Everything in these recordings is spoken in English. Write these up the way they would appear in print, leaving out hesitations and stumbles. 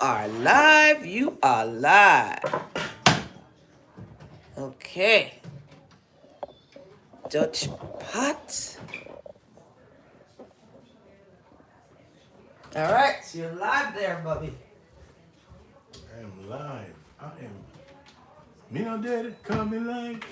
are live. You are live. Okay. Dutch pot. All right. So you're live there, Bubby. I am live. I am. Nino Daddy coming live.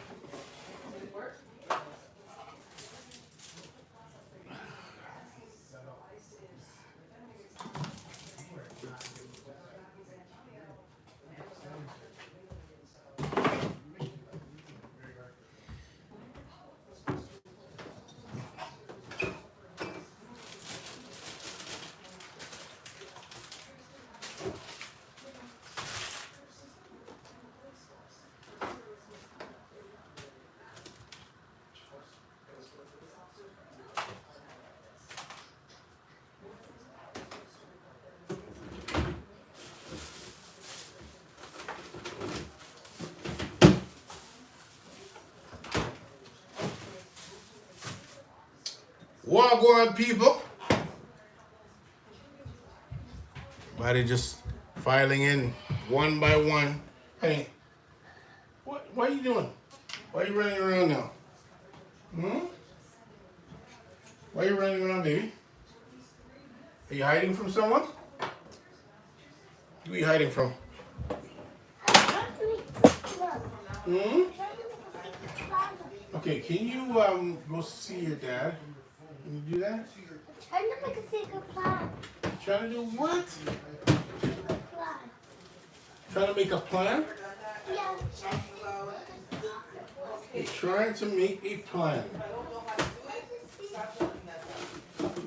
Wagwan people. Everybody just filing in one by one. Hey, what are you doing? Why are you running around now? Why are you running around, baby? Are you hiding from someone? Who are you hiding from? Okay, can you go see your dad? Can you do that? Trying to make a secret plan. Trying to do what? Plan. Trying to make a plan? Yeah. You're trying to make a plan.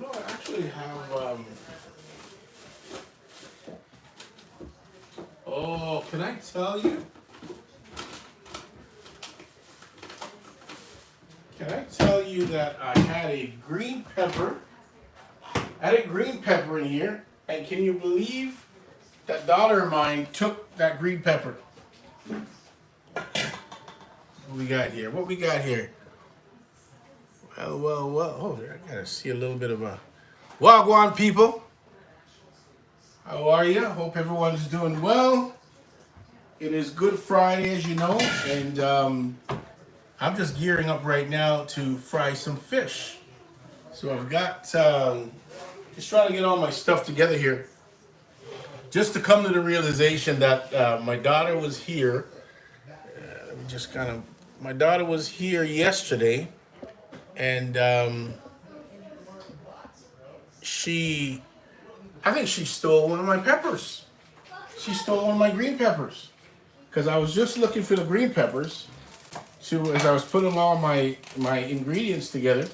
No, I actually have oh, can I tell you? Can I tell you that I had a green pepper? I had a green pepper in here, and can you believe that daughter of mine took that green pepper? What we got here? What we got here? Well. Oh, I gotta see a little bit of a Wagwan people. How are you? Hope everyone's doing well. It is Good Friday, as you know, and I'm just gearing up right now to fry some fish. So I've got just trying to get all my stuff together here, just to come to the realization that my daughter was here. Let me just kind of. My daughter was here yesterday, and I think she stole one of my peppers. She stole one of my green peppers, because I was just looking for the green peppers as I was putting all my ingredients together,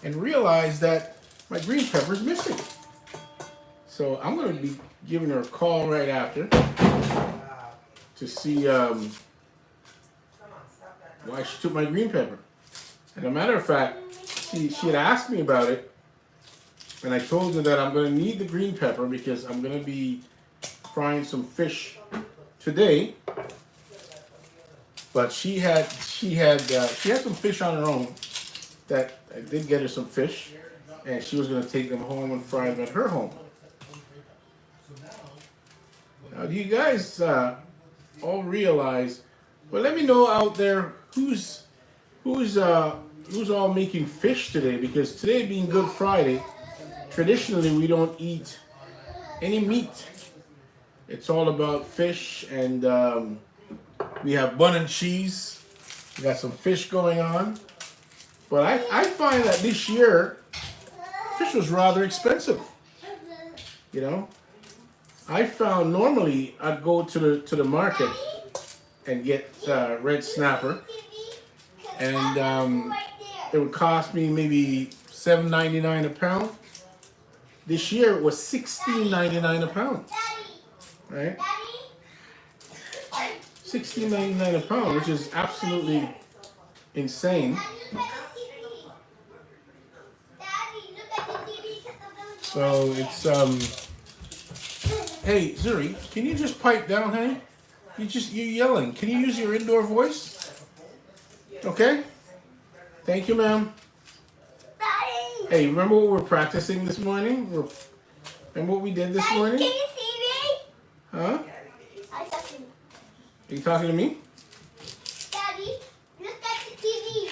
and realized that my green pepper's missing. So I'm going to be giving her a call right after to see why she took my green pepper. And a matter of fact, she had asked me about it, and I told her that I'm going to need the green pepper because I'm going to be frying some fish today. But she had some fish on her own. That I did get her some fish, and she was going to take them home and fry them at her home. Now, do you guys all realize? Well, let me know out there who's all making fish today, because today being Good Friday, traditionally we don't eat any meat. It's all about fish, and we have bun and cheese. We got some fish going on. But I find that this year, fish was rather expensive. You know, I found normally I'd go to the market and get red snapper, and it would cost me maybe $7.99 a pound. This year it was $16.99 a pound, right? $16.99 a pound, which is absolutely insane. So it's hey Zuri, can you just pipe down, honey? You're yelling. Can you use your indoor voice? Okay. Thank you, ma'am. Hey, remember what we were practicing this morning? Remember what we did this morning? Can you see me? Are you talking to me? Daddy, look at the TV.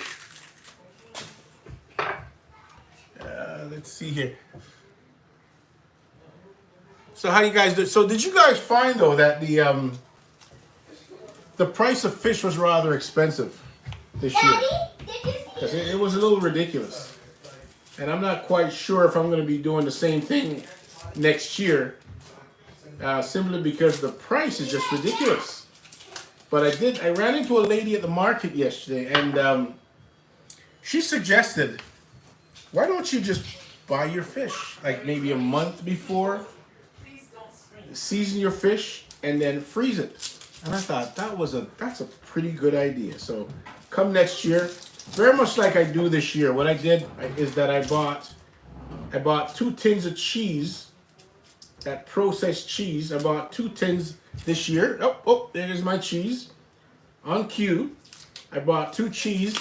Let's see here. So how you guys do? So did you guys find though that the price of fish was rather expensive this year? Daddy, did you see? Because it was a little ridiculous. And I'm not quite sure if I'm going to be doing the same thing next year. Simply because the price is just ridiculous. But I ran into a lady at the market yesterday, and she suggested, why don't you just buy your fish like maybe a month before, season your fish, and then freeze it. And I thought that's a pretty good idea. So come next year, very much like I do this year, what I did is that I bought 2 tins of cheese, that processed cheese. I bought 2 tins this year. Oh, there's my cheese on cue. I bought 2 cheese,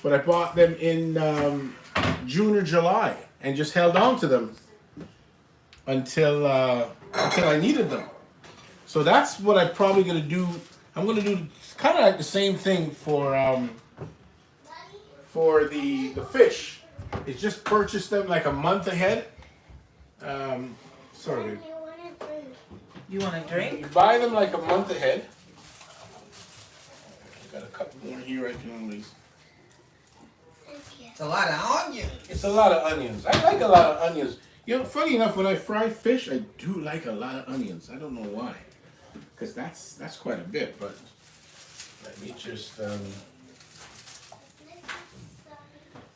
but I bought them in June or July and just held on to them until I needed them. So that's what I'm probably gonna do. I'm gonna do kind of like the same thing for the fish. It's just purchase them like a month ahead. Sorry, babe. You want a drink? You buy them like a month ahead. Got a couple more here I can always. It's a lot of onions. It's a lot of onions. I like a lot of onions. You know, funny enough, when I fry fish, I do like a lot of onions. I don't know why, because that's quite a bit. But let me just.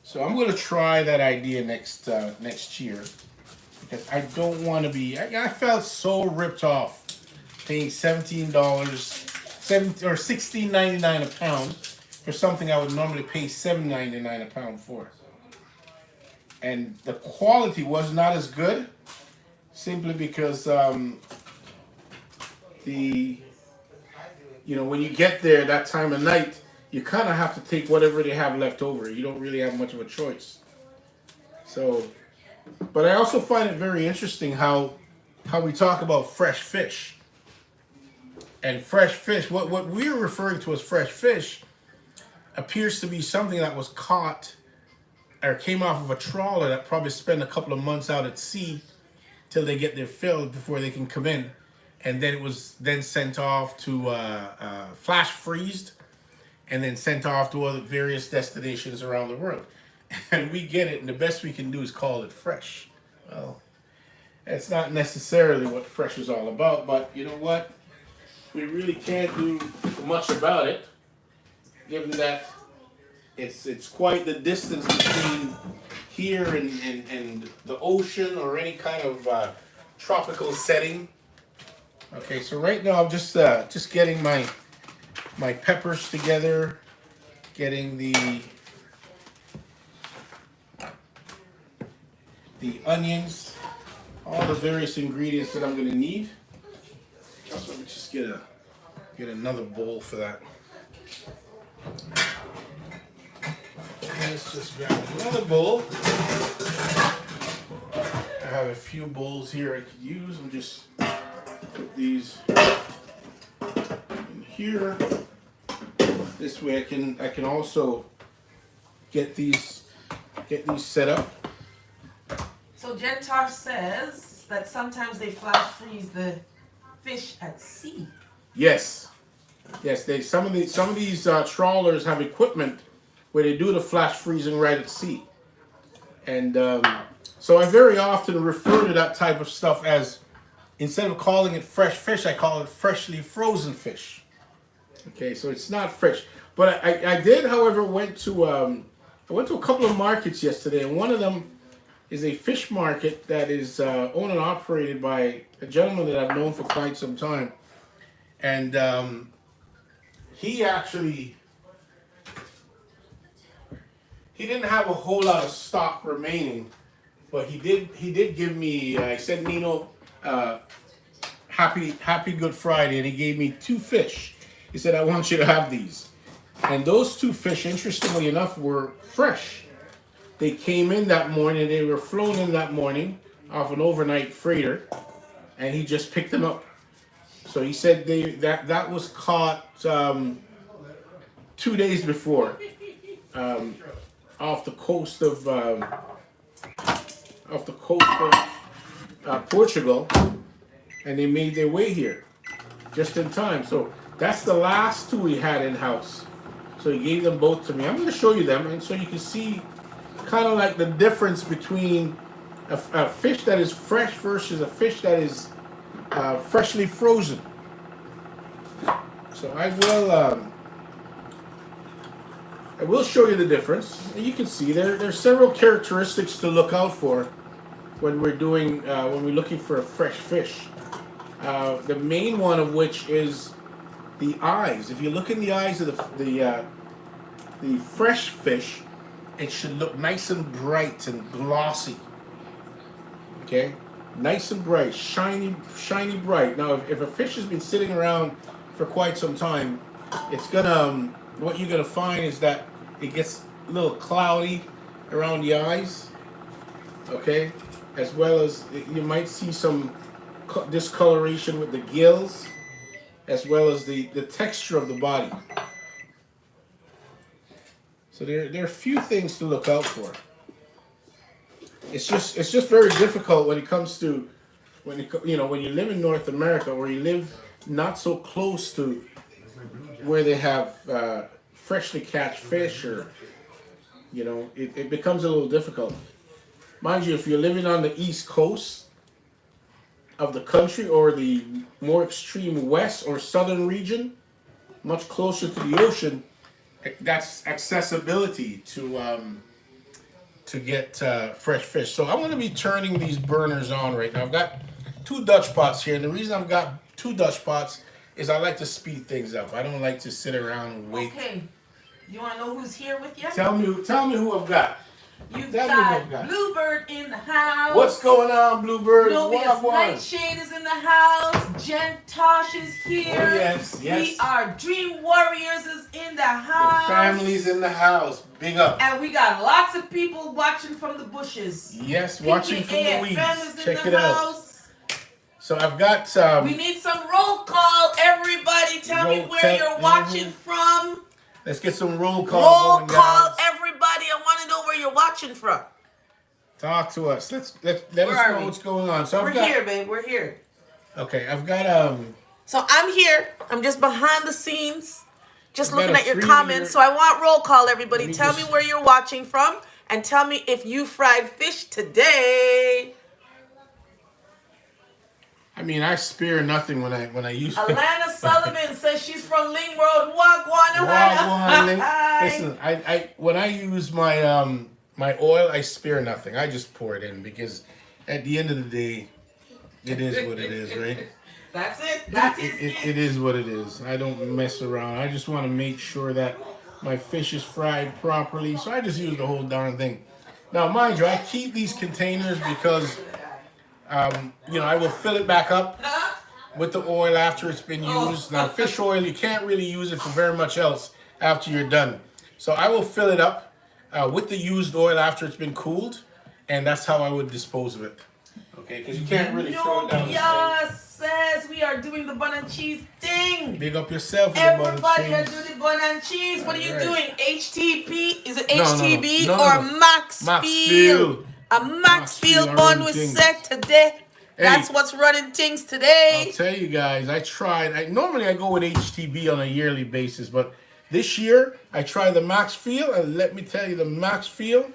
So I'm going to try that idea next year, because I don't want to be. I felt so ripped off paying $17, or $16.99 a pound for something I would normally pay $7.99 a pound for. And the quality was not as good, simply because when you get there that time of night, you kind of have to take whatever they have left over. You don't really have much of a choice. So, but I also find it very interesting how we talk about fresh fish. And fresh fish, what we're referring to as fresh fish, appears to be something that was caught or came off of a trawler that probably spent a couple of months out at sea till they get their fill before they can come in. And then it was then sent off to flash freezed, and then sent off to other various destinations around the world. And we get it, and the best we can do is call it fresh. Well, that's not necessarily what fresh is all about, but you know what? We really can't do much about it, given that it's quite the distance between here and the ocean or any kind of tropical setting. Okay, so right now I'm just getting my peppers together, getting the onions, all the various ingredients that I'm going to need. So let me just get another bowl for that. Let's just grab another bowl. I have a few bowls here I could use. I'm just put these in here. This way I can also get these set up. So Gentar says that sometimes they flash freeze the fish at sea. Yes. Some of these trawlers have equipment where they do the flash freezing right at sea, and so I very often refer to that type of stuff as, instead of calling it fresh fish, I call it freshly frozen fish. Okay, so it's not fresh, but I did, however, went to a couple of markets yesterday, and one of them is a fish market that is owned and operated by a gentleman that I've known for quite some time. And he didn't have a whole lot of stock remaining, but he did give me, I said, Nino, happy Good Friday, and he gave me 2 fish. He said, I want you to have these. And those 2 fish, interestingly enough, were fresh. They came in that morning, they were flown in that morning off an overnight freighter, and he just picked them up. So he said that was caught 2 days before, off the coast of Portugal, and they made their way here just in time. So that's the last two he had in house. So he gave them both to me. I'm going to show you them, and so you can see kind of like the difference between a fish that is fresh versus a fish that is freshly frozen. So I will show you the difference. And you can see there's several characteristics to look out for when we're looking for a fresh fish. The main one of which is the eyes. If you look in the eyes of the fresh fish, it should look nice and bright and glossy. Okay, nice and bright, shiny bright. Now, if a fish has been sitting around for quite some time, it's gonna what you're gonna find is that it gets a little cloudy around the eyes. Okay, as well as you might see some discoloration with the gills, as well as the texture of the body. So there are a few things to look out for. It's just very difficult when it comes to when you live in North America, or you live not so close to where they have freshly catch fish, or it becomes a little difficult. Mind you, if you're living on the East Coast of the country, or the more extreme west or southern region, much closer to the ocean, that's accessibility to get fresh fish. So I'm going to be turning these burners on right now. I've got 2 Dutch pots here, and the reason I've got 2 Dutch pots is I like to speed things up. I don't like to sit around and wait. Okay, you want to know who's here with you? Tell me who I've got. You've got Bluebird in the house. What's going on, Bluebird? Novia's Nightshade is in the house. Jen Tosh is here. Oh, yes. We are Dream Warriors is in the house. The family's in the house. Big up. And we got lots of people watching from the bushes. Yes, watching from the weeds. Check it out. So I've got we need some roll call. Everybody tell me where you're watching from. Let's get some roll call. Roll call, everybody. I want to know where you're watching from. Talk to us. Let us know what's going on. So we're here, babe. We're here. Okay, I've got So I'm here. I'm just behind the scenes, just looking at your comments. So I want roll call, everybody. Tell me where you're watching from, and tell me if you fried fish today. I mean, I spare nothing when I use. Alana Sullivan says she's from Ling Road. Wagwan. Listen, I when I use my my oil, I spare nothing. I just pour it in, because at the end of the day, it is what it is, right? That's it. It is what it is. I don't mess around. I just want to make sure that my fish is fried properly. So I just use the whole darn thing. Now, mind you, I keep these containers because I will fill it back up with the oil after it's been used. Now, fish oil, you can't really use it for very much else after you're done. So I will fill it up with the used oil after it's been cooled, and that's how I would dispose of it. Okay, because you can't really throw it down the sink. Says we are doing the bun and cheese thing. Big up yourself with Everybody the bun and cheese. Everybody do the bun and cheese. What are you doing? HTP? Is it No, HTB no. or Maxfield? A Maxfield bun was set today. That's what's running things today. I'll tell you guys, I tried. Normally I go with HTB on a yearly basis, but this year I tried the Maxfield, and let me tell you, the Maxfield,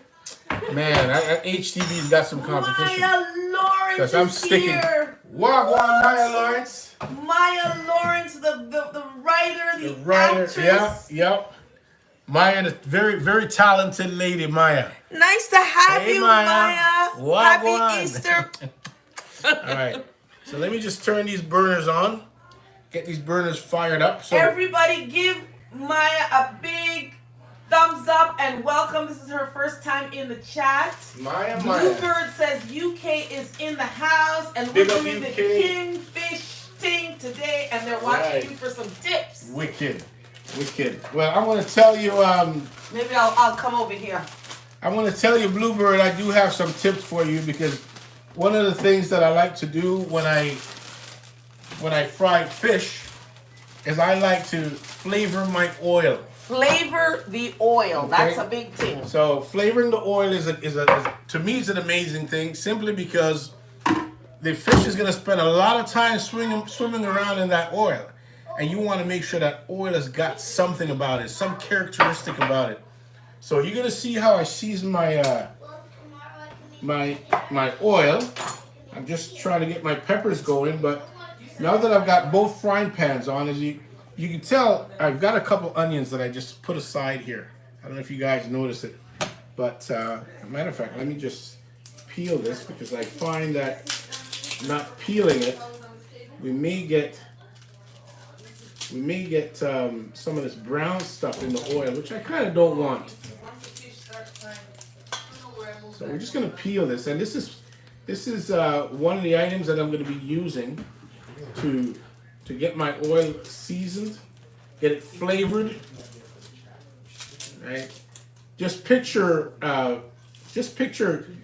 man, HTB's got some competition. Maya Lawrence is here. Wagwan, Maya Lawrence. Maya Lawrence, the writer, the actress. Yep. Maya, the very, very talented lady, Maya. Nice to have you, Maya. Wagwan. Happy Easter. All right. So let me just turn these burners on. Get these burners fired up. So everybody give Maya a big thumbs up and welcome. This is her first time in the chat. Maya. Bluebird says UK is in the house, and we're doing the kingfish thing today, and they're watching you for some tips. Wicked. Well, I want to tell you. Maybe I'll come over here. I want to tell you, Bluebird, I do have some tips for you, because one of the things that I like to do when I when I fry fish is I like to flavor my oil. Flavor the oil. Okay. That's a big thing. So flavoring the oil is to me is an amazing thing, simply because the fish is going to spend a lot of time swimming around in that oil, and you want to make sure that oil has got something about it, some characteristic about it. So you're going to see how I season my my oil. I'm just trying to get my peppers going, but now that I've got both frying pans on, as you can tell, I've got a couple onions that I just put aside here. I don't know if you guys notice it, but matter of fact, let me just peel this, because I find that not peeling it, we may get some of this brown stuff in the oil, which I kind of don't want. So we're just going to peel this, and this is one of the items that I'm going to be using to get my oil seasoned, get it flavored. Right? Just picture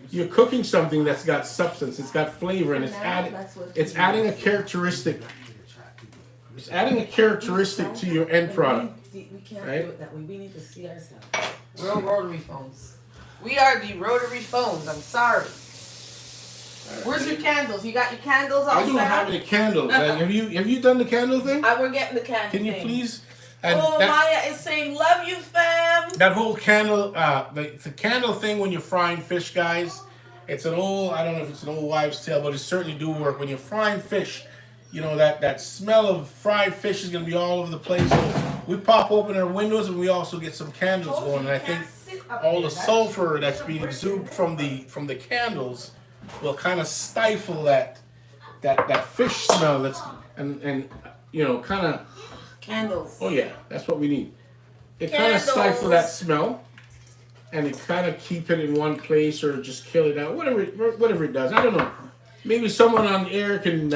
you're cooking something that's got substance, it's got flavor, and it's adding a characteristic. It's adding a characteristic to your end product. We can't right? do it that way. We need to see ourselves. We're rotary phones. We are the rotary phones. I'm sorry. Where's your candles? You got your candles all I don't set have up? any candles. Have you done the candle thing? We're getting the candle Can you thing. please? Maya is saying, love you, fam. That whole candle, the candle thing when you're frying fish, guys, it's an old, I don't know if it's an old wives' tale, but it certainly do work. When you're frying fish, you know, that smell of fried fish is going to be all over the place. So we pop open our windows, and we also get some candles going. And I think all the sulfur that's being exuded from the candles will kind of stifle that fish smell. That's and you know, kind of Candles. Oh yeah, that's what we need. It kind of stifle that smell, and it kind of keep it in one place, or just kill it out. Whatever it does, I don't know. Maybe someone on the air can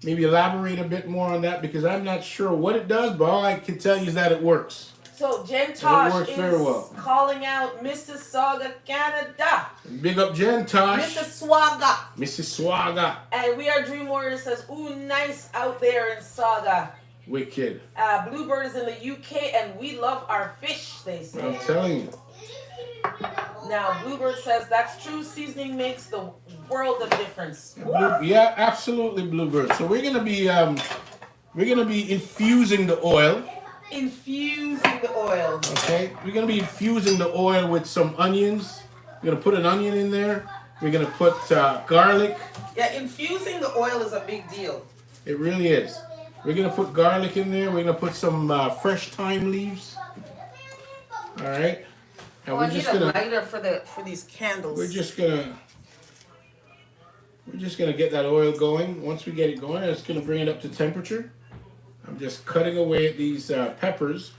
maybe elaborate a bit more on that, because I'm not sure what it does, but all I can tell you is that it works. So Jen Tosh is very well. calling out Mississauga, Canada. Big up Jen Tosh. Mississauga. And We Are Dream Warriors says, ooh, nice out there in Saga. Wicked. Bluebird is in the UK, and we love our fish, they say. I'm telling you. Now, Bluebird says, that's true. Seasoning makes the world of difference. Yeah, absolutely, Bluebird. So we're gonna be infusing the oil. Infusing the oil. Okay, we're gonna be infusing the oil with some onions. We're gonna put an onion in there. We're gonna put garlic. Yeah, infusing the oil is a big deal. It really is. We're gonna put garlic in there. We're gonna put some fresh thyme leaves. All right, and I need a lighter for these candles. We're just gonna get that oil going. Once we get it going, it's gonna bring it up to temperature. I'm just cutting away at these peppers.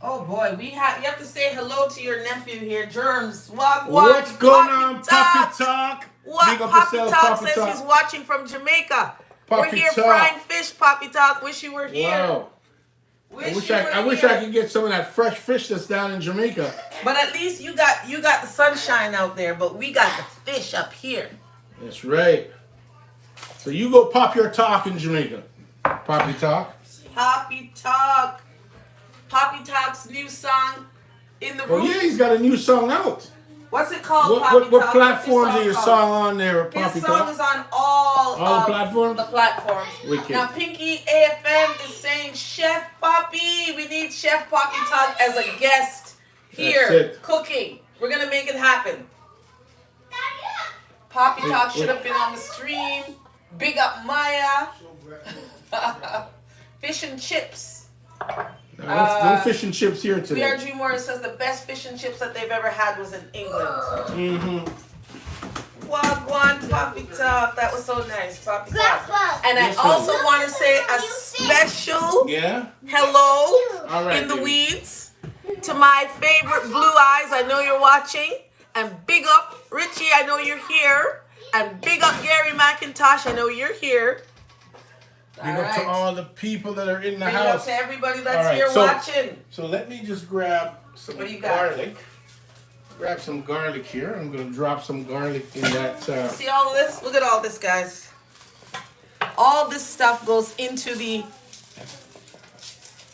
Oh boy, you have to say hello to your nephew here, Germs. What's going on, Poppy Talk? What? Poppy Talk says he's watching from Jamaica. We're here frying fish, Poppy Talk. Wish you were here. Wow. I wish I could get some of that fresh fish that's down in Jamaica. But at least you got the sunshine out there, but we got the fish up here. That's right. So you go pop your talk in Jamaica. Poppy Talk. Poppy Talk. Poppy Talk's new song in the room. Oh yeah, he's got a new song out. What's it called, What platforms are your song on there, Poppy His Talk? song is on all the platforms? The platforms. Wicked. Now, Pinky AFM is saying, Chef Poppy, we need Chef Poppy Talk as a guest here cooking. We're going to make it happen. Poppy Talk should have been on the stream. Big up Maya. Fish and chips. No fish and chips here today. We Are Dream Warriors says the best fish and chips that they've ever had was in England. Mm-hmm. Wagwan, Poppy Talk. That was so nice, Poppy Talk. And I also want to say a special hello in the weeds to my favorite Blue Eyes. I know you're watching. And big up Richie. I know you're here. And big up Gary McIntosh. I know you're here. Big up to all the people that are in the house. Big up to everybody that's here watching. So let me just grab some garlic. grab some garlic here. I'm gonna drop some garlic in that. See all of this? Look at all this, guys. All this stuff goes into the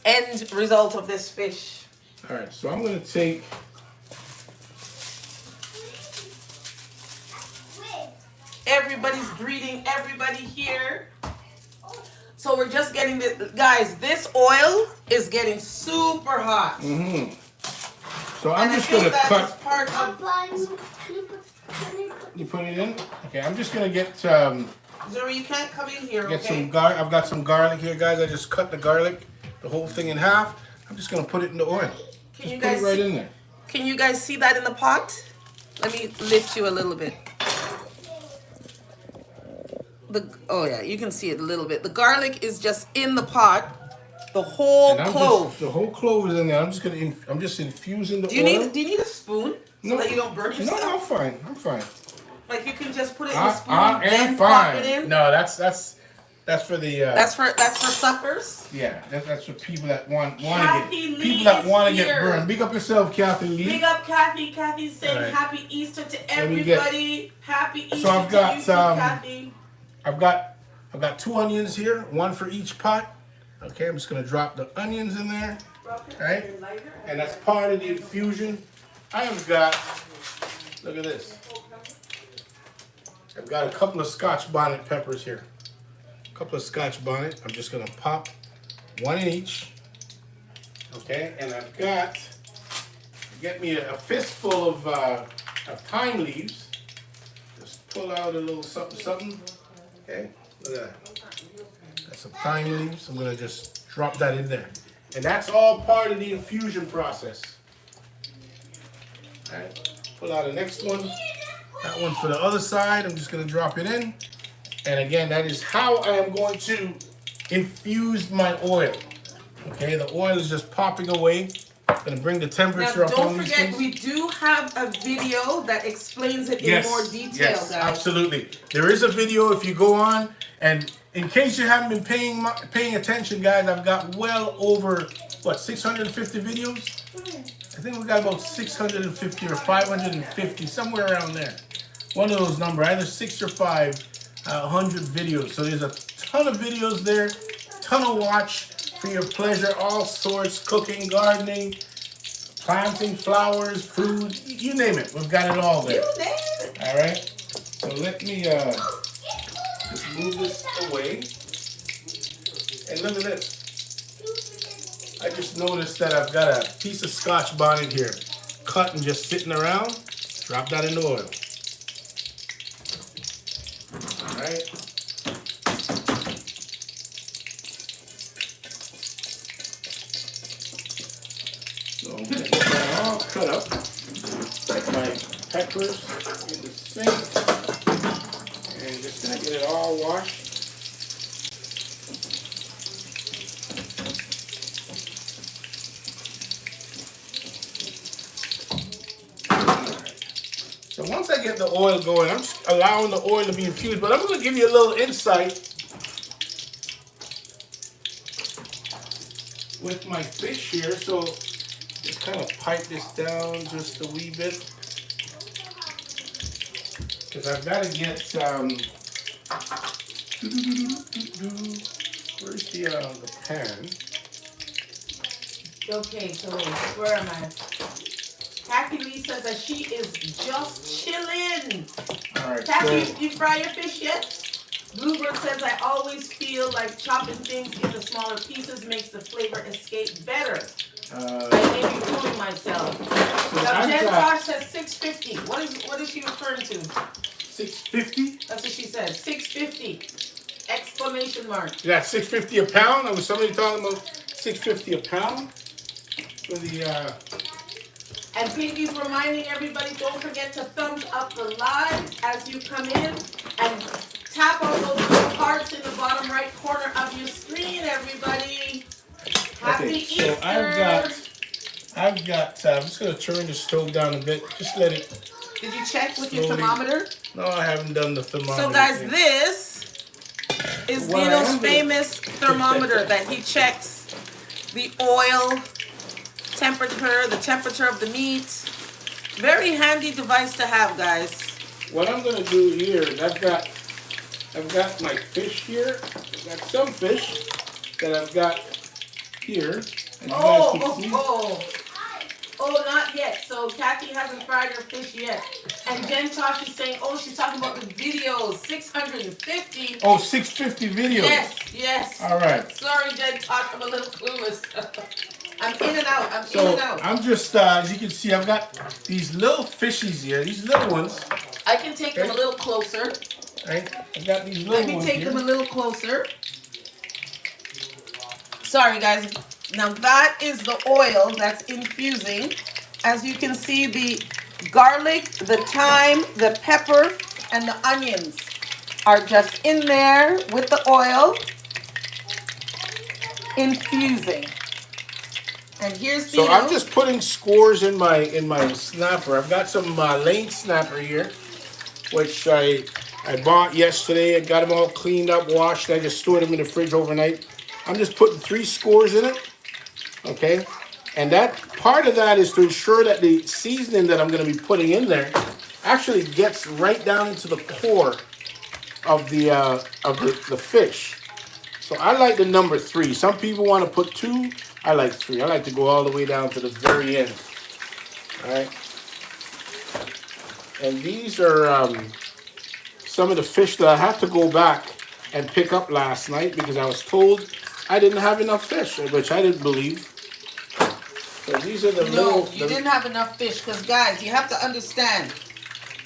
end result of this fish. All right, so I'm gonna take. Everybody's greeting everybody here. So we're just getting the guys. This oil is getting super hot. Mm-hmm. So I'm just gonna cut. Part of, you put it in. Okay, I'm just gonna get. Zuri, you can't come in here. Get Okay? some I've got some garlic here, guys. I just cut the garlic, the whole thing in half. I'm just gonna put it in the oil. Can you put guys it right in there? Can you guys see that in the pot? Let me lift you a little bit. Oh yeah, you can see it a little bit. The garlic is just in the pot. The whole clove. The whole clove is in there. I'm just infusing the oil. Do you need a spoon so that you don't burn yourself? No, I'm fine. I'm fine. Like you can just put it in the spoon and pop it in. No, that's for the. That's for suppers. Yeah, that's for people that want to get burned. Big up yourself, Kathy Lee. Big up Kathy. Kathy's saying Happy Easter to everybody. Happy Easter so I've got to you too, Kathy. I've got 2 onions here, 1 for each pot. Okay, I'm just gonna drop the onions in there. Right? And that's part of the infusion. I have got, look at this. I've got a couple of Scotch bonnet peppers here. A couple of Scotch bonnet. I'm just gonna pop 1 in each. Okay, and I've got, get me a fistful of thyme leaves. Just pull out a little something. Okay, look at that. That's some thyme leaves. I'm gonna just drop that in there. And that's all part of the infusion process. All right, pull out the next one. That one for the other side. I'm just gonna drop it in. And again, that is how I am going to infuse my oil. Okay, the oil is just popping away. I'm gonna bring the temperature up on these things. Don't forget, we do have a video that explains it in more detail, yes, guys. Absolutely. There is a video if you go on, and in case you haven't been paying attention, guys, I've got well over, 650 videos? I think we got about 650 or 550, somewhere around there. One of those numbers, either 6 or 500 videos. So there's a ton of videos there, ton of watch for your pleasure, all sorts, cooking, gardening, planting, flowers, food, you name it. We've got it all there. You name it. All right. So let me just move this away. And look at this. I just noticed that I've got a piece of Scotch bonnet here, cut and just sitting around. Drop that in the oil. All right. So I'm gonna get that all cut up. Put my peppers in the sink, and just gonna get it all washed. So once I get the oil going, I'm just allowing the oil to be infused, but I'm going to give you a little insight with my fish here. So just kind of pipe this down just a wee bit, because I've got to get where's the pan? Okay, so where am I? Kathy Lee says that she is just chilling. All right. Kathy, So, you fry your fish yet? Bluebird says, I always feel like chopping things into smaller pieces makes the flavor escape better. I may be fooling myself. Now, Jen Tosh says $6.50. What is she referring to? $6.50? That's what she said. $6.50. Exclamation mark. Yeah, $6.50 a pound. There was somebody talking about $6.50 a pound for the. And Pinky's reminding everybody, don't forget to thumbs up the live as you come in and tap on those little hearts in the bottom right corner of your screen, everybody. Happy Easter. So I've got, I'm just going to turn the stove down a bit. Just let it. Did you check with your slowly. thermometer? No, I haven't done the thermometer. So guys, this is Nino's famous thermometer that he checks the oil temperature, the temperature of the meat, Very handy device to have, guys. What I'm gonna do here is I've got my fish here. I've got some fish that I've got here. And Oh, not yet. So Kathy hasn't fried her fish yet. And Jen Tosh is saying, oh, she's talking about the videos, 650. Oh, 650 videos. Yes. All right. Sorry, Jen Tosh, I'm a little clueless. I'm in and out. I'm just, as you can see, I've got these little fishies here, these little ones. I can take them a little closer. Right? I've got these little ones. Let me take them a little closer. Sorry, guys. Now that is the oil that's infusing. As you can see, the garlic, the thyme, the pepper, and the onions are just in there with the oil, infusing. And here's Nino. So I'm just putting scores in my snapper. I've got some lane snapper here, which I bought yesterday. I got them all cleaned up, washed. I just stored them in the fridge overnight. I'm just putting 3 scores in it. Okay, and that part of that is to ensure that the seasoning that I'm going to be putting in there actually gets right down into the core of the fish. So I like the number 3. Some people want to put 2. I like 3. I like to go all the way down to the very end. All right, and these are some of the fish that I had to go back and pick up last night because I was told I didn't have enough fish, which I didn't believe. So these are the little... No, you didn't have enough fish because, guys, you have to understand.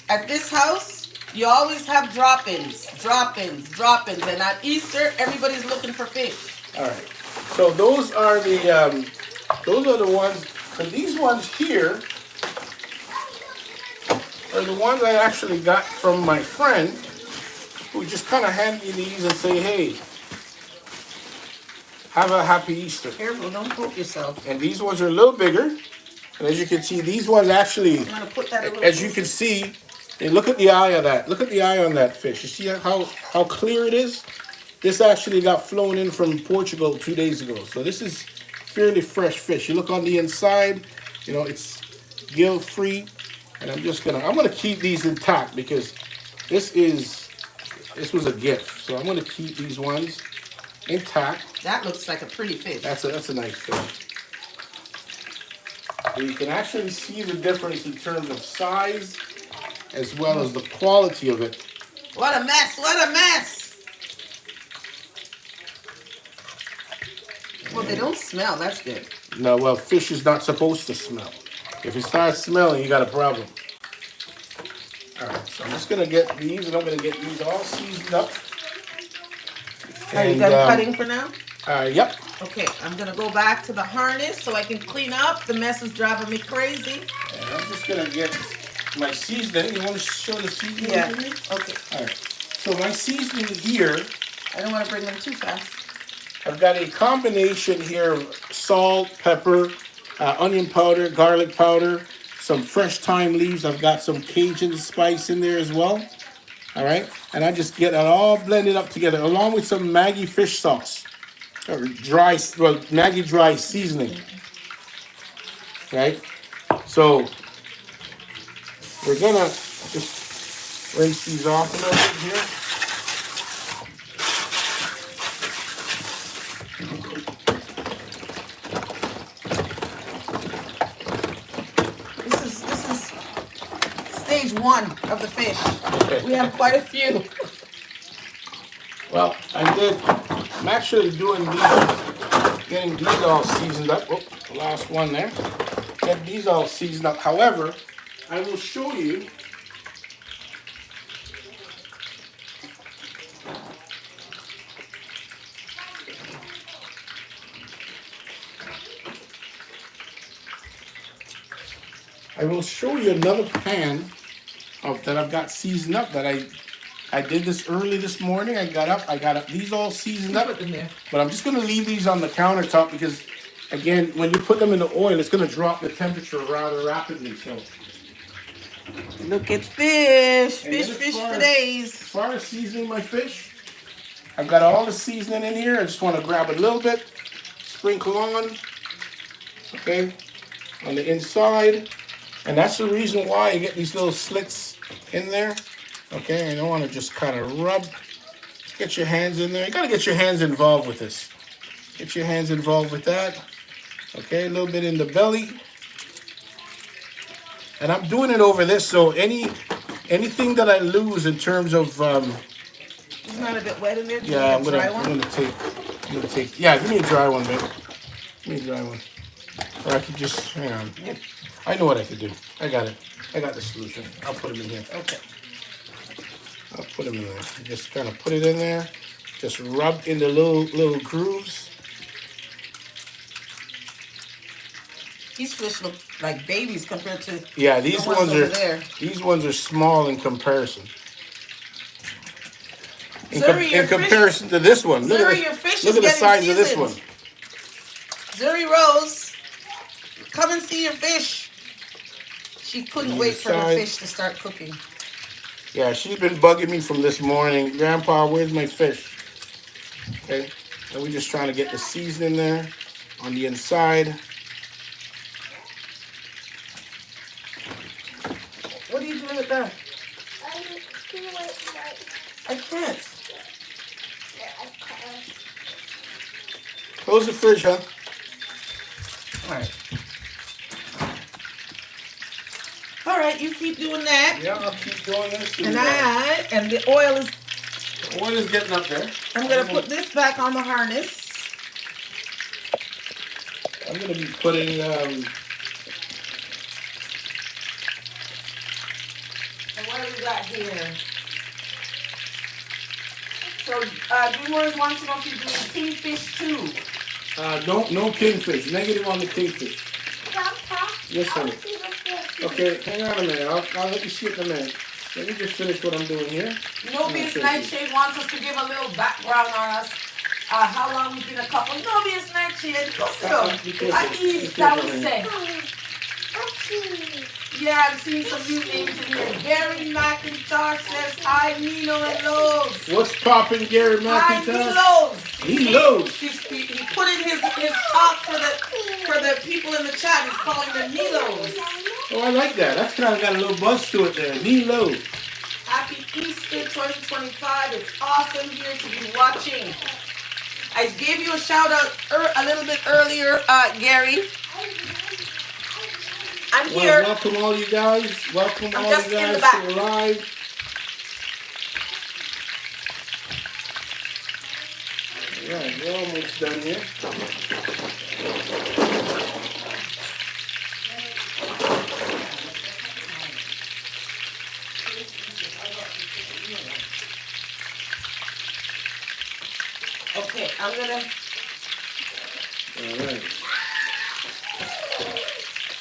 At this house, you always have drop-ins. And at Easter, everybody's looking for fish. All right. So those are the ones... And these ones here are the ones I actually got from my friend who just kind of handed me these and say, hey, have a happy Easter. Careful, don't poke yourself. And these ones are a little bigger. And as you can see, these ones actually, I'm gonna put that a little as you can see, and look at the eye of that. Look at the eye on that fish. You see how clear it is? This actually got flown in from Portugal 2 days ago. So this is fairly fresh fish. You look on the inside, you know, it's gill free. And I'm gonna keep these intact because this was a gift. So I'm gonna keep these ones intact. That looks like a pretty fish. That's a nice fish. You can actually see the difference in terms of size as well as the quality of it. What a mess! What a mess! Well, they don't smell. That's good. No, well, fish is not supposed to smell. If it starts smelling, you got a problem. All right, so I'm just gonna get these, and I'm gonna get these all seasoned up. Are you done cutting for now? Yep. Okay, I'm gonna go back to the harness so I can clean up. The mess is driving me crazy. And I'm just gonna get my seasoning. You want to show the seasoning? Yeah. To me? Okay. All right. So my seasoning here. I don't want to bring them too fast. I've got a combination here of salt, pepper, onion powder, garlic powder, some fresh thyme leaves. I've got some Cajun spice in there as well. All right, and I just get it all blended up together along with some Maggi fish sauce, or Maggi dry seasoning. Right, so we're gonna just rinse these off a little bit here. This is stage 1 of the fish. Okay. We have quite a few. Well, I'm actually doing these, getting these all seasoned up. Oh, the last one there. Get these all seasoned up. However, I will show you another pan that I've got seasoned up that I did this early this morning. I got up these all seasoned up. But I'm just gonna leave these on the countertop because again, when you put them in the oil, it's gonna drop the temperature rather rapidly. So look at fish for days. As far as seasoning my fish, I've got all the seasoning in here. I just want to grab a little bit, sprinkle on, okay, on the inside. And that's the reason why you get these little slits in there. Okay, and I want to just kind of rub. Get your hands in there. You got to get your hands involved with this. Get your hands involved with that. Okay, a little bit in the belly. And I'm doing it over this, so anything that I lose in terms of it's not a bit wet in there. Yeah, I'm gonna take. Yeah, give me a dry one, babe. Give me a dry one. Or I could just hang on. I know what I could do. I got it. I got the solution. I'll put them in here. Okay. I'll put them in there. Just kind of put it in there. Just rub in the little grooves. These fish look like babies compared to these ones are small in comparison. In comparison to this one. Look at the size of this one. Zuri Rose, come and see your fish. She couldn't wait for her fish to start cooking. Yeah, she's been bugging me from this morning. Grandpa, where's my fish? Okay, and we're just trying to get the seasoning there on the inside. What are you doing with that? I can't. Close the fridge, huh? All right, you keep doing that. Yeah, I'll keep doing this. And the oil is... The oil is getting up there. I'm going to put this back on the harness. I'm going to be putting... And what do we got here? So, viewers want to know if you're doing kingfish too. No kingfish. Negative on the kingfish. Grandpa, Yes, honey. Okay, hang on a minute. I'll let you see it in a minute. Let me just finish what I'm doing here. Nobius Nightshade wants us to give a little background on us. How long we've been a couple. Nobius Nightshade, go sit down. At ease, that we say. Yeah, I'm seeing some new names in here. Gary McIntosh says, hi, Nino and Lowe's. What's popping, Gary McIntosh? Hi, Nino. He put in his talk for the people in the chat. He's calling them Nilos. Oh, I like that. That's kind of got a little buzz to it there. Nilo. Happy Easter 2025. It's awesome here to be watching. I gave you a shout out a little bit earlier, Gary. I'm here. Welcome all you guys. Welcome all you guys to the live. All right, we're almost done here. Okay, I'm gonna. All right.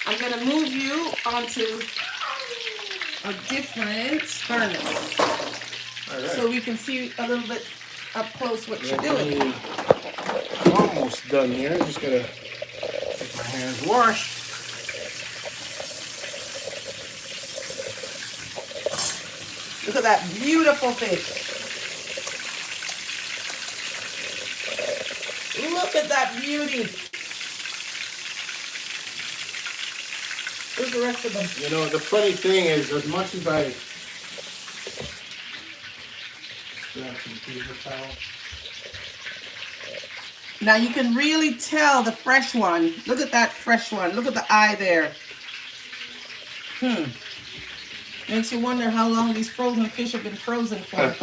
I'm gonna move you onto a different furnace, so we can see a little bit up close what you're doing. I'm almost done here. I'm just gonna get my hands washed. Look at that beautiful fish. Look at that beauty. Where's the rest of them? You know, the funny thing is, as much as I grab some paper towel. Now you can really tell the fresh one. Look at that fresh one. Look at the eye there. Makes you wonder how long these frozen fish have been frozen for.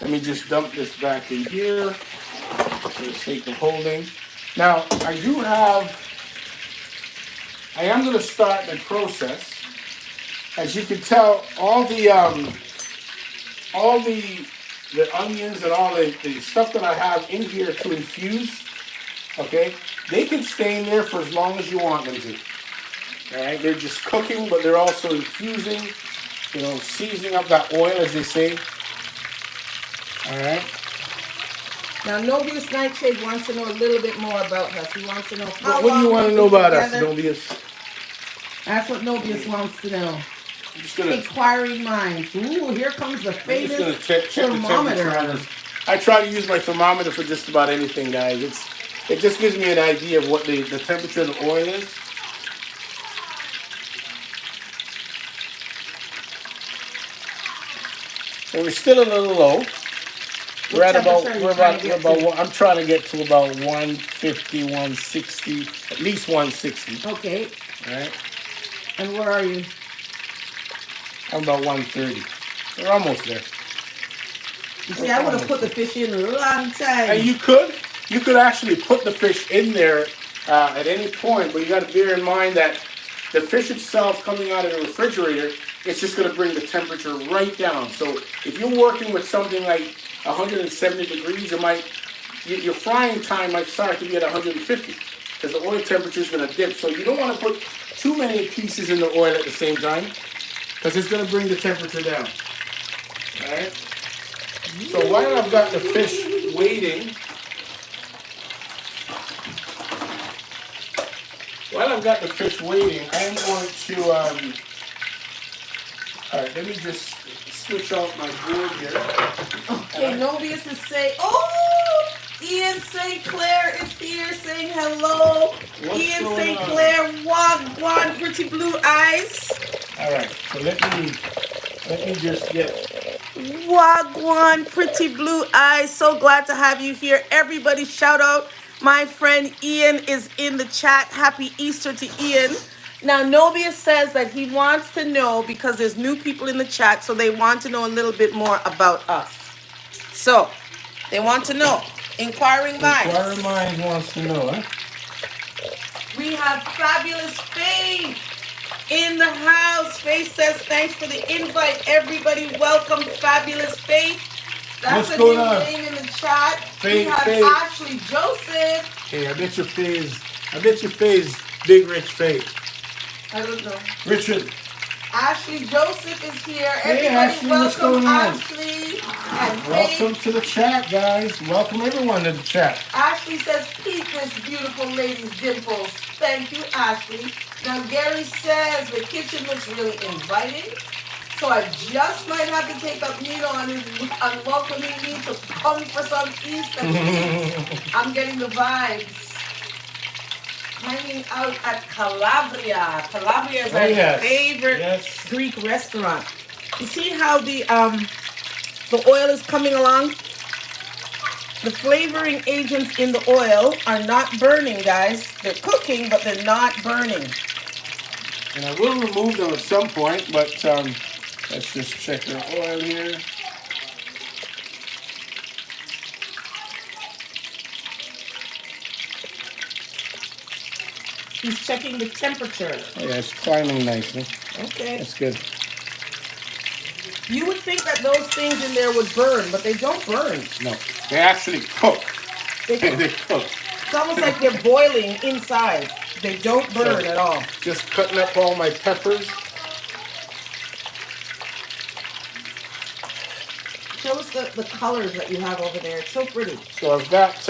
Let me just dump this back in here for the sake of holding. Now, I am going to start the process. As you can tell, all the onions and all the stuff that I have in here to infuse, okay, they can stay in there for as long as you want them to. All right, they're just cooking, but they're also infusing, you know, seasoning up that oil, as they say. All right. Now, Nobius Nightshade wants to know a little bit more about us. He wants to know how what do you want to know about us, together. Nobius? That's what Nobius wants to know. I'm just gonna, Inquiring minds. Ooh, here comes the famous I'm just gonna check the thermometer. temperature on this. I try to use my thermometer for just about anything, guys. It just gives me an idea of what the temperature of the oil is. So we're still a little low. We're at about, I'm trying to get to about 150, 160, at least 160. Okay. All right. And where are you? I'm about 130. We're almost there. You see, I would have put the fish in a long time. And you could actually put the fish in there at any point, but you got to bear in mind that the fish itself coming out of the refrigerator, it's just going to bring the temperature right down. So if you're working with something like 170 degrees, your frying time might start to be at 150 because the oil temperature is going to dip. So you don't want to put too many pieces in the oil at the same time because it's going to bring the temperature down. All right. So while I've got the fish waiting, I'm going to, all right, let me just switch out my board here. Okay, Novius is saying, oh, Ian St. Clair is here saying hello. Ian St. Clair, wagwan, pretty blue eyes. All right, so let me just get... Wagwan, pretty blue eyes. So glad to have you here. Everybody shout out. My friend Ian is in the chat. Happy Easter to Ian. Now, Novius says that he wants to know, because there's new people in the chat, so they want to know a little bit more about us. So, they want to know. Inquiring Minds. Inquiring Minds wants to know, huh? We have Fabulous Faith in the house. Faith says, thanks for the invite. Everybody, welcome Fabulous Faith. That's What's a going new on? name in the chat. Faith, we have Faith. Ashley Joseph. Hey, I bet your Faith's Big Rich Faith. I don't know. Richard. Ashley Joseph is here. Hey, Everybody, Ashley, what's welcome going on? Ashley and Welcome Faith. to the chat, guys. Welcome everyone to the chat. Ashley says, peep this beautiful lady's dimples. Thank you, Ashley. Now, Gary says the kitchen looks really inviting. So I just might have to take up Nino on welcoming me to come for some Easter treats. I'm getting the vibes. Hanging out at Calabria. Calabria is our favorite Greek restaurant. You see how the oil is coming along? The flavoring agents in the oil are not burning, guys. They're cooking, but they're not burning. And I will remove them at some point, but let's just check our oil here. He's checking the temperature. Yeah, it's climbing nicely. Okay. That's good. You would think that those things in there would burn, but they don't burn. No, they actually cook. They cook. It's almost like they're boiling inside. They don't burn at all. Just cutting up all my peppers. Show us the colors that you have over there. It's so pretty. So I've got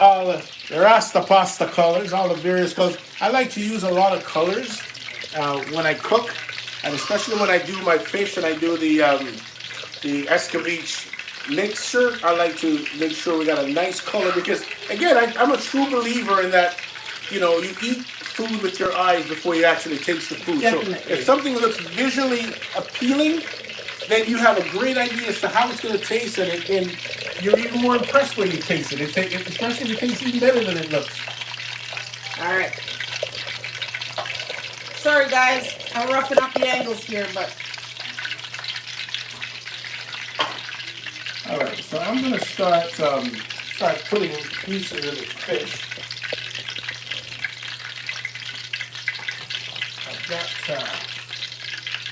all the Rasta pasta colors, all the various colors. I like to use a lot of colors when I cook, and especially when I do my fish and I do the escabeche mixture. I like to make sure we got a nice color because, again, I'm a true believer in that. You know, you eat food with your eyes before you actually taste the food. Definitely. So if something looks visually appealing, then you have a great idea as to how it's going to taste, and you're even more impressed when you taste it. Especially if it tastes even better than it looks. All right. Sorry, guys. I'm roughing up the angles here, but... All right, so I'm going to start putting pieces of the fish. I've got...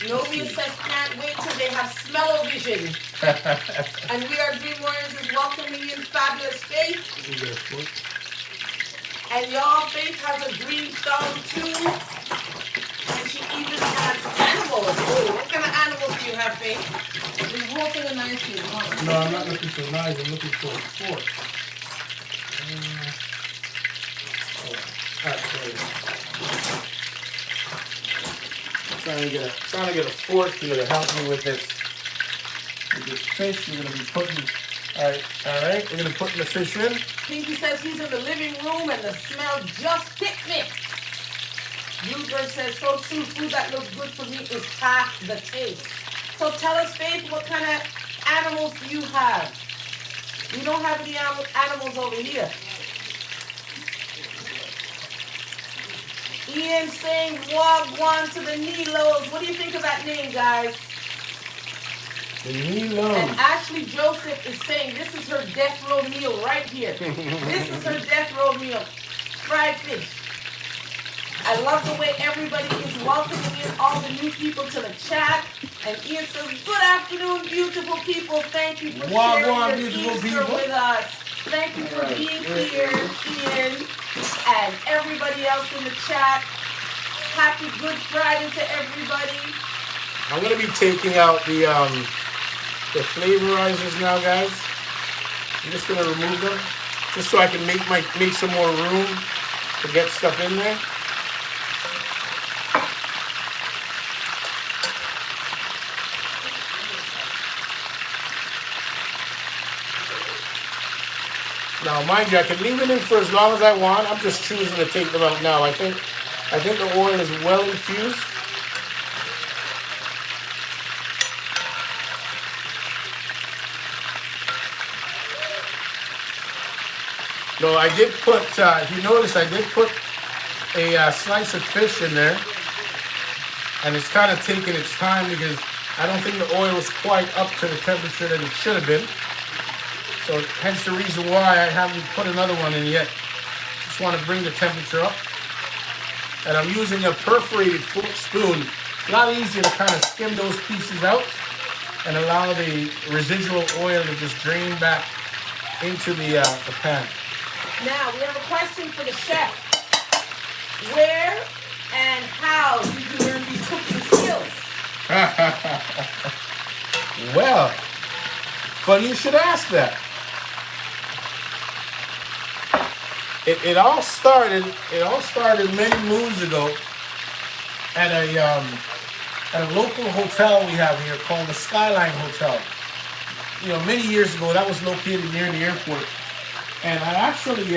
Novia says, can't wait till they have smell-o-vision. And we are Dream Warriors is welcoming in Fabulous Faith. And y'all, Faith has a green thumb too. And she even has animals. Ooh, what kind of animals do you have, Faith? We're looking a nice one. No, I'm not looking for knives, I'm looking for a fork. All right, there you go. Trying to get a fork here to help me with this fish. We're gonna be putting. All right. We're gonna put the fish in. Pinky says he's in the living room and the smell just hit me. Bluebird says so true. Food that looks good for me is half the taste. So tell us, Faith, what kind of animals do you have? We don't have any animals over here. Ian saying Wagwan to the Nilos. What do you think of that name, guys? The Nino. And Ashley Joseph is saying this is her death row meal right here. This is her death row meal. Fried fish. I love the way everybody is welcoming in all the new people to the chat. And Ian says, good afternoon, beautiful people. Thank you for sharing your Easter with us. Thank you for being here, Ian, and everybody else in the chat. Happy Good Friday to everybody. I'm going to be taking out the flavorizers now, guys. I'm just going to remove them just so I can make some more room to get stuff in there. Now, mind you, I can leave it in for as long as I want. I'm just choosing to take them out now. I think the oil is well infused. No, I did put, if you notice, I did put a slice of fish in there. And it's kind of taking its time because I don't think the oil was quite up to the temperature that it should have been. So hence the reason why I haven't put another one in yet. Just want to bring the temperature up. And I'm using a perforated fork spoon. A lot easier to kind of skim those pieces out and allow the residual oil to just drain back into the pan. Now, we have a question for the chef. Where and how did you learn these cooking skills? Well, funny you should ask that. It all started many moons ago at a local hotel we have here called the Skyline Hotel. You know, many years ago, that was located near the airport. And I actually,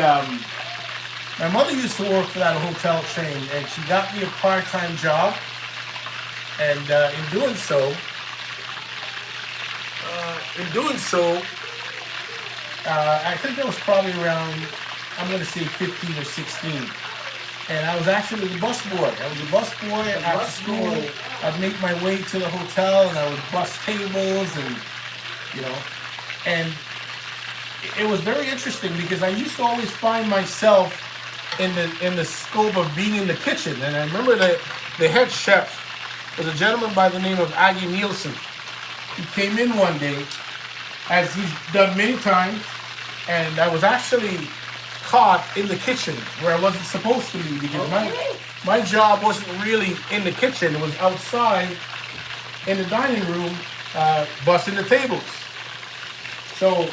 my mother used to work for that hotel chain, and she got me a part-time job. And in doing so, I think that was probably around, I'm going to say 15 or 16. And I was actually the bus boy. I was a bus boy after school. I'd make my way to the hotel, and I would bus tables, and you know, and it was very interesting because I used to always find myself in the scope of being in the kitchen. And I remember that the head chef was a gentleman by the name of Aggie Nielsen. He came in one day, as he's done many times, and I was actually caught in the kitchen where I wasn't supposed to be because my job wasn't really in the kitchen. It was outside in the dining room, bussing the tables. So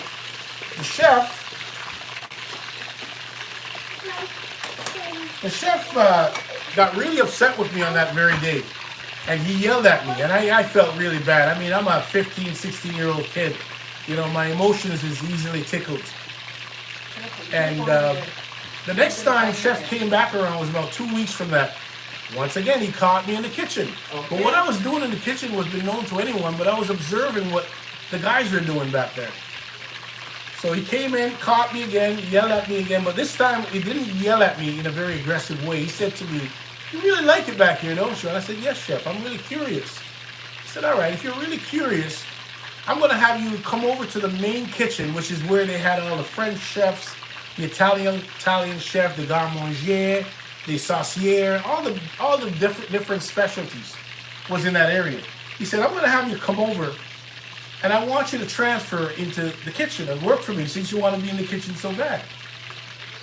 the chef got really upset with me on that very day, and he yelled at me, and I felt really bad. I mean, I'm a 15, 16-year-old kid. You know, my emotions is easily tickled. And the next time Chef came back around was about 2 weeks from that. Once again, he caught me in the kitchen. Okay. But what I was doing in the kitchen was been known to anyone, but I was observing what the guys were doing back there. So he came in, caught me again, yelled at me again, but this time he didn't yell at me in a very aggressive way. He said to me, "You really like it back here, don't you?" And I said, "Yes, Chef, I'm really curious." He said, "All right, if you're really curious, I'm going to have you come over to the main kitchen, which is where they had all the French chefs, the Italian chef, the garde-manger, the saucier, all the different specialties was in that area." He said, "I'm going to have you come over, and I want you to transfer into the kitchen and work for me since you want to be in the kitchen so bad."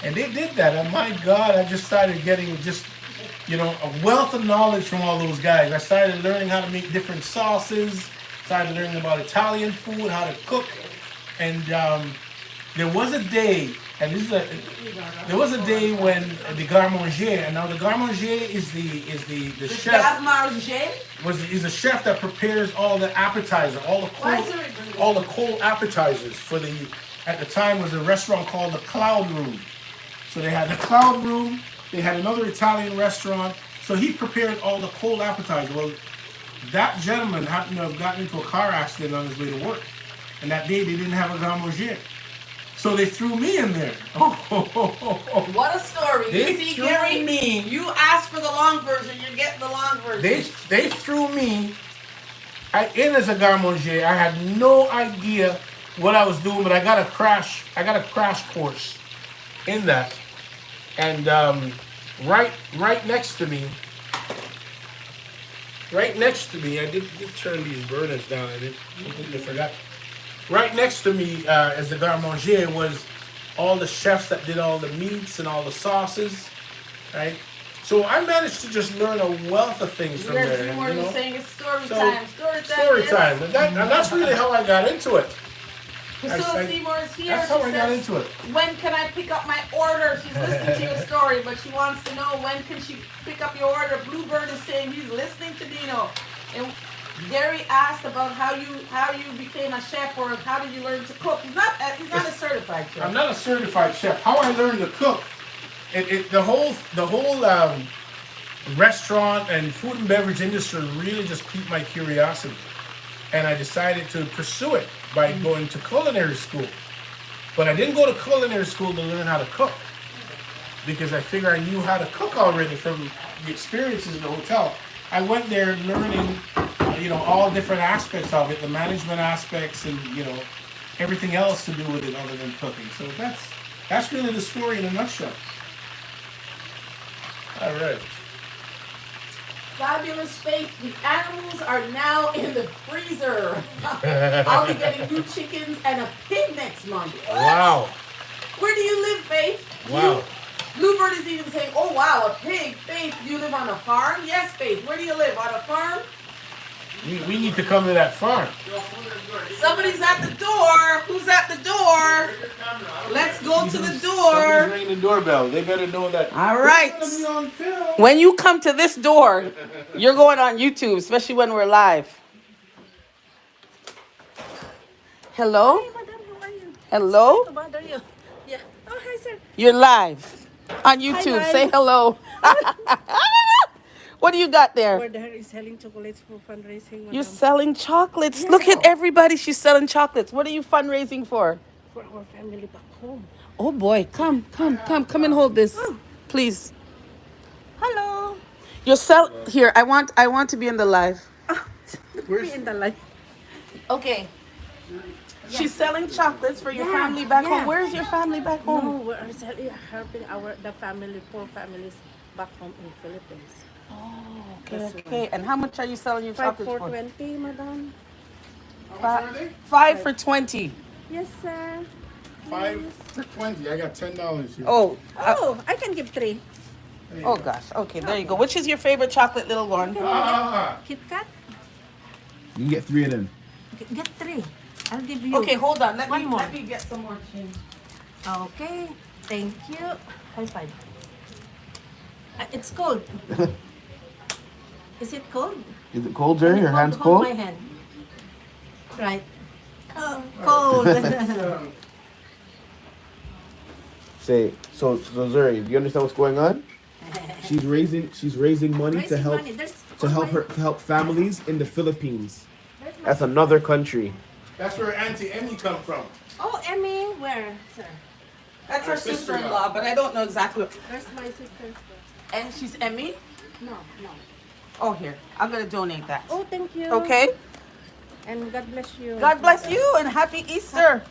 And they did that. And my God, I just started getting a wealth of knowledge from all those guys. I started learning how to make different sauces, started learning about Italian food, how to cook. And there was a day, there was a day when the garde-manger, and now the garde-manger is the chef. Garde-manger is a chef that prepares all the appetizers, all the cold appetizers for the. At the time was a restaurant called the Cloud Room. So they had the Cloud Room. They had another Italian restaurant. So he prepared all the cold appetizers. Well, that gentleman happened to have gotten into a car accident on his way to work. And that day they didn't have a garde manger. So they threw me in there. What a story. They You see, threw Gary, me. you asked for the long version, you're getting the long version. They threw me in as a garde manger. I had no idea what I was doing, but I got a crash course in that. And right next to me, I did turn these burners down. I completely forgot. Right next to me, as the garde manger, was all the chefs that did all the meats and all the sauces, right? So I managed to just learn a wealth of things from there. More than saying it's story So, time. Story time. And that's really how I got into it. Priscilla Seymour is here. That's how I got into it. When can I pick up my order? She's listening to your story, but she wants to know when can she pick up your order. Bluebird is saying he's listening to Nino. And Gary asked about how you became a chef, or how did you learn to cook. He's not a certified chef. I'm not a certified chef. How I learned to cook, the whole restaurant and food and beverage industry really just piqued my curiosity, and I decided to pursue it by going to culinary school. But I didn't go to culinary school to learn how to cook, because I figured I knew how to cook already from the experiences in the hotel. I went there learning, all different aspects of it, the management aspects, and everything else to do with it other than cooking. So that's really the story in a nutshell. All right. Fabulous Faith, the animals are now in the freezer. I'll be getting new chickens and a pig next month. What? Wow. Where do you live, Faith? Wow. Bluebird is even saying, oh wow, a pig. Faith, do you live on a farm? Yes, Faith. Where do you live? On a farm? We need to come to that farm. Somebody's at the door. Who's at the door? Let's go to the door. Somebody's ringing the doorbell. They better know that. All right. When you come to this door, you're going on YouTube, especially when we're live. Hello? Hi, madam. How are you? Hello? Sorry to bother you. Yeah. Oh, hi, sir. You're live on YouTube. Hi, Say hello. What do you got there? We're there selling chocolates for fundraising. Madam. You're selling chocolates. Yeah. Look at everybody. She's selling chocolates. What are you fundraising for? For our family back home. Oh boy. Come and hold this. Please. Hello. You're here. I want to be in the live. We're in the line. Okay. She's selling chocolates for your family back home. Where's your family back home? No, we're helping the family, poor families back home in Philippines. Oh, okay. And how much are you selling your chocolates for? 5 madam. 5 for 20. Yes, sir. 5 for 20. I got $10 here. Oh. I can give 3. Oh gosh. Okay, there you go. Which is your favorite chocolate, little one? Kit Kat? You can get 3 of them. Get 3. I'll give you. Okay, hold on. Let One more. me get some more change. Okay. Thank you. High five. It's cold. Is it cold? Is it cold, Jerry? Your hands Hold cold? my hand. Right. Cold. Say, so Zuri, do you understand what's going on? She's raising money to help help families in the Philippines. That's another country. That's where Auntie Emmy come from. Oh, Emmy, where, sir? That's her sister-in-law, but I don't know exactly. Where's my sister? And she's Emmy? No. Oh, here. I'm going to donate that. Oh, thank you. Okay? And God bless you. God bless you and happy Easter.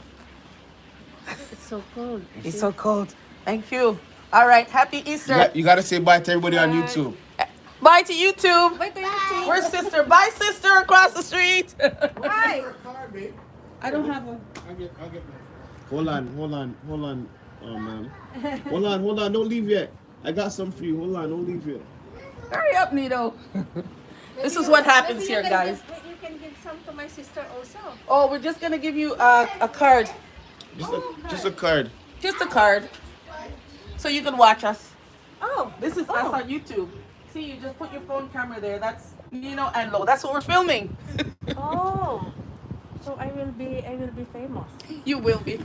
It's so cold. It's so cold. Thank you. All right. Happy Easter. You gotta say bye to everybody on YouTube. Bye to YouTube. Bye to you. Where's sister? Bye, sister, across the street. Bye. I don't have one. I'll get one. Hold on. Oh man. Hold on. Don't leave yet. I got some for you. Hold on. Don't leave yet. Hurry up, Nino. This is what happens here, guys. You can give some to my sister also. Oh, we're just going to give you a card. Just a card. Just a card. So you can watch us. Oh. This is us on YouTube. See, you just put your phone camera there. That's Nino and Lo. That's what we're filming. Oh. So I will be famous. You will be.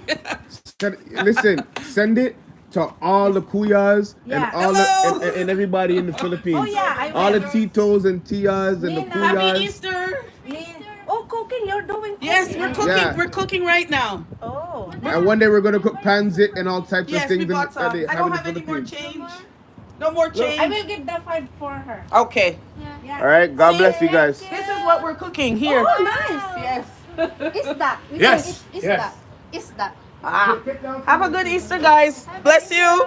Listen, send it to all the kuyas Yeah. and all the and everybody in the Philippines. Oh, yeah, I all the will. Titos and Tias and the Nina. kuyas. Happy Easter. Oh, cooking. You're doing cooking. Yes, we're cooking. Yeah. We're cooking right now. Oh. And one day we're gonna cook pansit and all types Yes, of we things bought that they some. I have don't in the have any more Philippines. change. No more change. I will give the 5 for her. Okay. Yeah. All right, God See? bless you guys. This is what we're cooking here. Oh, nice. Yes. Isda. We Yes, call it yes. Isda. Ah. Have a good Easter, guys. Bless you.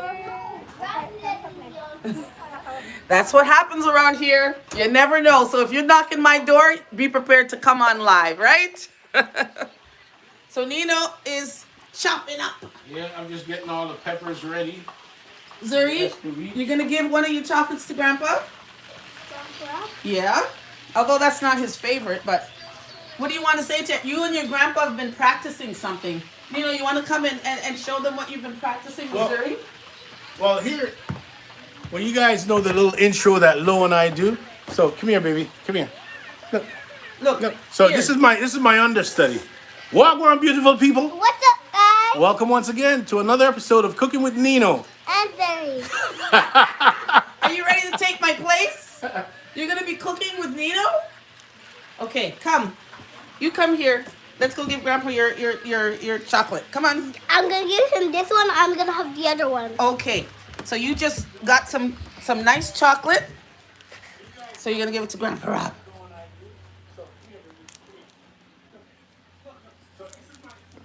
That's what happens around here. You never know. So if you're knocking my door, be prepared to come on live, right? So Nino is chopping up. Yeah, I'm just getting all the peppers ready. Zuri, you're gonna give one of your chocolates to Grandpa? Yeah. Although that's not his favorite, but what do you want to say to you? And your grandpa have been practicing something. Nino, you want to come in and show them what you've been practicing with Zuri? Well, here, well, you guys know the little intro that Lo and I do. So come here, baby. Come here. Look. So here. this is my understudy. Wagwan, beautiful people. What's up, guys? Welcome once again to another episode of Cooking with Nino. And Berry. Are you ready to take my place? You're gonna be cooking with Nino? Okay, come. You come here. Let's go give Grandpa your chocolate. Come on. I'm gonna give him this one. I'm gonna have the other one. Okay. So you just got some nice chocolate. So you're gonna give it to Grandpa Rob.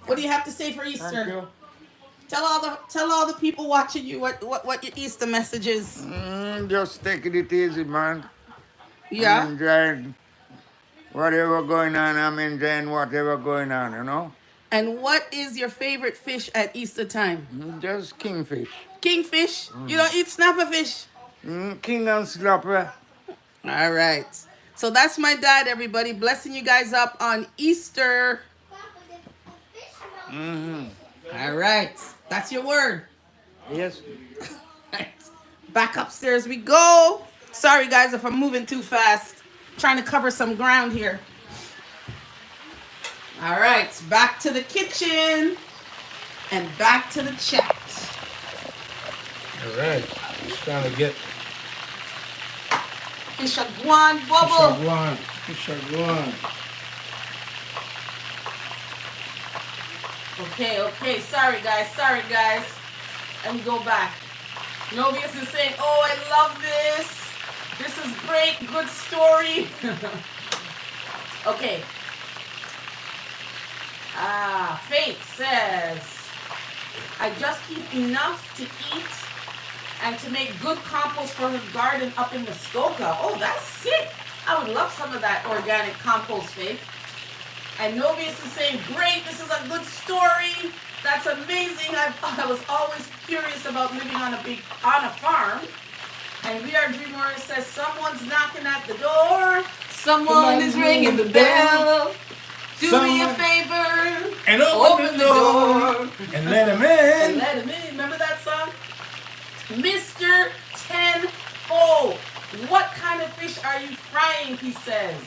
What do you have to say for Easter? Thank you. Tell all the people watching you what your Easter message is. Just taking it easy, man. Yeah. I'm enjoying whatever going on. I'm enjoying whatever going on, you know? And what is your favorite fish at Easter time? Just kingfish. Kingfish? You don't eat snapper fish? King and slapper. All right. So that's my dad, everybody. Blessing you guys up on Easter. All right. That's your word. Yes. Right. Back upstairs we go. Sorry, guys, if I'm moving too fast. Trying to cover some ground here. All right. Back to the kitchen. And back to the chat. All right. Just trying to get Fish a guan bubble. Shagwan. Okay. Sorry, guys. Let me go back. Novius is saying, oh, I love this. This is great. Good story. Okay. Faith says, I just keep enough to eat and to make good compost for her garden up in Muskoka. Oh, that's sick. I would love some of that organic compost, Faith. And Novius is saying, great, this is a good story. That's amazing. I was always curious about living on a farm. And We Are Dreamers says, someone's knocking at the door. Someone is ringing the bell. Do me a favor. And open the door. And let him in. And let him in. Remember that song? Mr. Tenfold. What kind of fish are you frying? He says.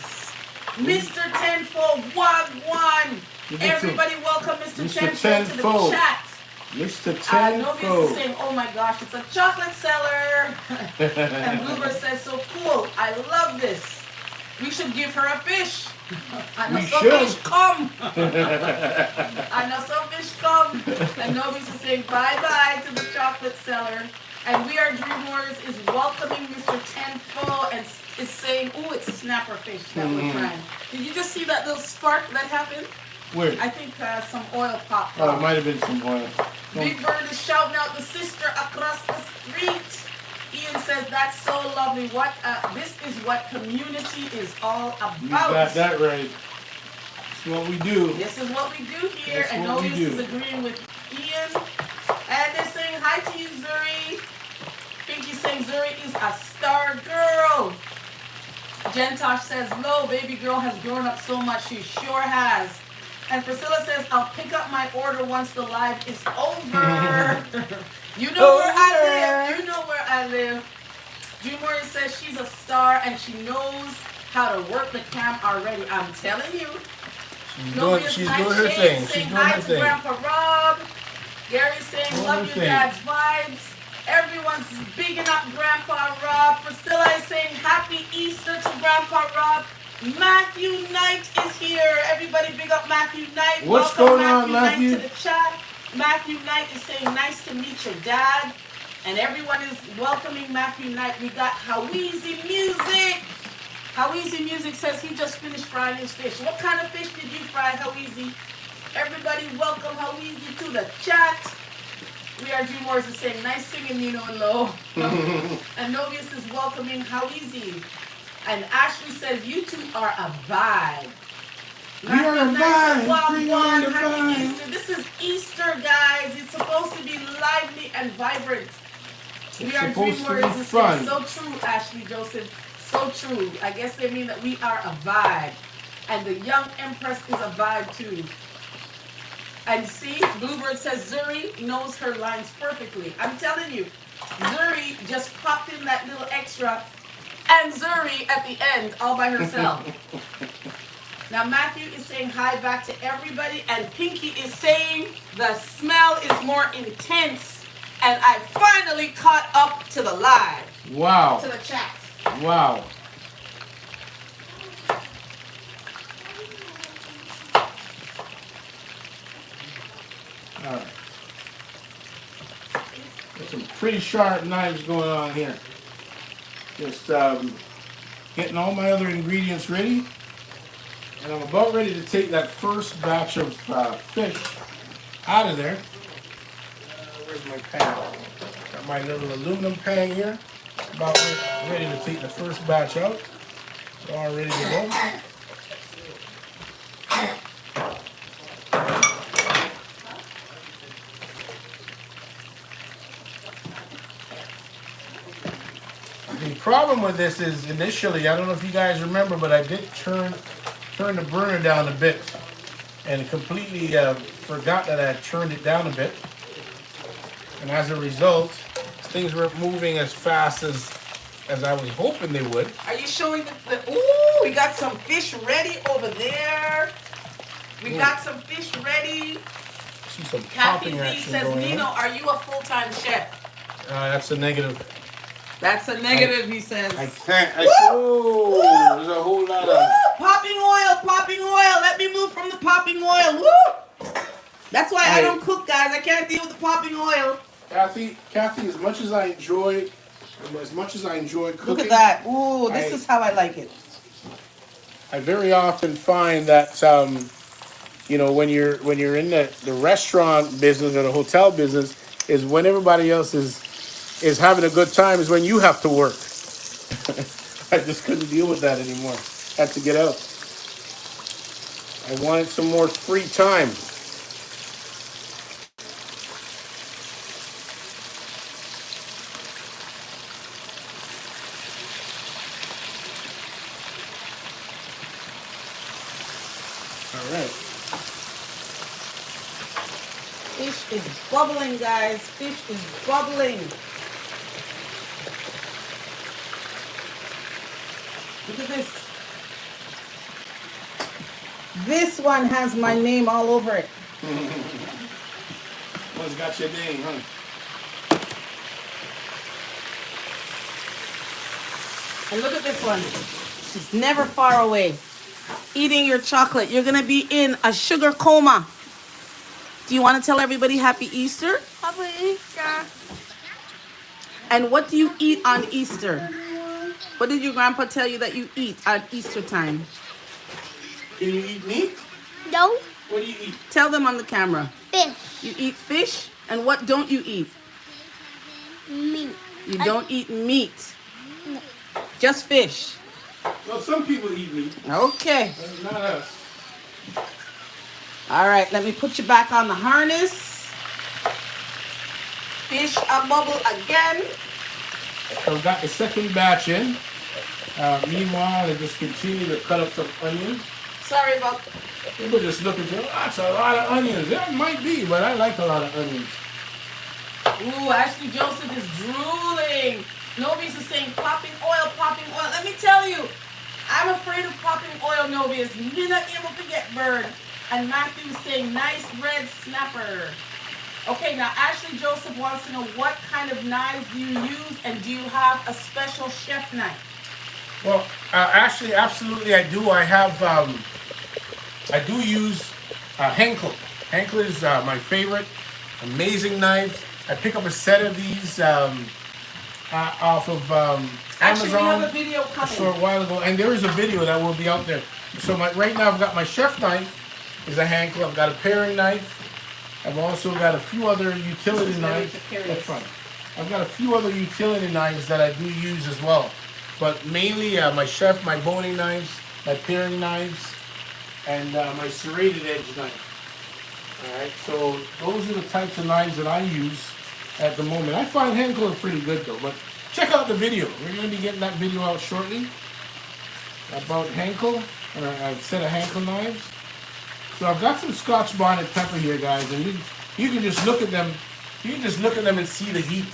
Mr. Tenfold, Wagwan. Everybody welcome Mr. Tenfold to the chat. Mr. Novius Tenfold. is saying, oh my gosh, it's a chocolate seller. And Bluebird says, so cool. I love this. We should give her a fish. I know some fish come. I know some fish come. And Novius is saying bye-bye to the chocolate seller. And We Are Dreamers is welcoming Mr. Tenfold and is saying, oh, it's snapper fish that we're trying. Did you just see that little spark that happened? Where? I think some oil popped Oh, off. it might have been some oil. Big Bird is shouting out the sister across the street. Ian says, that's so lovely. This is what community is all about. You got that right. That's what we do. This is what we do here. That's And what we Novius do. is agreeing with Ian. And they're saying hi to you, Zuri. Pinky's saying Zuri is a star girl. Jentosh says, Lo, baby girl has grown up so much. She sure has. And Priscilla says, I'll pick up my order once the live is over. You know where I live. You know where I live. Jumori says she's a star and she knows how to work the cam already. I'm telling you. She's doing her thing. She's doing her thing. Grandpa Rob. Gary's saying, love your dad's vibe. vibes. Everyone's bigging up Grandpa Rob. Priscilla is saying Happy Easter to Grandpa Rob. Matthew Knight is here. Everybody big up Matthew Knight. What's Welcome going on, Matthew Matthew? Knight to the chat. Matthew Knight is saying nice to meet your dad. And everyone is welcoming Matthew Knight. We got Haweezy Music. Haweezy Music says he just finished frying his fish. What kind of fish did you fry, Haweezy? Everybody welcome Haweezy to the chat. We are Dream Wars is saying nice singing, Nino and Lo. And Novius is welcoming Haweezy. And Ashley says you two are a vibe. We are a vibe. Bring on the Happy vibe. Easter. This is Easter, guys. It's supposed to be lively and vibrant. We are supposed Dream to be Warriors. This fun. is so true, Ashley Joseph. So true. I guess they mean that we are a vibe. And the young Empress is a vibe too. And see, Bluebird says Zuri knows her lines perfectly. I'm telling you, Zuri just popped in that little extra. And Zuri at the end all by herself. Now Matthew is saying hi back to everybody. And Pinky is saying the smell is more intense. And I finally caught up to the live. Wow. To the chat. Wow. All right. There's some pretty sharp knives going on here. Just getting all my other ingredients ready. And I'm about ready to take that first batch of fish out of there. Where's my pan? Got my little aluminum pan here. About ready to take the first batch out. All ready to go. The problem with this is initially, I don't know if you guys remember, but I did turn the burner down a bit and completely forgot that I had turned it down a bit. And as a result, things weren't moving as fast as I was hoping they would. Are you showing the ooh, we got some fish ready over there. We got some fish ready. See some Kathy popping Z action says, going Nino, on. are you a full-time chef? That's a negative. That's a negative, he says. Oh, there's a whole lot of... Popping oil, popping oil. Let me move from the popping oil. Woo! That's why I don't cook, guys. I can't deal with the popping oil. Kathy, as much as I enjoy cooking... Look at that. Ooh, this is how I like it. I very often find that, you know, when you're in the restaurant business or the hotel business, is when everybody else is having a good time is when you have to work. I just couldn't deal with that anymore. Had to get out. I wanted some more free time. All right. Fish is bubbling, guys. Fish is bubbling. Look at this. This one has my name all over it. One's got your name, huh? And look at this one. She's never far away. Eating your chocolate. You're going to be in a sugar coma. Do you want to tell everybody Happy Easter? Happy Easter. And what do you eat on Easter? What did your grandpa tell you that you eat at Easter time? Can you eat meat? No. What do you eat? Tell them on the camera. Fish. You eat fish? And what don't you eat? Meat. You don't eat meat. No. Just fish. Well, some people eat meat. Okay. Not us. All right, let me put you back on the harness. Fish a bubble again. So we got the second batch in. Meanwhile, I just continue to cut up some onions. Sorry about that. People just looking for, that's a lot of onions. That might be, but I like a lot of onions. Ooh, Ashley Joseph is drooling. Novius is saying popping oil, popping oil. Let me tell you, I'm afraid of popping oil, Novius. You're not able to get burned. And Matthew is saying nice red snapper. Okay, now Ashley Joseph wants to know what kind of knives do you use, and do you have a special chef knife? Well, actually, absolutely, I do. I do use Henkel. Henkel is my favorite. Amazing knife. I pick up a set of these off of Actually, we have Amazon a video a coming. short while ago, and there is a video that will be out there. So right now, I've got my chef knife is a Henkel. I've got a paring knife. I've also got a few other utility knives. That's fine. I've got a few other utility knives that I do use as well. But mainly my chef, my boning knives, my paring knives, and my serrated edge knife. Alright, so those are the types of knives that I use at the moment. I find Henkel is pretty good though, but check out the video. We're going to be getting that video out shortly about Henkel, or a set of Henkel knives. So I've got some Scotch bonnet pepper here, guys, and you can just look at them. You can just look at them and see the heat.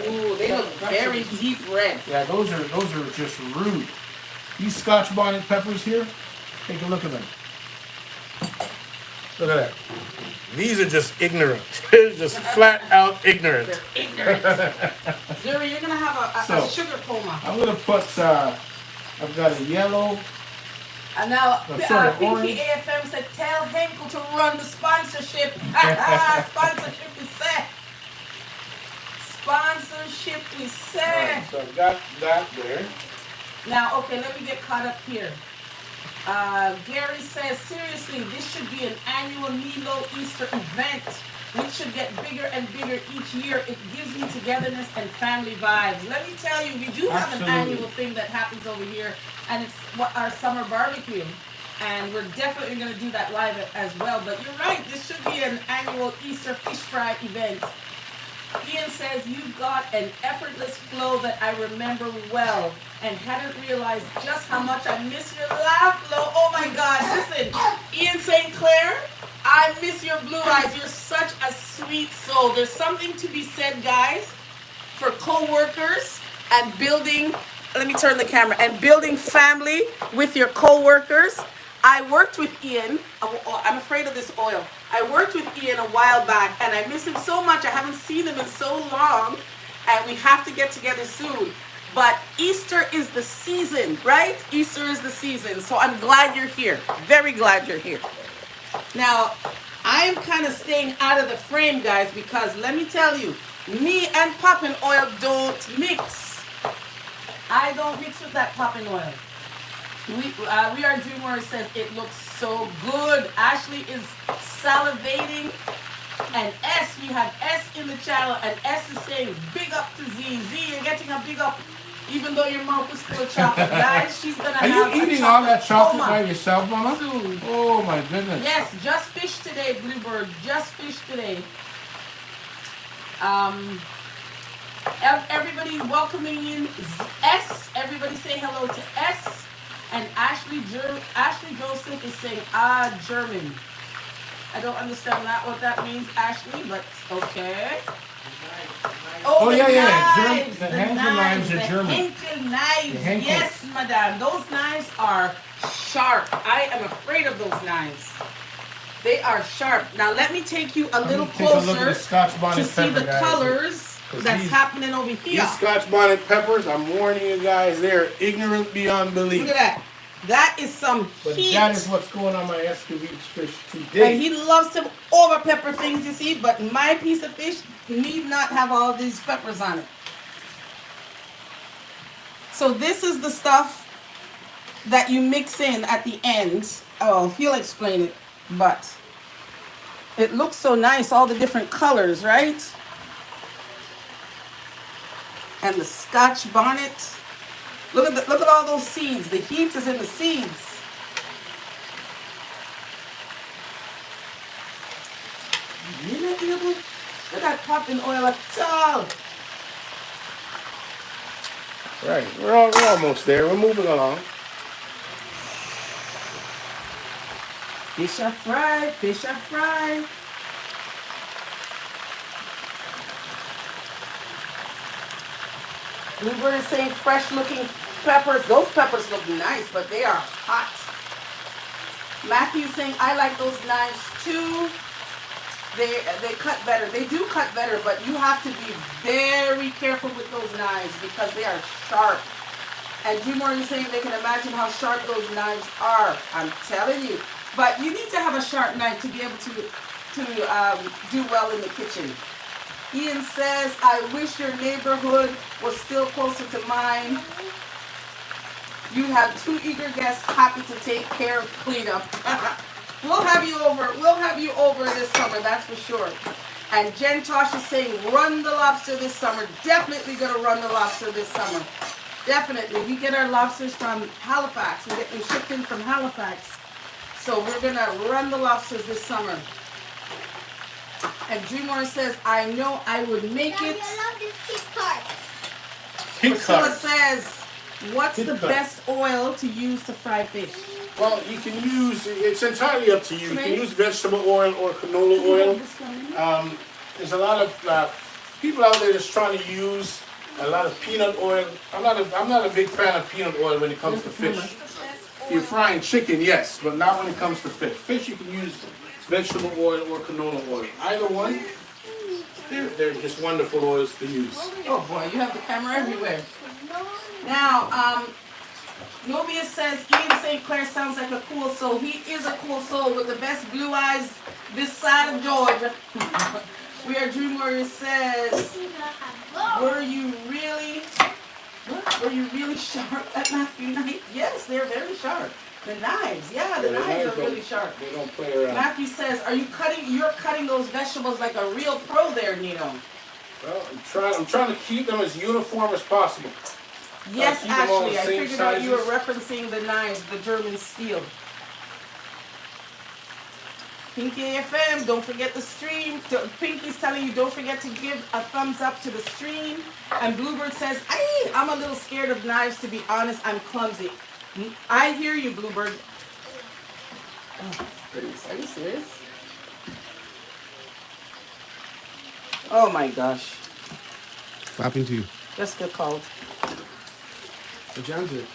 Ooh, they look very deep red. Yeah, those are just rude. These Scotch bonnet peppers here, take a look at them. Look at that. These are just ignorant. Just flat out ignorant. They're ignorant. Zuri, you're gonna have a sugar coma. I'm gonna put. I've got a yellow. And now, Pinky orange. AFM said, tell Henkel to run the sponsorship. Sponsorship is set. Sponsorship is set. Right, so I've got that there. Now, okay, let me get caught up here. Gary says, seriously, this should be an annual Nino Easter event, which should get bigger and bigger each year. It gives me togetherness and family vibes. Let me tell you, we do have an annual thing that happens over here, and it's our summer barbecue. And we're definitely going to do that live as well. But you're right, this should be an annual Easter fish fry event. Ian says, you've got an effortless flow that I remember well and hadn't realized just how much I miss your laugh flow. Oh my God, listen, Ian St. Clair, I miss your blue eyes. You're such a sweet soul. There's something to be said, guys, for co-workers and building, let me turn the camera, and building family with your co-workers. I worked with Ian, I'm afraid of this oil. I worked with Ian a while back, and I miss him so much. I haven't seen him in so long, and we have to get together soon. But Easter is the season, right? Easter is the season, so I'm glad you're here. Very glad you're here. Now, I am kind of staying out of the frame, guys, because let me tell you, me and popping oil don't mix. I don't mix with that popping oil. We Are Dreamers says it looks so good. Ashley is salivating. And S, we have S in the channel, and S is saying big up to Z. Z, you're getting a big up, even though your mouth is full of chocolate. Guys, she's gonna Are have you eating all that chocolate by yourself, Mama? Soon. Oh my goodness. Yes, just fish today, Bluebird. Just fish today. Everybody welcoming in S. Everybody say hello to S. And Ashley Joseph is saying, German. I don't understand what that means, Ashley, but okay. Oh yeah. Knives, The Henkel knives are German. Henkel knives, Henkel. yes, madame. Those knives are sharp. I am afraid of those knives. They are sharp. Now let me take you a little closer to see the colors that's happening over here. These Scotch bonnet peppers, I'm warning you guys, they're ignorant beyond belief. Look at that. That is some heat. That is what's going on my escovitch fish today. And he loves to over pepper things, you see, but my piece of fish need not have all these peppers on it. So this is the stuff that you mix in at the end. Oh, he'll explain it, but it looks so nice, all the different colors, right? And the Scotch bonnet. Look at all those seeds. The heat is in the seeds. Look at that popping oil at all. Right, we're almost there. We're moving along. Fish are fried, fish are fried. Bluebird is saying fresh looking peppers. Those peppers look nice, but they are hot. Matthew's saying, I like those knives too. they cut better. They do cut better, but you have to be very careful with those knives because they are sharp. And Drew Morgan is saying they can imagine how sharp those knives are. I'm telling you. But you need to have a sharp knife to be able to do well in the kitchen. Ian says, I wish your neighborhood was still closer to mine. You have 2 eager guests happy to take care of cleanup. We'll have you over. We'll have you over this summer, that's for sure. And Jen Tosh is saying, run the lobster this summer. Definitely going to run the lobster this summer. Definitely. We get our lobsters from Halifax. We get them shipped in from Halifax. So we're going to run the lobsters this summer. And Dreamore says, I know I would make it. I love this kit cart. Priscilla says, what's the best oil to use to fry fish? Well, you can use, it's entirely up to you. You can use vegetable oil or canola oil. There's a lot of people out there that's trying to use a lot of peanut oil. I'm not a big fan of peanut oil when it comes to fish. If you're frying chicken, yes, but not when it comes to fish. Fish, you can use vegetable oil or canola oil. Either one, they're just wonderful oils to use. Oh boy, you have the camera everywhere. Now, Novia says, Ian St. Clair sounds like a cool soul. He is a cool soul with the best blue eyes this side of Georgia. We Are Dream Warriors says, were you really sharp at Matthew Knight? Yes, they're very sharp. The knives, the knives are really sharp. They don't play around. Matthew says, you're cutting those vegetables like a real pro there, Nino. Well, I'm trying to keep them as uniform as possible. Yes, actually, I figured out you were referencing the knives, the German steel. Pinky FM, don't forget the stream. Pinky's telling you don't forget to give a thumbs up to the stream. And Bluebird says, I'm a little scared of knives, to be honest. I'm clumsy. I hear you, Bluebird. Oh, goodness. Are you serious? Oh, my gosh. What happened to you? Jessica called. Did you answer it?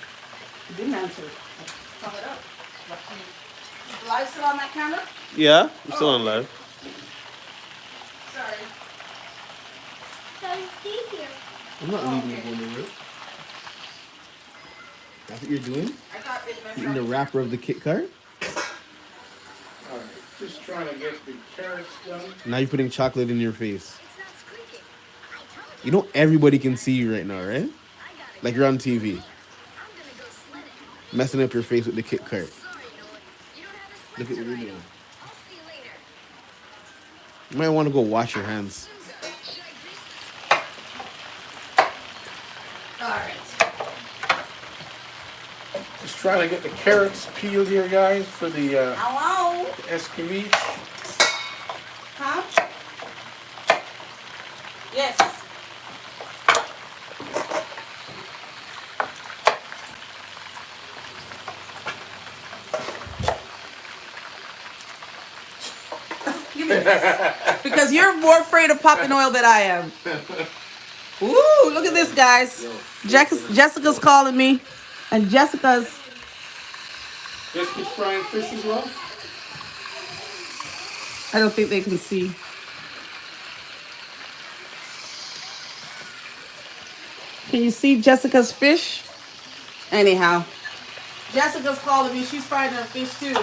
You didn't answer it. Call it up. Is the live still on that camera? Yeah, I'm still on live. Sorry. So stay here. I'm not leaving you going nowhere. That's what you're doing? I thought it messed Eating the up. wrapper of the Kit Kat? Alright, just trying to get the carrots done. Now you're putting chocolate in your face. You know everybody can see you right now, right? Like you're on TV. Messing up your face with the Kit Kat. Look at what you're doing. You might want to go wash your hands. Alright. Just trying to get the carrots peeled here, guys, for the Hello? escovitch. Huh? Yes. Give me this. Because you're more afraid of popping oil than I am. Ooh, look at this, guys. Jessica's calling me. And Jessica's... Jessica's frying fish as well? I don't think they can see. Can you see Jessica's fish? Anyhow. Jessica's calling me. She's frying her fish too.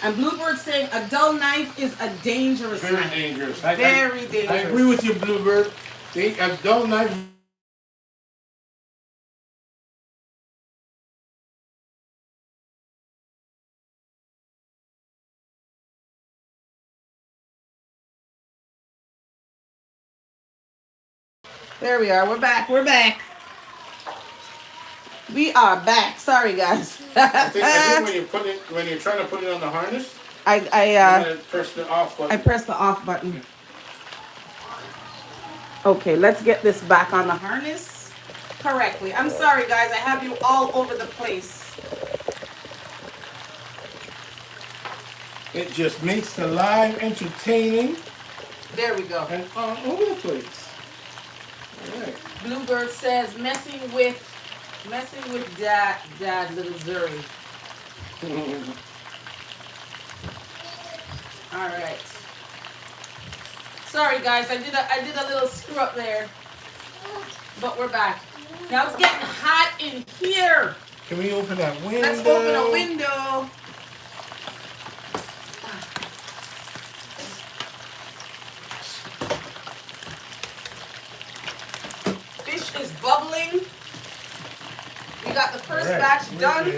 And Bluebird's saying a dull knife is a dangerous Very knife. dangerous. Very dangerous. I agree with you, Bluebird. A dull knife. There we are. We're back. We're back. We are back. Sorry, guys. I think when you're trying to put it on the harness, I you gotta press the off button. I pressed the off button. Okay, let's get this back on the harness correctly. I'm sorry, guys. I have you all over the place. It just makes the live entertaining There we go. and all over the place. All right. Bluebird says messing with dad, little Zuri. All right. Sorry guys, I did a little screw up there. But we're back. Now it's getting hot in here. Can we open that window? Let's open a window. Fish is bubbling. We got the first batch done. I'm going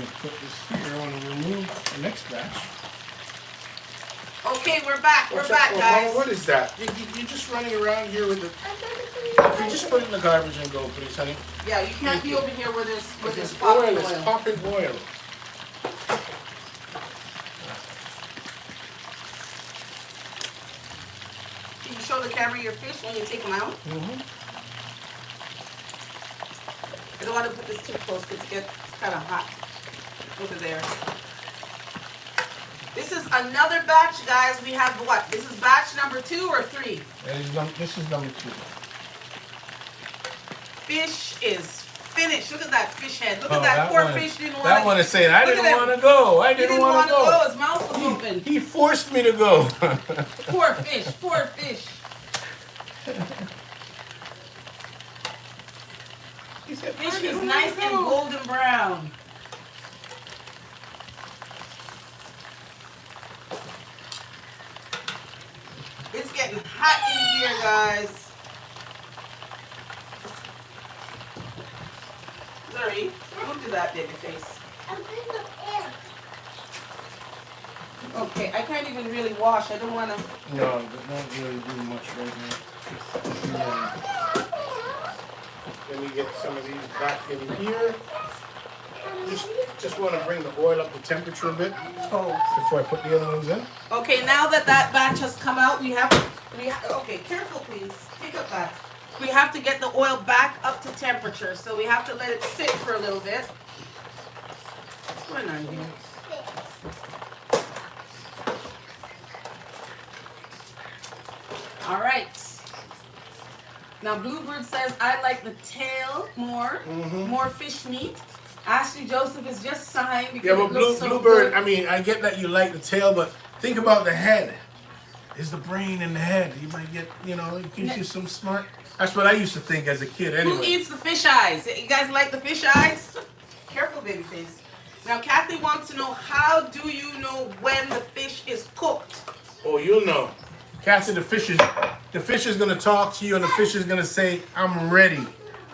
to put this here. I want to remove the next batch. Okay, we're back. We're back, guys. What is that? You're just running around here with the... You just put it in the garbage and go, please, honey. Yeah, you can't be over here with this popping oil. It's popping oil. Can you show the camera your fish when you take them out? Mm-hmm. I don't want to put this too close because it gets kind of hot over there. This is another batch, guys. We have what? This is batch number 2 or 3? This is number 2. Fish is finished. Look at that fish head. Look at that poor fish didn't want to. That one is saying, I didn't want to go. I didn't want to go. His mouth was open. He forced me to go. Poor fish. Poor fish. Fish is nice and golden brown. It's getting hot in here, guys. Sorry, don't do that, baby face. Okay, I can't even really wash. I don't want to. No, but not really do much right now. Let me get some of these back in here. Just want to bring the oil up to temperature a bit before I put the other ones in. Okay, now that batch has come out, we have okay, careful please. Pick up that. We have to get the oil back up to temperature, so we have to let it sit for a little bit. What's going on here? All right. Now Bluebird says, I like the tail more, more fish meat. Ashley Joseph is just sighing because yeah, but it looks so Bluebird, good. I mean, I get that you like the tail, but think about the head. Is the brain in the head? You might get, it gives you some smart. That's what I used to think as a kid anyway. Who eats the fish eyes? You guys like the fish eyes? Careful, baby face. Now, Kathy wants to know, how do you know when the fish is cooked? Oh, you'll know. Kathy, the fish is going to talk to you, and the fish is going to say, I'm ready.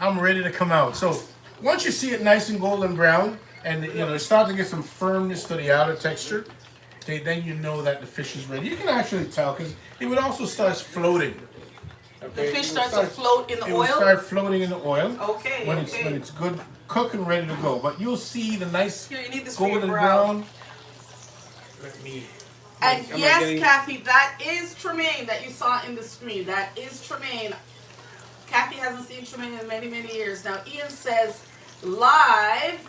I'm ready to come out. So once you see it nice and golden brown, and it starts to get some firmness to the outer texture, okay, then you know that the fish is ready. You can actually tell because it would also start floating. Okay? The fish starts to float in the oil? It will start floating in the oil. Okay, when it's good, cooked and ready to go. But you'll see the nice here, you need this golden brown. Let me. And yes, Kathy, that is Tremaine that you saw in the screen. That is Tremaine. Kathy hasn't seen Tremaine in many, many years. Now, Ian says, live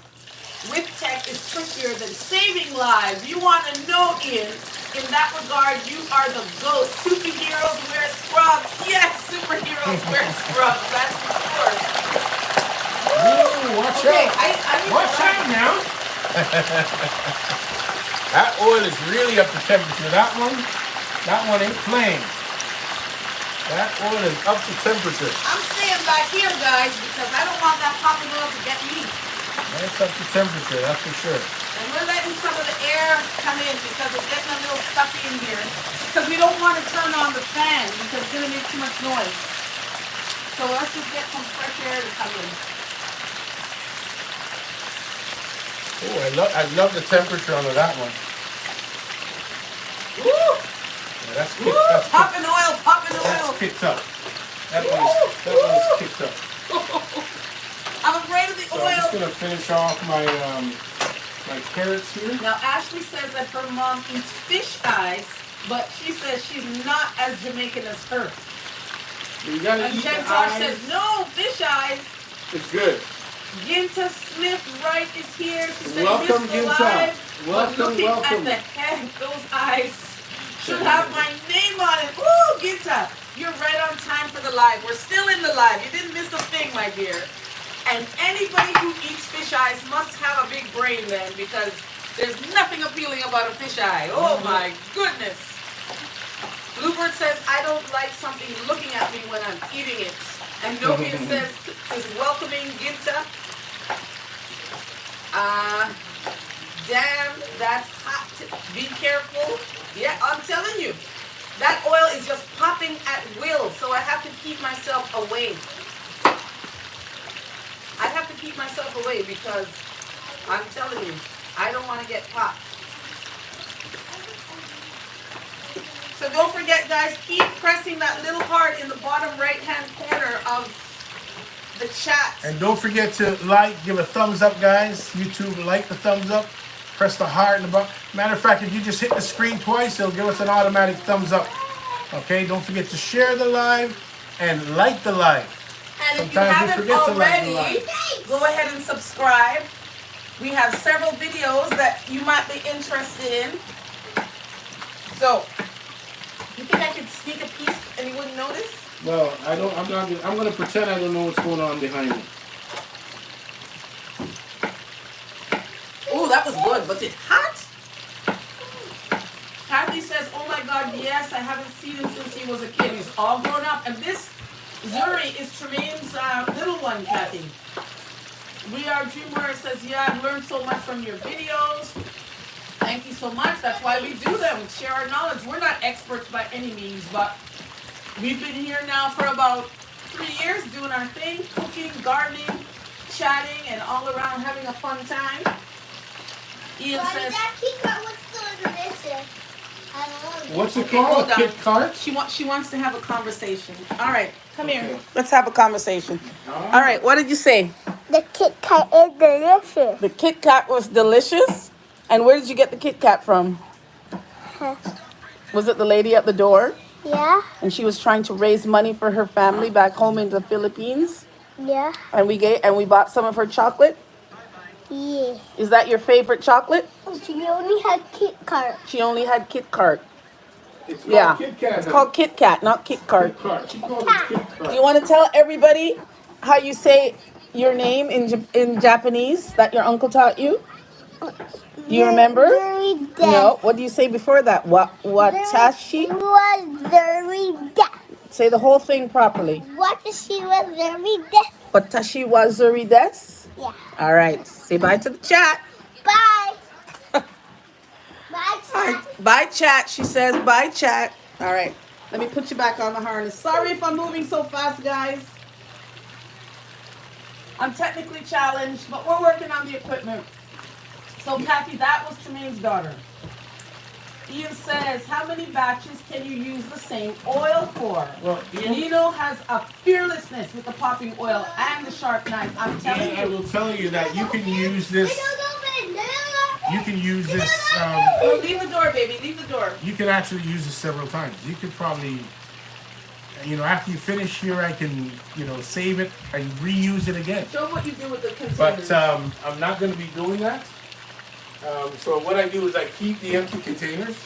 with tech is trickier than saving lives. You want to know, Ian, in that regard, you are the GOAT. Superheroes wear scrubs. Yes, superheroes wear scrubs. That's for sure. Ooh, watch out. Watch out now. That oil is really up to temperature. That one ain't playing. That oil is up to temperature. I'm staying back here, guys, because I don't want that popping oil to get me. That's up to temperature, that's for sure. And we're letting some of the air come in because it's getting a little stuffy in here. Because we don't want to turn on the fan because it's going to make too much noise. So let's just get some fresh air to come in. Oh, I love the temperature under that one. Woo! Yeah, that's kicked, Woo! Popping oil, popping oil. That's kicked up. That one is kicked up. I'm afraid of the So oil. I'm just gonna finish off my my carrots here. Now Ashley says that her mom eats fish eyes, but she says she's not as Jamaican as her. You gotta And eat Jen the Tosh eyes. says no fish eyes. It's good. Ginta Smith Wright is here. She said, Welcome, Miss Ginta. Alive, Welcome, but looking welcome. at the head, those eyes should have my name on it. Woo, Ginta, you're right on time for the live. We're still in the live. You didn't miss a thing, my dear. And anybody who eats fish eyes must have a big brain then, because there's nothing appealing about a fish eye. Oh my goodness. Bluebird says, I don't like something looking at me when I'm eating it. And Novia says, is welcoming Ginta. Damn, that's hot. Be careful. Yeah, I'm telling you. That oil is just popping at will, so I have to keep myself away. I have to keep myself away because I'm telling you, I don't want to get popped. So don't forget, guys, keep pressing that little heart in the bottom right-hand corner of the chat. And don't forget to like, give a thumbs up, guys. YouTube, like the thumbs up. Press the heart in the bottom. Matter of fact, if you just hit the screen twice, it'll give us an automatic thumbs up. Okay, don't forget to share the live and like the live. And if Sometimes you haven't already, go ahead and subscribe. We have several videos that you might be interested in. So, you think I could sneak a piece and you wouldn't notice? Well, I'm going to pretend I don't know what's going on behind me. Oh, that was good, but it's hot. Kathy says, oh my God, yes, I haven't seen him since he was a kid. He's all grown up. And this Zuri is Tremaine's little one, Kathy. We Are Dreamwearer says, yeah, I've learned so much from your videos. Thank you so much. That's why we do them. We share our knowledge. We're not experts by any means, but we've been here now for about 3 years doing our thing, cooking, gardening, chatting, and all around having a fun time. Ian says, that Kit Kat was so delicious. I love it. What's it Okay, called? hold on. Kit Kat? She wants to have a conversation. All right, come here. Let's have a conversation. All right, what did you say? The Kit Kat is delicious. The Kit Kat was delicious. And where did you get the Kit Kat from? Was it the lady at the door? Yeah, And she was trying to raise money for her family back home in the Philippines. yeah, And we bought some of her chocolate. yeah. Is that your favorite chocolate? She only had Kit Kat. She only had Kit Kat. It's called Yeah, Kit Kat. it's called Kit Kat, not Kit Kat. Kit Kat. She called it Kit Kat. Do you want to tell everybody how you say your name in Japanese that your uncle taught you? Do you remember? Very deaf. No. What do you say before that? Watashi? Was very deaf. Say the whole thing properly. Watashi was very deaf. Watashi wa zuri desu. Yeah. All right. Say bye to the chat. Bye. Bye, chat. Bye, chat. She says bye, chat. All right. Let me put you back on the harness. Sorry if I'm moving so fast, guys. I'm technically challenged, but we're working on the equipment. So, Kathy, that was Tremaine's daughter. Ian says, how many batches can you use the same oil for? Well, Ian, Nino has a fearlessness with the popping oil and the sharp knife. I'm telling Ian, I you. will tell you that you can use this. You can use this. Oh, leave the door, baby. Leave the door. You can actually use this several times. You could probably, after you finish here, I can, save it and reuse it again. Show what you do with the containers. But I'm not going to be doing that. So what I do is I keep the empty containers,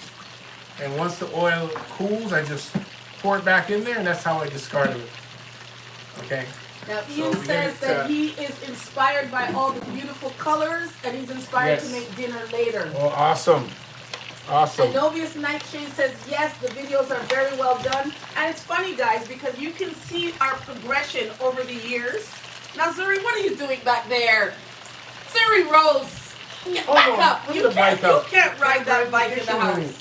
and once the oil cools, I just pour it back in there, and that's how I discard it. Okay. Now, Ian says that he is inspired by all the beautiful colors, and he's inspired to make dinner later. Oh, awesome. Awesome. And Novius Nightshade says, yes, the videos are very well done. And it's funny, guys, because you can see our progression over the years. Now, Zuri, what are you doing back there? Zuri Rose, back up. You can't ride that bike in the house.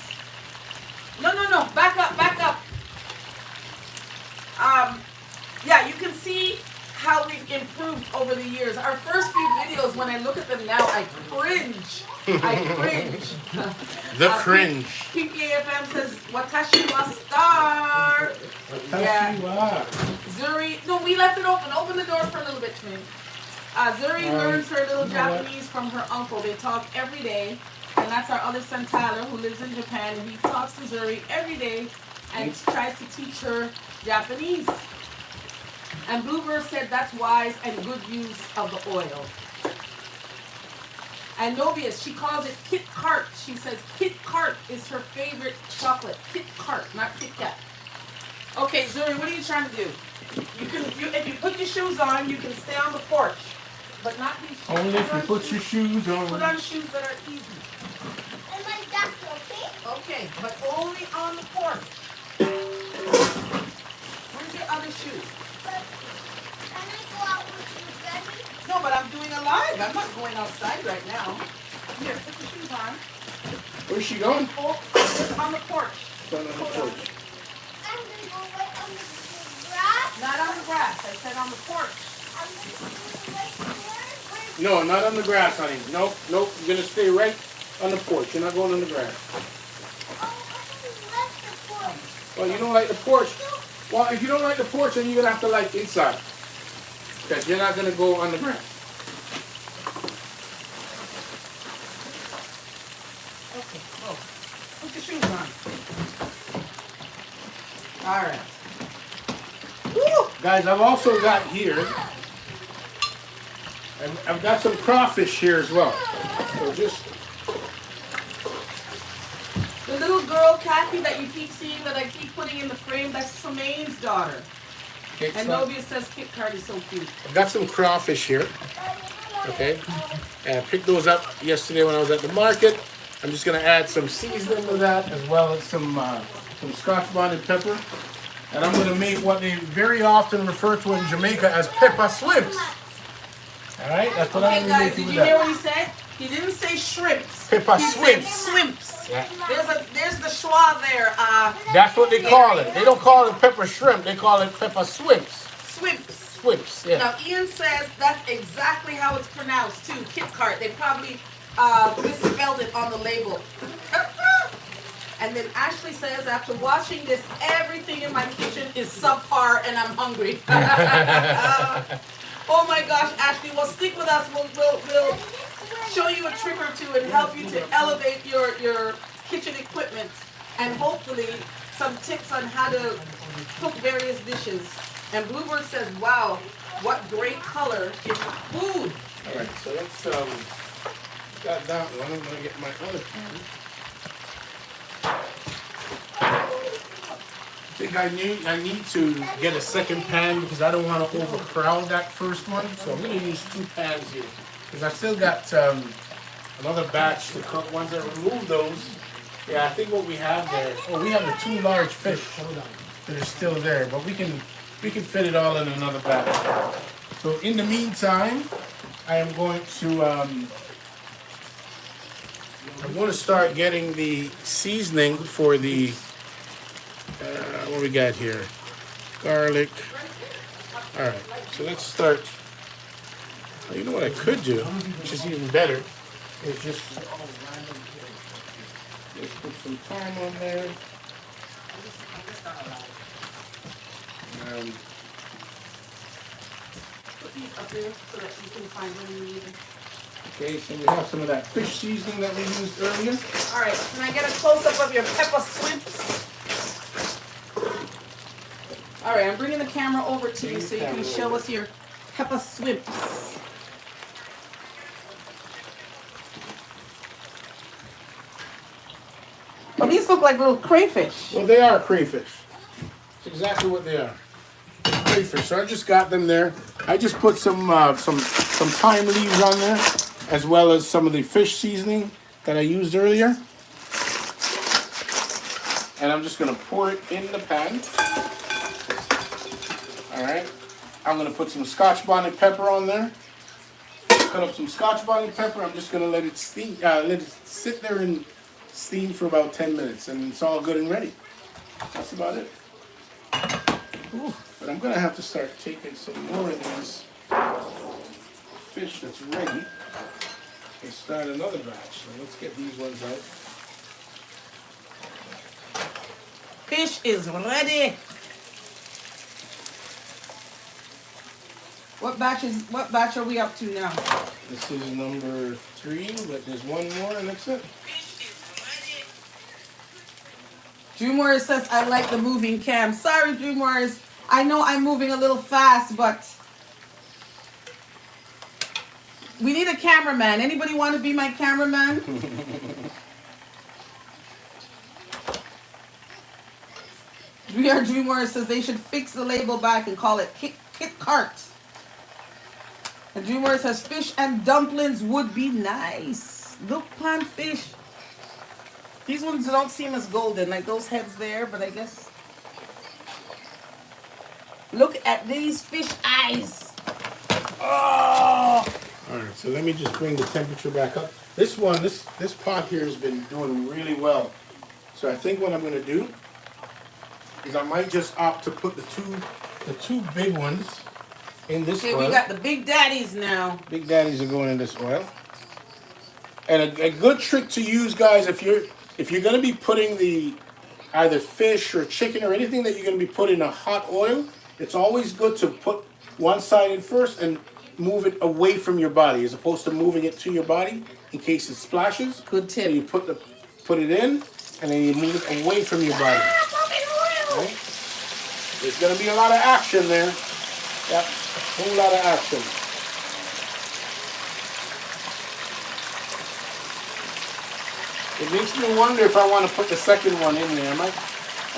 No. Back up. Yeah, you can see how we've improved over the years. Our first few videos, when I look at them now, I cringe. The cringe. PPAFM says, Watashi wa star. Yeah. Zuri, no, we left it open. Open the door for a little bit, Trin. Zuri learns her little Japanese from her uncle. They talk every day. And that's our other son, Tyler, who lives in Japan. And he talks to Zuri every day and tries to teach her Japanese. And Bluebird said that's wise and good use of the oil. And Novius, she calls it Kit Kat. She says Kit Kat is her favorite chocolate. Kit Kat, not Kit Kat. Okay, Zuri, what are you trying to do? If you put your shoes on, you can stay on the porch. But not these shoes. Only if you put your shoes on. Put on shoes that are easy. And my doctor, okay? Okay, but only on the porch. alive. I'm not going outside right now. Here, put your shoes on. Where's she going? Oh, on the porch. Going on the porch. I'm gonna go right on the grass. Not on the grass. I said on the porch. I'm gonna go right there. No, not on the grass, honey. Nope, nope. You're gonna stay right on the porch. You're not going on the grass. Oh, I like the porch. Well, you don't like the porch. Well, if you don't like the porch, then you're gonna have to like inside. Because you're not gonna go on the grass. Okay, oh. Put your shoes on. All right. Woo! Guys, I've also got here, I've got some crawfish here as well. So just, The little girl, Kathy, that you keep seeing that I keep putting in the frame, that's Tremaine's daughter. And Novia says Kit Card is so cute. I've got some crawfish here. Okay. And I picked those up yesterday when I was at the market. I'm just gonna add some seasoning to that as well as some Scotch bonnet pepper. And I'm gonna make what they very often refer to in Jamaica as pepper swimps. Alright, that's what Okay, I'm guys, making did with you hear that. what he said? He didn't say shrimps. Pepper He said swimps. swimps. Yeah. There's the schwa there. That's what they call it. They don't call it pepper shrimp, they call it pepper swimps. Swimps. Swimps, yeah. Now Ian says that's exactly how it's pronounced too. Kit Cart. They probably misspelled it on the label. And then Ashley says, after watching this, everything in my kitchen is subpar and I'm hungry. Oh my gosh, Ashley, well stick with us. We'll show you a trick or two and help you to elevate your kitchen equipment and hopefully some tips on how to cook various dishes. And Bluebird says, wow, what great color in food. All right, so let's got that one. I'm gonna get my other pan. I think I need to get a second pan because I don't want to overcrowd that first one. So I'm gonna use 2 pans here because I've still got another batch to cook. Once I remove those, yeah, I think what we have there. Oh, we have the 2 large fish that are still there, but we can fit it all in another batch. So in the meantime, I am going to start getting the seasoning for the what we got here, garlic. All right, so let's start. You know what I could do, which is even better, is just put some thyme on there. Put these up there so that you can find when you need them. Okay, so we have some of that fish seasoning that we used earlier. All right, can I get a close-up of your pepper swimps? All right, I'm bringing the camera over to you so you can show us your pepper swimps. Well, these look like little crayfish. Well, they are crayfish. That's exactly what they are. Crayfish. So I just got them there. I just put some thyme leaves on there, as well as some of the fish seasoning that I used earlier. And I'm just gonna pour it in the pan. All right. I'm gonna put some Scotch bonnet pepper on there. Cut up some Scotch bonnet pepper. I'm just gonna let it steam. Let it sit there and steam for about 10 minutes, and it's all good and ready. That's about it. Ooh. But I'm gonna have to start taking some more of these fish that's ready and start another batch. So let's get these ones out. Fish is ready. What batch are we up to now? This is number 3, but there's one more and that's it. Drew Morris says, I like the moving cam. Sorry, Drew Morris. I know I'm moving a little fast, but we need a cameraman. Anybody want to be my cameraman? Drew Morris says they should fix the label back and call it Kit Cart. And Drew Morris says fish and dumplings would be nice. Look, pan fish. These ones don't seem as golden, like those heads there, but I guess. Look at these fish eyes. Oh, All right, so let me just bring the temperature back up. This one, this pot here has been doing really well. So I think what I'm gonna do is I might just opt to put the two big ones in this oil. Okay, we got the big daddies now. Big daddies are going in this oil. And a good trick to use, guys, if you're gonna be putting the either fish or chicken or anything that you're gonna be putting in a hot oil, it's always good to put one side in first and move it away from your body as opposed to moving it to your body in case it splashes. Good tip. So you put it in and then you move it away from your body. Right? There's gonna be a lot of action there. Yep, a whole lot of action. It makes me wonder if I want to put the second one in there.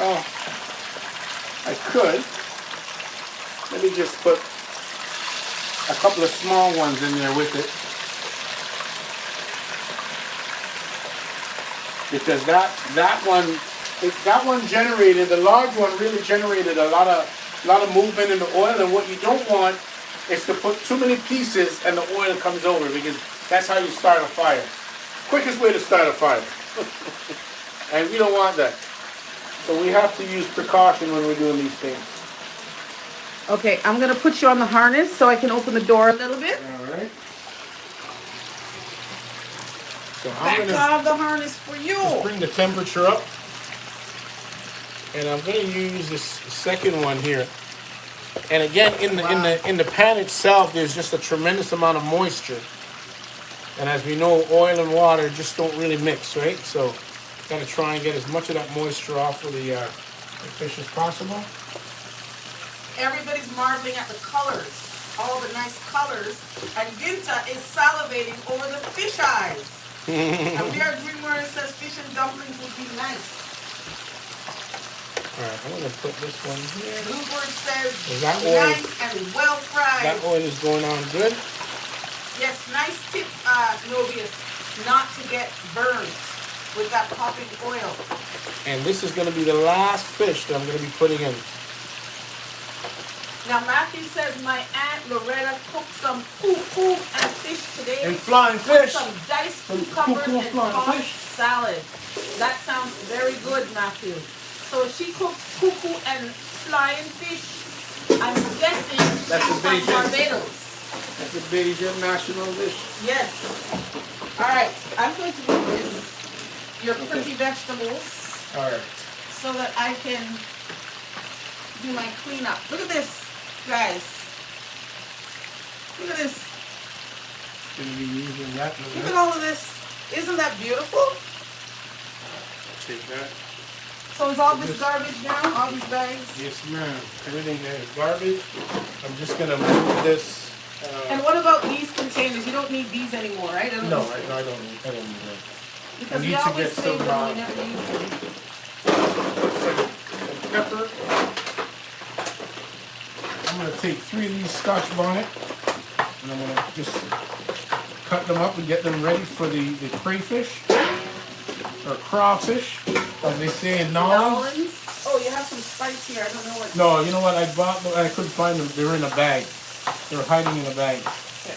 Oh, I could. Let me just put a couple of small ones in there with it. Because that one generated, the large one really generated a lot of movement in the oil, and what you don't want is to put too many pieces and the oil comes over, because that's how you start a fire. Quickest way to start a fire. And we don't want that. So we have to use precaution when we're doing these things. Okay, I'm gonna put you on the harness so I can open the door a little bit. All right. So Back on the harness for you. Just bring the temperature up. And I'm going to use this second one here. And again, in the pan itself, there's just a tremendous amount of moisture. And as we know, oil and water just don't really mix, right? So got to try and get as much of that moisture off of the fish as possible. Everybody's marveling at the colors, all the nice colors. And Ginta is salivating over the fish eyes. And we are Dreamer says fish and dumplings would be nice. All right, I'm going to put this one here. Bluebird says oil, nice and well fried. That oil is going on good. Yes, nice tip, Novius, not to get burned with that popping oil. And this is going to be the last fish that I'm going to be putting in. Now Matthew says my Aunt Loretta cooked some poo-poo and fish today. And flying fish. Some diced cucumbers and tossed salad. That sounds very good, Matthew. So she cooked poo-poo and flying fish. I'm guessing That's she's a from Bajan. Barbados. That's a Bajan national dish. Yes. All right, I'm going to move this, your pretty vegetables, All right. so that I can do my cleanup. Look at this, guys. Look at this. Gonna be using that. Look at all of this. Isn't that beautiful? Take that. So is all this garbage down? All these bags? Yes, ma'am. Everything there is garbage. I'm just gonna move this. And what about these containers? You don't need these anymore, right? No, I don't need that. Because I we need to always get save some, them, we never use them. Some pepper. I'm gonna take 3 of these Scotch bonnet, and I'm gonna just cut them up and get them ready for the crayfish or crawfish, as they say in Nolans. Oh, you have some spice here. I don't know what. No, you know what? I bought them. I couldn't find them. They were in a bag. They were hiding in a bag. Okay.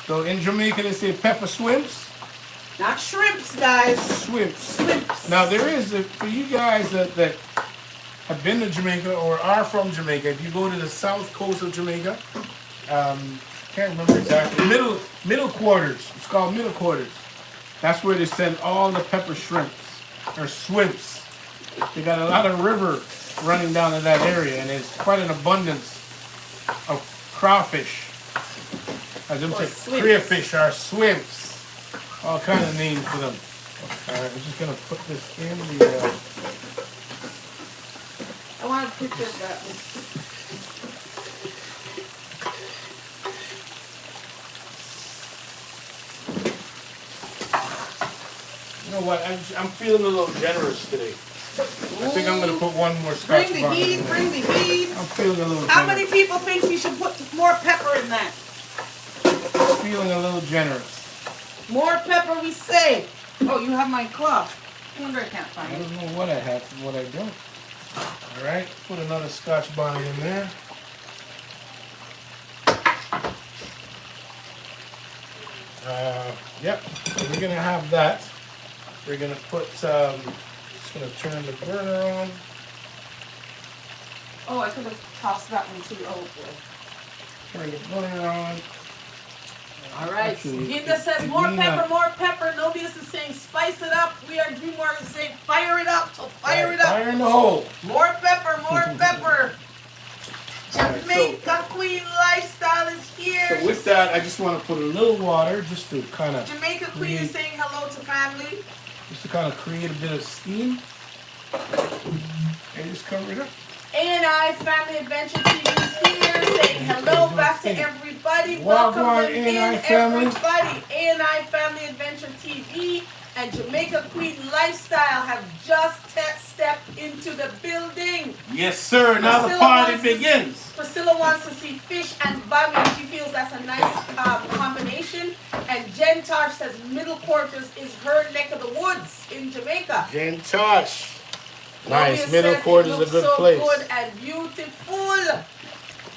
So in Jamaica, they say pepper swimps. Not shrimps, guys. Swimps. Swimps. Now there is, for you guys that have been to Jamaica or are from Jamaica, if you go to the south coast of Jamaica, can't remember exactly, middle quarters. It's called middle quarters. That's where they send all the pepper shrimps or swimps. They got a lot of river running down in that area, and there's quite an abundance of crawfish. As them say, crayfish or swimps. All kind of names for them. Alright, I'm just gonna put this in the I want to picture that. you know what, I'm feeling a little generous today. I think I'm gonna put one more Scotch Bring the bonnet heat, in there. bring the heat. I'm feeling a little How generous. many people think we should put more pepper in that? I'm feeling a little generous. More pepper, we say. Oh, you have my cloth. I wonder I can't I find it. don't know what I have and what I don't. Alright, put another Scotch bonnet in there. Yep. So we're gonna have that. We're gonna put. Just gonna turn the burner on. Oh, I could have tossed that one too. Oh, boy. Turn the burner on. All right. Actually, Ginga says more pepper, more pepper. Nobius is saying spice it up. We are Dreamworks is saying fire it up. So fire it up. Fire in the hole. More pepper, more pepper. Jamaica Queen lifestyle is here. So with that, I just want to put a little water just to kind of. Jamaica Queen is saying hello to family. Just to kind of create a bit of steam. And just cover it up. A&I Family Adventure TV is here saying hello back to everybody. Welcome them in, everybody. A&I Family Adventure TV and Jamaica Queen Lifestyle have just stepped into the building. Yes, sir. Now the party begins. Priscilla wants to see fish and bami. She feels that's a nice combination. And Jen Tosh says Middle Quarters is her neck of the woods in Jamaica. Jen Tosh. Nice. Nobia Middle Quarters is a good place. So good and beautiful.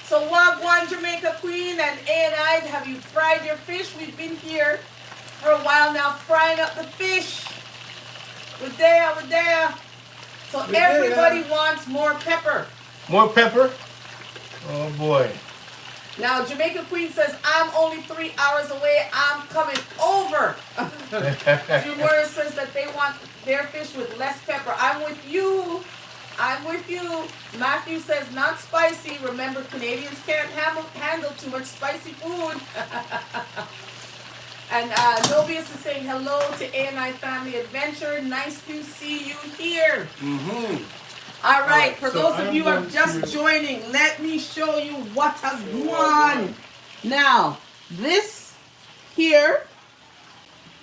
So Wagwan Jamaica Queen and A&I, have you fried your fish? We've been here for a while now frying up the fish. We're there. So everybody wants more pepper. More pepper? Oh boy. Now Jamaica Queen says, I'm only 3 hours away. I'm coming over. Jumura says that they want their fish with less pepper. I'm with you. Matthew says, not spicy. Remember, Canadians can't handle too much spicy food. And Nobius is saying hello to A&I Family Adventure. Nice to see you here. Mm-hmm. All right, for those of you who are just joining, let me show you what has gone. Now, this here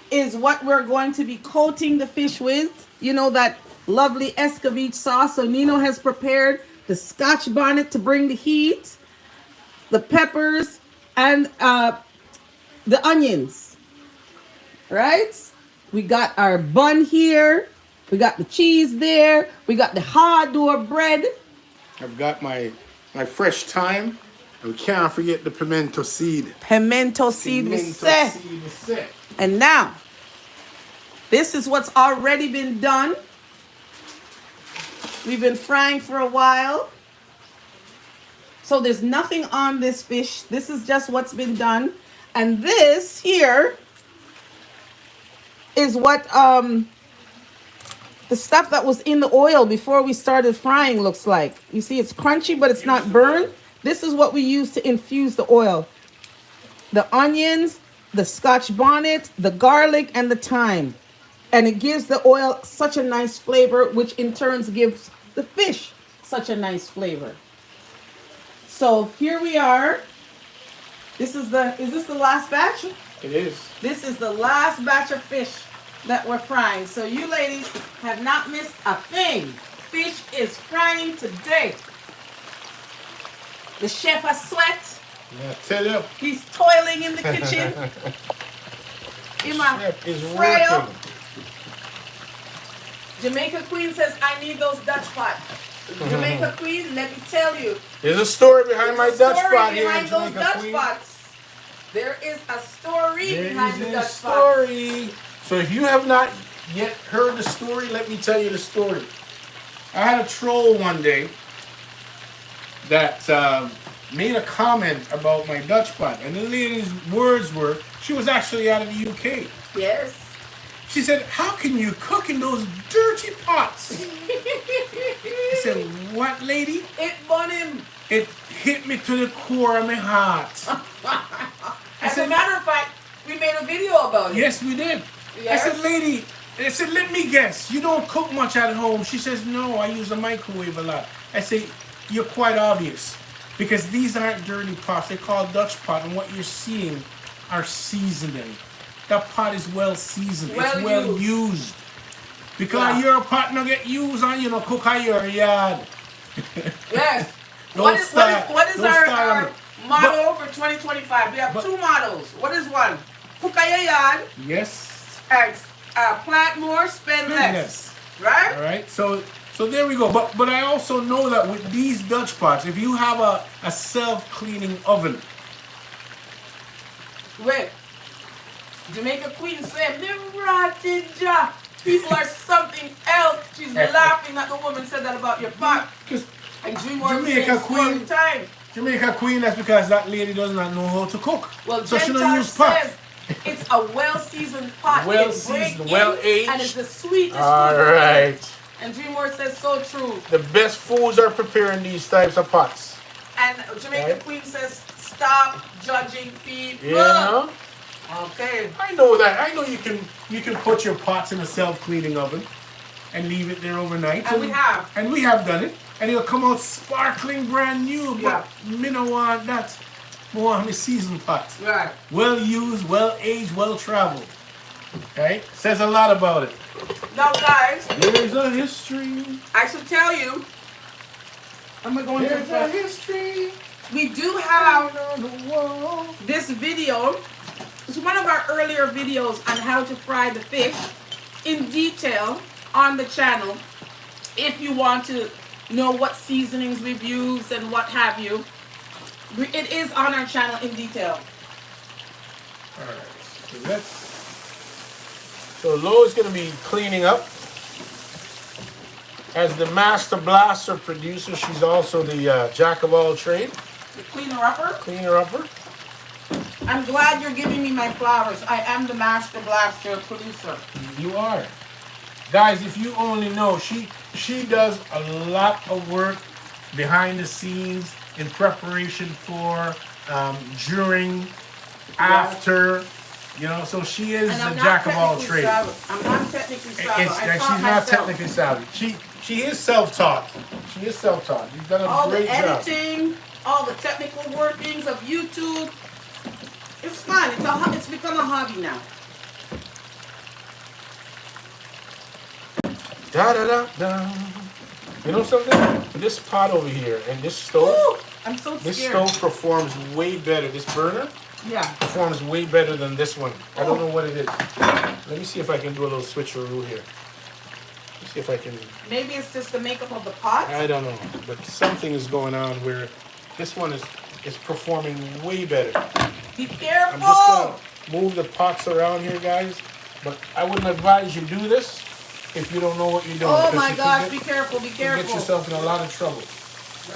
is what we're going to be coating the fish with. You know, that lovely escovitch sauce. So Nino has prepared the Scotch bonnet to bring the heat, the peppers, and the onions. Right? We got our bun here. We got the cheese there. We got the hard door bread. I've got my fresh thyme. And we can't forget the pimento seed. Pimento seed was set. And now, this is what's already been done. We've been frying for a while. So there's nothing on this fish. This is just what's been done. And this here is what the stuff that was in the oil before we started frying looks like. You see, it's crunchy, but it's not burned. This is what we use to infuse the oil. The onions, the Scotch bonnet, the garlic, and the thyme. And it gives the oil such a nice flavor, which in turn gives the fish such a nice flavor. So here we are. Is this the last batch? It is. This is the last batch of fish that we're frying. So you ladies have not missed a thing. Fish is frying today. The chef has sweat. Yeah, tell you. He's toiling in the kitchen. Chef is fry up. working. Jamaica Queen says, I need those Dutch pots. Jamaica Queen, let me tell you. There's a story behind my Dutch pot here in behind those Jamaica Dutch Queen. pots. There is a story behind the Dutch story. So if you have not yet heard the story, let me tell you the story. I had a troll one day that made a comment about my Dutch pot. And the lady's words were, she was actually out of the UK. Yes. She said, how can you cook in those dirty pots? I said, what, lady? It bun him. It hit me to the core of my heart. As a matter of fact, we made a video about it. Yes, we did. Yes. I said, lady, I said, let me guess. You don't cook much at home. She says, no, I use a microwave a lot. I say, you're quite obvious. Because these aren't dirty pots. They're called Dutch pot. And what you're seeing are seasoning. That pot is well seasoned. It's well used. Because your pot not get used and you know cook at your yard. Yes. What is our motto for 2025? We have two mottos. What is one? Cook at your yard. Yes. And plant more, spend less. Right? All right. So there we go. But I also know that with these Dutch pots, if you have a self-cleaning oven. Wait. Jamaica Queen said, "Nimratija." People are something else. She's laughing that the woman said that about your pot. And Jamaica Queen. Jamaica Queen, that's because that lady does not know how to cook. Well, so she don't use pot. Says it's a well-seasoned pot. Well-seasoned, well-aged. And it's the sweetest All food. right. And Dreamworth says so true. The best foods are prepared in these types of pots. And Jamaica Queen says, stop judging people. Yeah. Okay. I know that. I know you can put your pots in a self-cleaning oven and leave it there overnight. And we have. And we have done it. And it'll come out sparkling brand new. But me no want that. I want me seasoned pots. Right. Well used, well aged, well traveled. Okay? Says a lot about it. Now guys. There's a history. I should tell you. There's a history. We do have this video. It's one of our earlier videos on how to fry the fish in detail on the channel. If you want to know what seasonings we've used and what have you, it is on our channel in detail. Alright, so Lo is going to be cleaning up. As the master blaster producer, she's also the jack of all trade. The cleaner-upper? Cleaner-upper. I'm glad you're giving me my flowers. I am the master blaster producer. You are. Guys, if you only know, she does a lot of work behind the scenes in preparation for, during, after, you know, so she is the jack of all trades. I'm not technically savvy. She's not technically savvy. She is self-taught. She is self-taught. You've done a great job. All the editing, all the technical workings of YouTube. It's fun. It's become a hobby now. Da-da-da-da. You know something? This pot over here and this stove, ooh, I'm so scared. This stove performs way better. This burner performs way better than this one. I don't know what it is. Let me see if I can do a little switcheroo here. Let's see if I can. Maybe it's just the makeup of the pot? I don't know. But something is going on where this one is performing way better. Be careful! I'm just going to move the pots around here, guys. But I wouldn't advise you do this if you don't know what you're doing. Oh my gosh, be careful, be careful. You get yourself in a lot of trouble.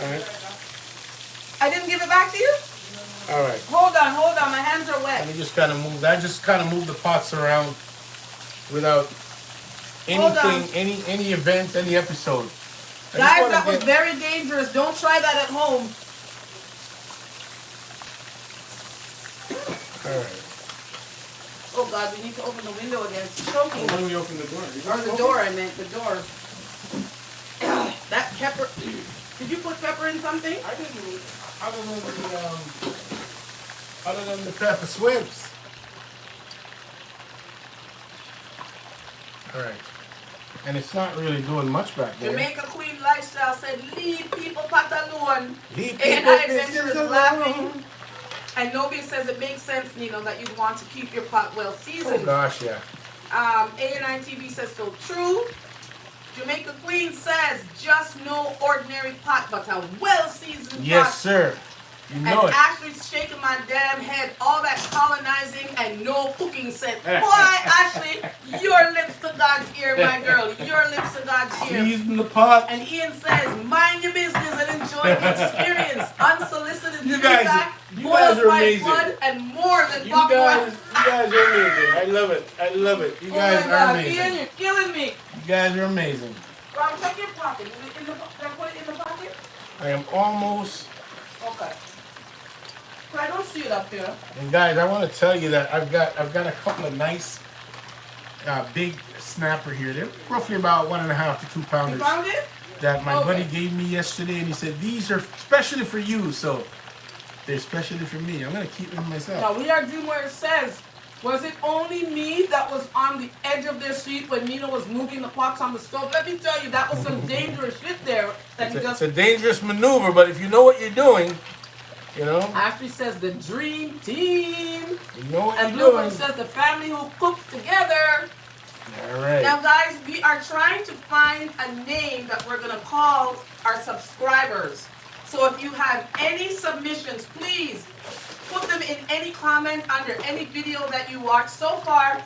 All right? I didn't give it back to you? All right. Hold on, my hands are wet. Let me just kind of move. I just kind of move the pots around without anything, any event, any episode. Guys, that was very dangerous. Don't try that at home. All right. Oh God, we need to open the window again. It's choking. Why don't we open the door? Or the door, I meant the door. That pepper. Did you put pepper in something? I didn't. Other than the pepper swims. All right. And it's not really doing much back there. Jamaica Queen Lifestyle said, leave people pot alone. Leave and people Adventure is laughing. And Nobi says it makes sense, Nino, that you'd want to keep your pot well seasoned. Oh gosh, yeah. A9 TV says so true. Jamaica Queen says just no ordinary pot, but a well seasoned pot. Yes, sir. You know and it. Ashley's shaking my damn head. All that colonizing and no cooking set. Boy, Ashley, your lips to God's ear, my girl. Your lips to God's ear. Season the pot. And Ian says, mind your business and enjoy the experience. Unsolicited feedback. You guys are amazing. Blood and more than you guys are amazing. I love it. I love it. You guys are amazing. Ian, you're killing me. You guys are amazing. Rob, check your pocket. Did I put it in the pocket? I am almost. Okay. I don't see it up there. And guys, I want to tell you that I've got a couple of nice big snapper here. They're roughly about 1.5 to 2 pounders. You found it? That my buddy gave me yesterday, and he said these are specially for you, so they're specially for me. I'm gonna keep them myself. Now we are doing where it says. Was it only me that was on the edge of their seat when Nino was moving the pots on the stove? Let me tell you, that was some dangerous shit there. It's a dangerous maneuver, but if you know what you're doing, you know. Ashley says the dream team. You know what and you're Bluebird doing. says the family who cooks together. All right. Now, guys, we are trying to find a name that we're gonna call our subscribers. So if you have any submissions, please put them in any comment under any video that you watch. So far,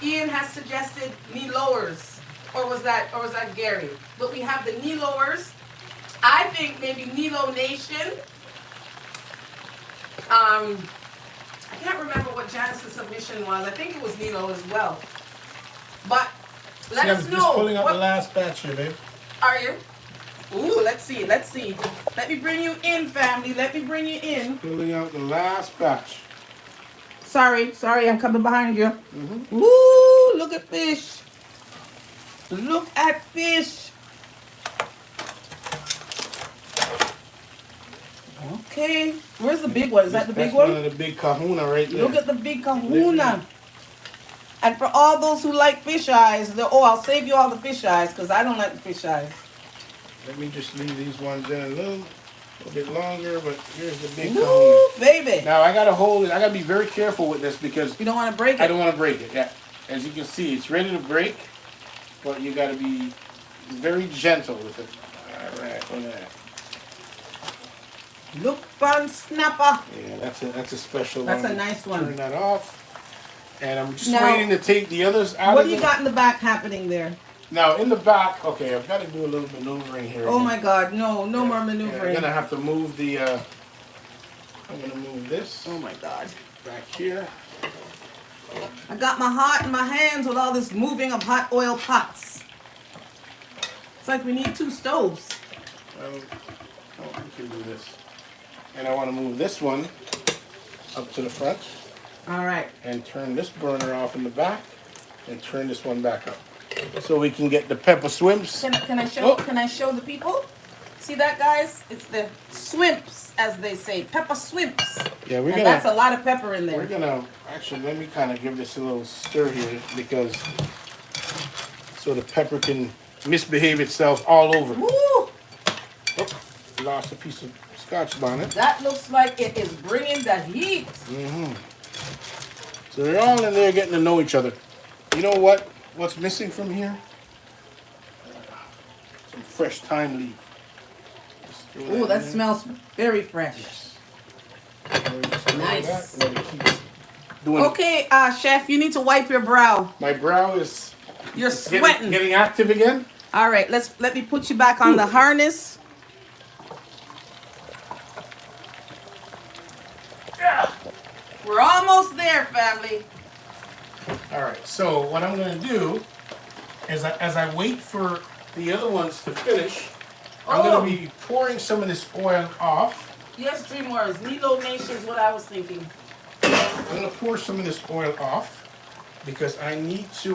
Ian has suggested Niloers, or was that Gary? But we have the Niloers. I think maybe Nilo Nation. I can't remember what Janice's submission was. I think it was Nilo as well. But let us know. I'm just pulling out the last batch here, babe. Are you? Ooh, let's see. Let me bring you in, family. Let me bring you in. Pulling out the last batch. Sorry, I'm coming behind you. Ooh, look at fish. Look at fish. Okay, where's the big one? Is that the big one? That's one of the big kahuna right there. Look at the big kahuna. And for all those who like fish eyes, I'll save you all the fish eyes because I don't like the fish eyes. Let me just leave these ones in a little bit longer, but here's the big Ooh, kahuna. baby. Now I gotta hold it. I gotta be very careful with this because You don't want to break it. I don't want to break it. Yeah, as you can see, it's ready to break, but you gotta be very gentle with it. All right, look at that. Look, fun snapper. Yeah, that's a special That's one. a nice one. Turn that off. And I'm just Now, waiting to take the others out What of do you got in the back happening there? Now, in the back, okay, I've got to do a little maneuvering here. Oh my God, no more Yeah, maneuvering. I'm going to have to move the, I'm going to move this Oh my God. back here. I got my heart in my hands with all this moving of hot oil pots. It's like we need 2 stoves. Oh, we can do this. And I want to move this one up to the front. All right. And turn this burner off in the back. And turn this one back up. So we can get the pepper swimps. Can I show the people? See that, guys? It's the swimps, as they say. Pepper swimps. Yeah, And that's a lot of pepper in there. We're gonna actually let me kind of give this a little stir here because so the pepper can misbehave itself all over. Woo! Oh, lost a piece of Scotch bonnet. That looks like it is bringing the heat. So they're all in there getting to know each other. You know what? What's missing from here? Some fresh thyme leaf. Ooh, that smells very fresh. Nice. Okay, chef, you need to wipe your brow. My brow is You're sweating. getting active again. All right, let me put you back on the harness. Yeah. We're almost there, family. All right, so what I'm going to do is as I wait for the other ones to finish, I'm going to be pouring some of this oil off. Yes, Dreamers. Nilo Nation is what I was thinking. I'm going to pour some of this oil off because I need to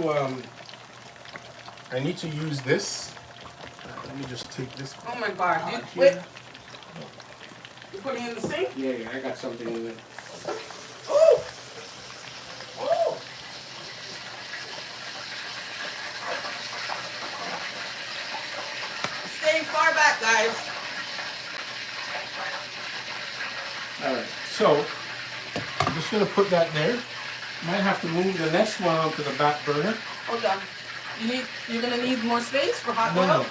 use this. Let me just take this. Oh my God! Out Wait. here. You putting it in the sink? Yeah, I got something in there. Ooh! Ooh! Staying far back, guys. All right, so I'm just going to put that there. Might have to move the next one onto the back burner. Hold on. You're gonna need more space for hot No oil?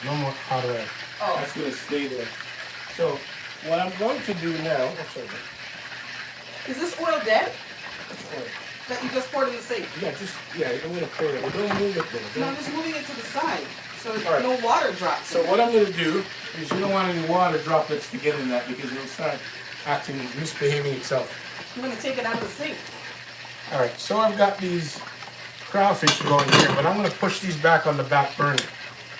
more hot oil. Oh. That's going to stay there. So what I'm going to do now, Is this oil dead? That you just poured in the sink? I'm going to pour it. Don't move it there. No, I'm just moving it to the side so right. no water drops. So what I'm going to do is you don't want any water droplets to get in that because it'll start misbehaving itself. I'm gonna take it out of the sink. All right, so I've got these crawfish going here, but I'm going to push these back on the back burner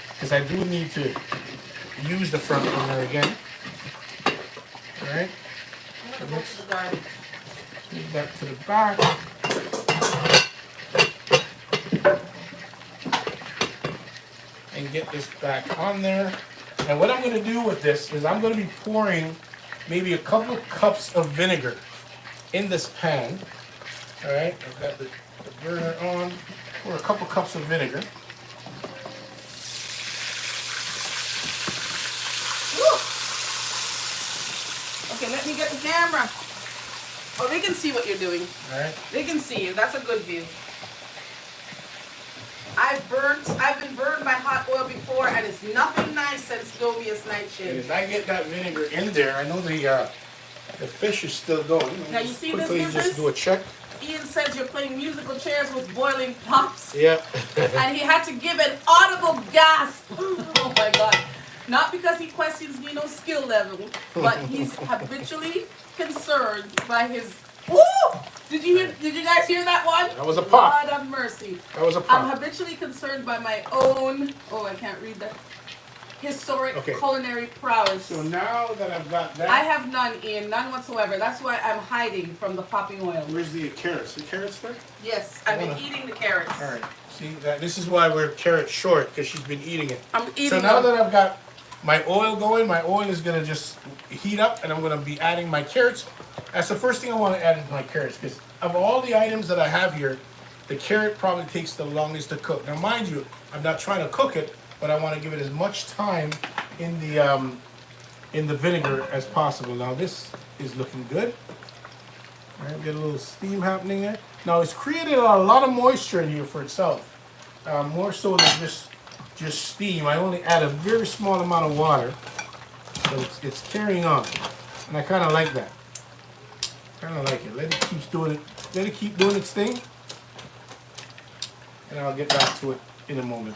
because I do need to use the front burner again. All right, I'm gonna go to the garden. move that to the back. And get this back on there. And what I'm going to do with this is I'm going to be pouring maybe a couple cups of vinegar in this pan. All right, I've got the burner on. Pour a couple cups of vinegar. Woo! Okay, let me get the camera. Oh, they can see what you're doing. All right. They can see you. That's a good view. I've been burned by hot oil before, and it's nothing nice since Dovius And Nightshade. as I get that vinegar in there, I know the The fish is still going. Now you see quickly this just do a check. Ian says you're playing musical chairs with boiling pops. Yeah. And he had to give an audible gasp. Oh my God. Not because he questions Nino's skill level, but he's habitually concerned by his... Woo! Did you guys hear that one? That was a pop. God have mercy. That was a pop. I'm habitually concerned by my own... Oh, I can't read that. Historic culinary prowess. So now that I've got that... I have none, Ian. None whatsoever. That's why I'm hiding from the popping oil. Where's the carrots? The carrots there? Yes, I've been eating the carrots. All right. See, this is why we're carrot short, because she's been eating it. I'm eating So now that I've got my oil going, my oil is going to just heat up, and I'm going to be adding my carrots. That's the first thing I want to add is my carrots, because of all the items that I have here, the carrot probably takes the longest to cook. Now, mind you, I'm not trying to cook it, but I want to give it as much time in the vinegar as possible. Now this is looking good. All right, get a little steam happening there. Now it's created a lot of moisture in here for itself, more so than just steam. I only add a very small amount of water, so it's carrying on, and I kind of like that. Kind of like it. Let it keep doing it. Let it keep doing its thing, and I'll get back to it in a moment.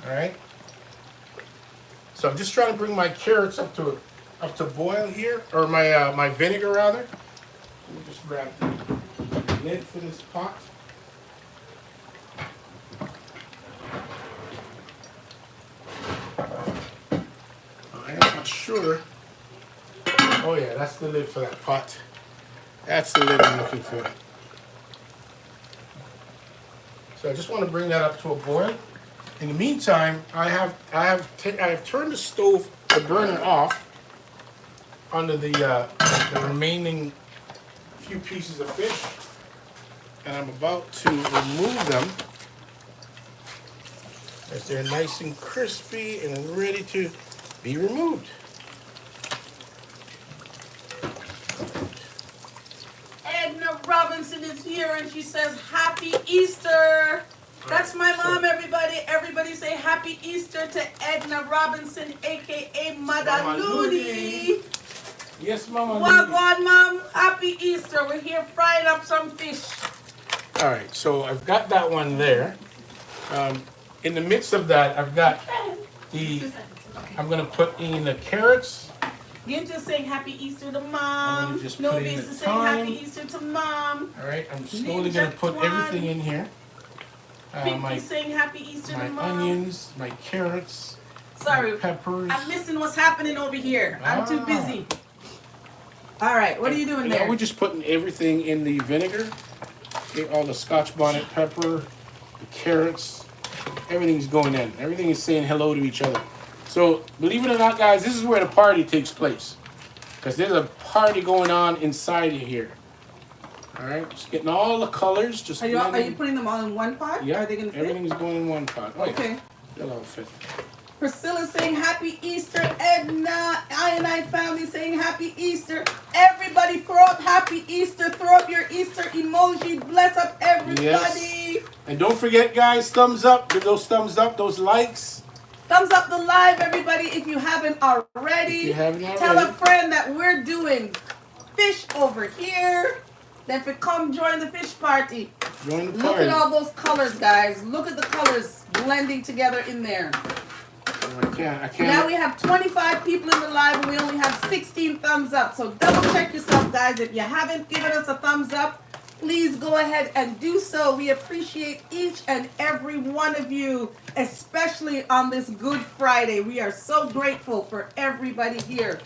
All right. So I'm just trying to bring my carrots up to boil here, or my vinegar rather. Let me just grab the lid for this pot. I'm not sure. Oh yeah, that's the lid for that pot. That's the lid I'm looking for. So I just want to bring that up to a boil. In the meantime, I have turned the burner off under the remaining few pieces of fish, and I'm about to remove them as they're nice and crispy and ready to be removed. Edna Robinson is here, and she says, "Happy Easter." That's my mom, everybody. Everybody say Happy Easter to Edna Robinson, a.k.a. Mother Looney. Yes, Mama. Wagwan, Mom. Happy Easter. We're here frying up some fish. All right, so I've got that one there. In the midst of that, I've got I'm going to put in the carrots. Ginter saying Happy Easter to Mom. Just No put in Beast the is saying thyme. Happy Easter to Mom. All right, I'm slowly going to put everything in here. Pinky saying Happy Easter to Mom. My onions, my carrots, sorry, my peppers. I'm missing what's happening over here. I'm too busy. All right, what are you doing there? We're just putting everything in the vinegar. Okay, all the Scotch bonnet pepper, the carrots, everything's going in. Everything is saying hello to each other. So, believe it or not, guys, this is where the party takes place. Because there's a party going on inside of here. All right, just getting all the colors. Just are you putting them all in one pot? Yeah, are they gonna fit? Everything's going in one pot. Oh, okay. Yeah. They'll all fit. Priscilla saying Happy Easter. Edna, I family saying Happy Easter. Everybody throw up Happy Easter. Throw up your Easter emoji. Bless up everybody. Yes. And don't forget, guys, thumbs up. Give those thumbs up, those likes. Thumbs up the live, everybody, if you haven't already. Tell a friend that we're doing fish over here. Then come join the fish party. Join the party. Look at all those colors, guys. Look at the colors blending together in there. I can't. Now we have 25 people in the live and we only have 16 thumbs up. So double check yourself, guys. If you haven't given us a thumbs up, please go ahead and do so. We appreciate each and every one of you, especially on this Good Friday. We are so grateful for everybody here.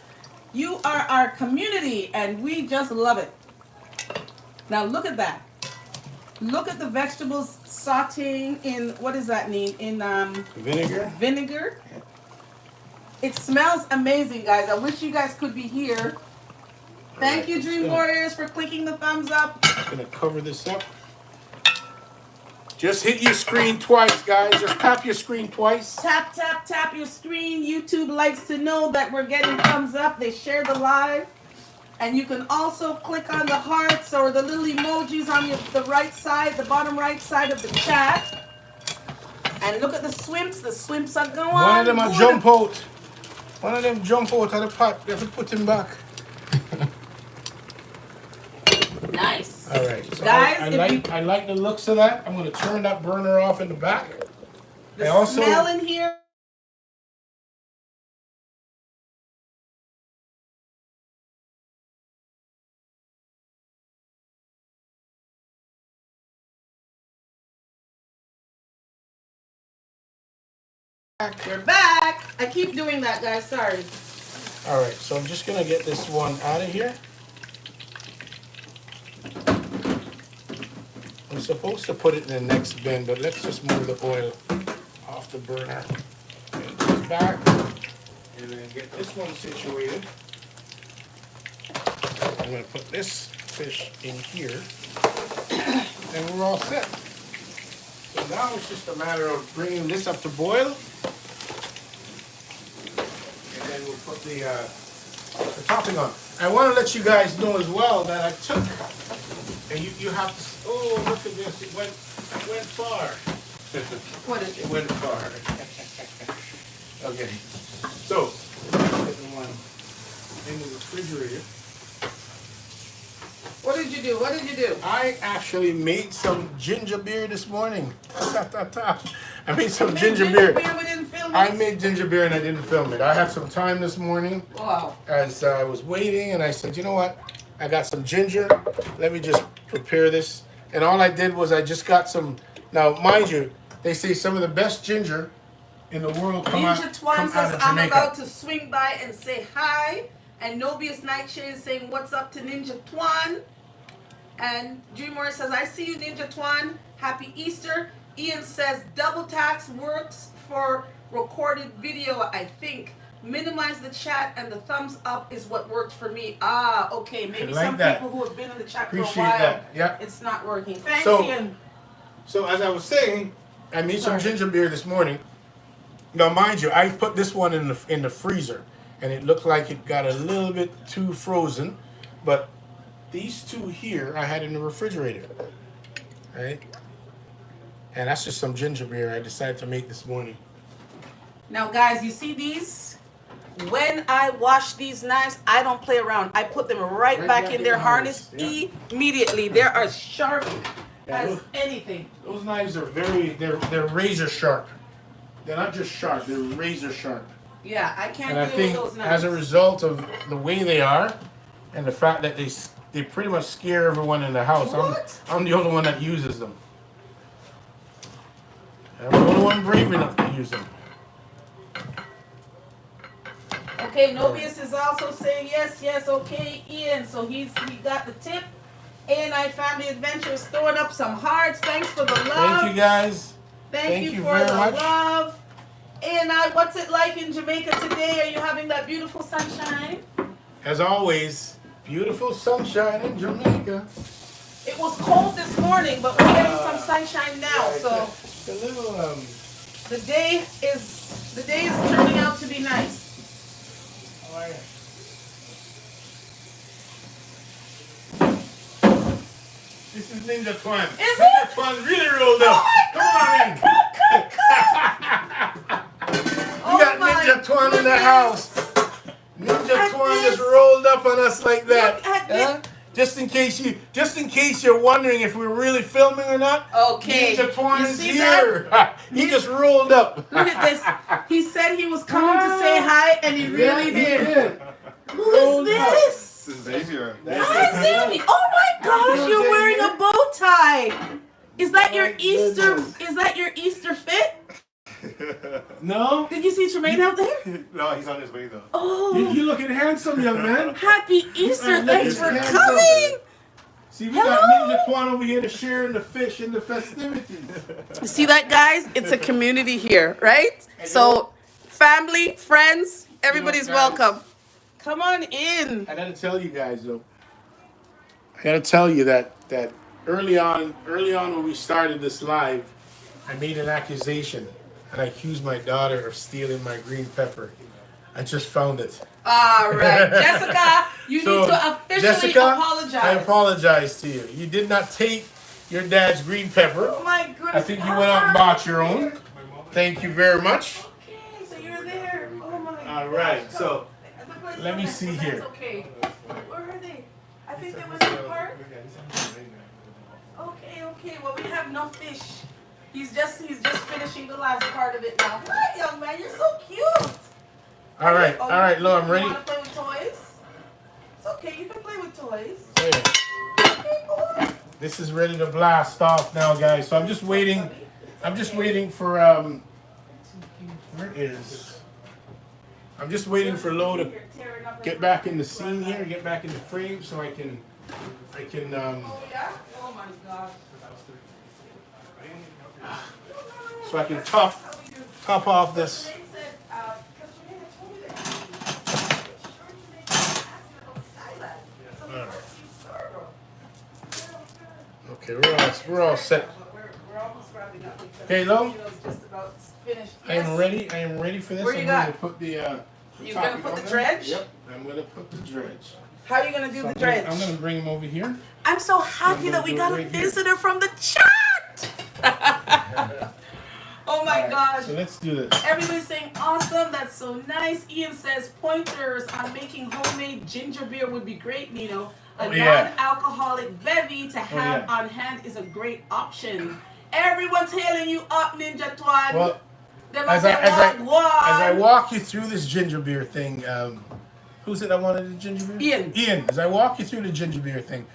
You are our community and we just love it. Now look at that. Look at the vegetables sauteing in, what does that mean? In vinegar. Vinegar. It smells amazing, guys. I wish you guys could be here. Thank you, Dream Warriors, for clicking the thumbs up. I'm going to cover this up. Just hit your screen twice, guys. Just tap your screen twice. Tap, tap, tap your screen. YouTube likes to know that we're getting thumbs up. They share the live. And you can also click on the hearts or the little emojis on the right side, the bottom right side of the chat. And look at the swimps. The swimps are going. One of them jump out. One of them jump out of the pot. You have to put him back. Nice. All right, so Guys, I like the looks of that. I'm gonna turn that burner off in the back. The I also smell in here. We're back. I keep doing that, guys. Sorry. All right, so I'm just gonna get this one out of here. I'm supposed to put it in the next bin, but let's just move the oil off the burner. Get this back, and then get this one situated. I'm gonna put this fish in here, and we're all set. So now it's just a matter of bringing this up to boil. And then we'll put the topping on. I want to let you guys know as well that I took, and you have to, oh, look at this, it went far. What is It it? went far. Okay, so, put the one in the refrigerator. What did you do? What did you do? I actually made some ginger beer this morning. I made some ginger beer. We didn't film it? I made ginger beer and I didn't film it. I had some time this morning. Wow. As I was waiting, and I said, you know what? I got some ginger. Let me just prepare this. And all I did was I just got some. Now, mind you, they say some of the best ginger in the world come out Twan of says, I'm Jamaica. about to swing by and say hi. And Nobius Nightshade is saying, what's up to Ninja Twan? And Dreamer says, I see you, Ninja Twan. Happy Easter. Ian says, double tax works for recorded video, I think. Minimize the chat and the thumbs up is what worked for me. Ah, okay. Maybe like some that. people who have been in the chat Appreciate for a while, that. Yeah. it's not working. Thanks, So- Ian. So as I was saying, I made some Sorry. ginger beer this morning. Now, mind you, I put this one in the freezer, and it looked like it got a little bit too frozen, but these two here I had in the refrigerator, right? And that's just some ginger beer I decided to make this morning. Now, guys, you see these? When I wash these knives, I don't play around. I put them right back in their harness immediately. They are sharp as anything. Those knives are they're razor sharp. They're not just sharp, they're razor sharp. Yeah, I can't And I deal think with those knives. as a result of the way they are, and the fact that they pretty much scare everyone in the house, What? I'm the only one that uses them. I'm the only one brave enough to use them. Okay, Nobius is also saying yes, okay, Ian. So he got the tip. A&I Family Adventure is throwing up some hearts. Thanks for the love. Thank you guys. Thank you for very the much. love. A&I, what's it like in Jamaica today? Are you having that beautiful sunshine? As always, beautiful sunshine in Jamaica. It was cold this morning, but we're getting some sunshine now. So It's a little the day is turning out to be nice. This is Ninja Twan. Is Ninja it? Twan really rolled up. Oh my Come on in. We got Ninja Twan in the house. Ninja At Twan this. just rolled up on us like that. Look at Huh? Just in case you're wondering if we're really filming or not. Okay. Ninja Twan You is see here. He just rolled up. Look at this. He said he was coming to say hi, and he really did. Who Rolled is up. this? This is Xavier. Hi, Sammy. Oh my gosh, you're wearing a bow tie. Is that your Easter? Is that your Easter fit? No? Did you see Tremaine out there? No, he's on his way though. Oh, You looking handsome, young man. happy Easter! Look Thanks at for him. coming. See, we got Hello. Ninja Twan over here to share in the fish and the festivities. You see that, guys? It's a community here, right? So, family, friends, everybody's guys. welcome. Come on in. I gotta tell you guys though. I gotta tell you that early on when we started this live, I made an accusation and I accused my daughter of stealing my green pepper. I just found it. All right, Jessica, you need to officially Jessica, apologize. I apologize to you. You did not take your dad's green pepper. Oh my goodness. I think you went out and bought your own. Thank you very much. Okay, so you're there. Oh my All right, gosh. so The place let me is- see that's here. Okay. Where are they? I I think there was a part. Okay. Well, we have no fish. He's just finishing the last part of it now. Hi, young man. You're so cute. All right, Lo, I'm ready. You want to play with toys? It's okay. You can play with toys. Hey. Okay, boy. This is ready to blast off now, guys. So I'm just waiting for I'm just waiting for Lo to get back in the scene here, get back in the frame, so I can Oh yeah. Oh my gosh. so I can top off this. Okay, we're all set. We're almost wrapping up. Okay, Lo, Nino's just about finished. I am ready for this. Where you I'm got? going to put the You're gonna put the dredge? Yep, I'm going to put the dredge. How are you gonna do So the dredge? I'm going to bring him over here. I'm so happy that we got a right here. visitor from the chat. Oh my gosh. So let's do this. Everybody's saying awesome. That's so nice. Ian says pointers on making homemade ginger beer would be great, Nino. A non-alcoholic bevy to have on hand is a great option. Everyone's hailing you up, Ninja Twan. Well, Them as say, I walk you through this ginger beer thing, who said I wanted the ginger beer? Ian. As I walk you through the ginger beer thing,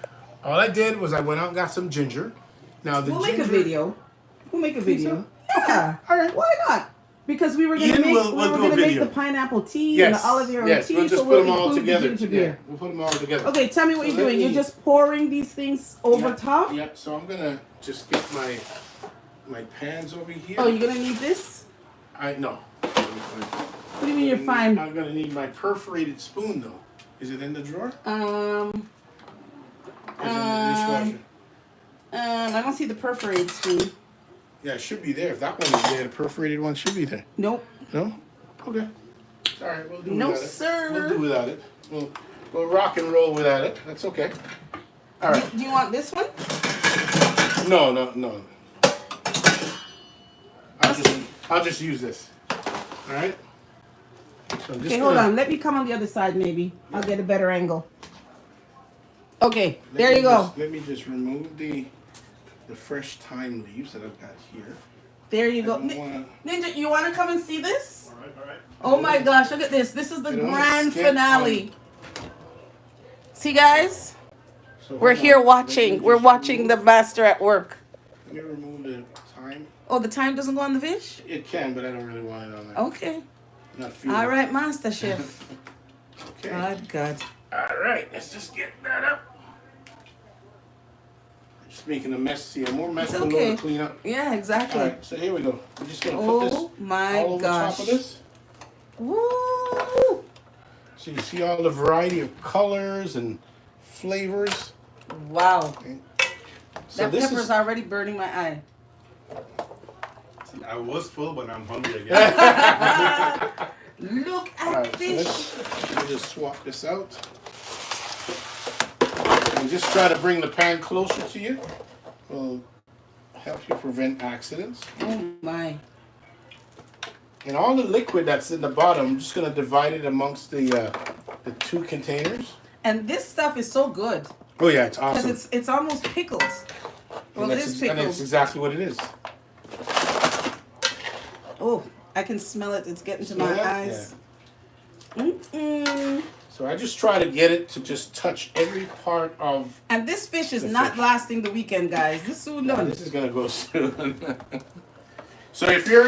all I did was I went out and got some ginger. Now the We'll ginger, make a video. We'll make a video. Yeah. All right. Why not? Because we were going to Ian make, will do a video. the pineapple tea and the olive oil tea. We'll just so put we'll them all include the together. ginger beer. We'll put them all together. Okay, tell me what So you're doing. You're just pouring these things over top? Yeah, so I'm gonna just get my pans over here. Oh, you're gonna need this? No. What do you mean you're fine? I'm gonna need my perforated spoon though. Is it in the drawer? Or is it in the dishwasher? I don't see the perforated spoon. Yeah, it should be there. If that one is there, the perforated one should be there. Nope. No? Okay. All right, we'll do No, without sir. it. We'll do without it. We'll rock and roll without it. That's okay. All right. Do you want this one? No. I'll just use this. All right. So Okay, hold on. Let me come on the other side, maybe. I'll get a better angle. Okay, there you go. Let me just remove the fresh thyme leaves that I've got here. There you go. Ninja, you want to come and see this? All right. Oh my gosh, look at this. This is the grand finale. See, guys? So We're here watching. We're watching the master at work. Let me remove the thyme. Oh, the thyme doesn't go on the fish? It can, but I don't really want it on there. Okay. Not feeling All it. right, Master Chef. Okay. God. All right, let's just get that up. Just making a mess here. More mess than okay. to clean up. Yeah, exactly. All right, so here we go. We're just gonna put this my all over gosh. top of this. Woo! So you see all the variety of colors and flavors. Wow. Okay. So That this pepper's already burning my eye. I was full, but I'm hungry again. Look at all right, this. so let me just swap this out. And just try to bring the pan closer to you. Will help you prevent accidents. Oh my. And all the liquid that's in the bottom, I'm just gonna divide it amongst the two containers. And this stuff is so good. Oh yeah, it's awesome. Because it's almost pickles. Well, it is And pickles. it's exactly what it is. Oh, I can smell it. It's getting to my Smell that? eyes. Mm-mm. So I just try to get it to just touch every part of. And this fish is The not fish. lasting the weekend, guys. This is soon No, done. this is gonna go soon. So if you're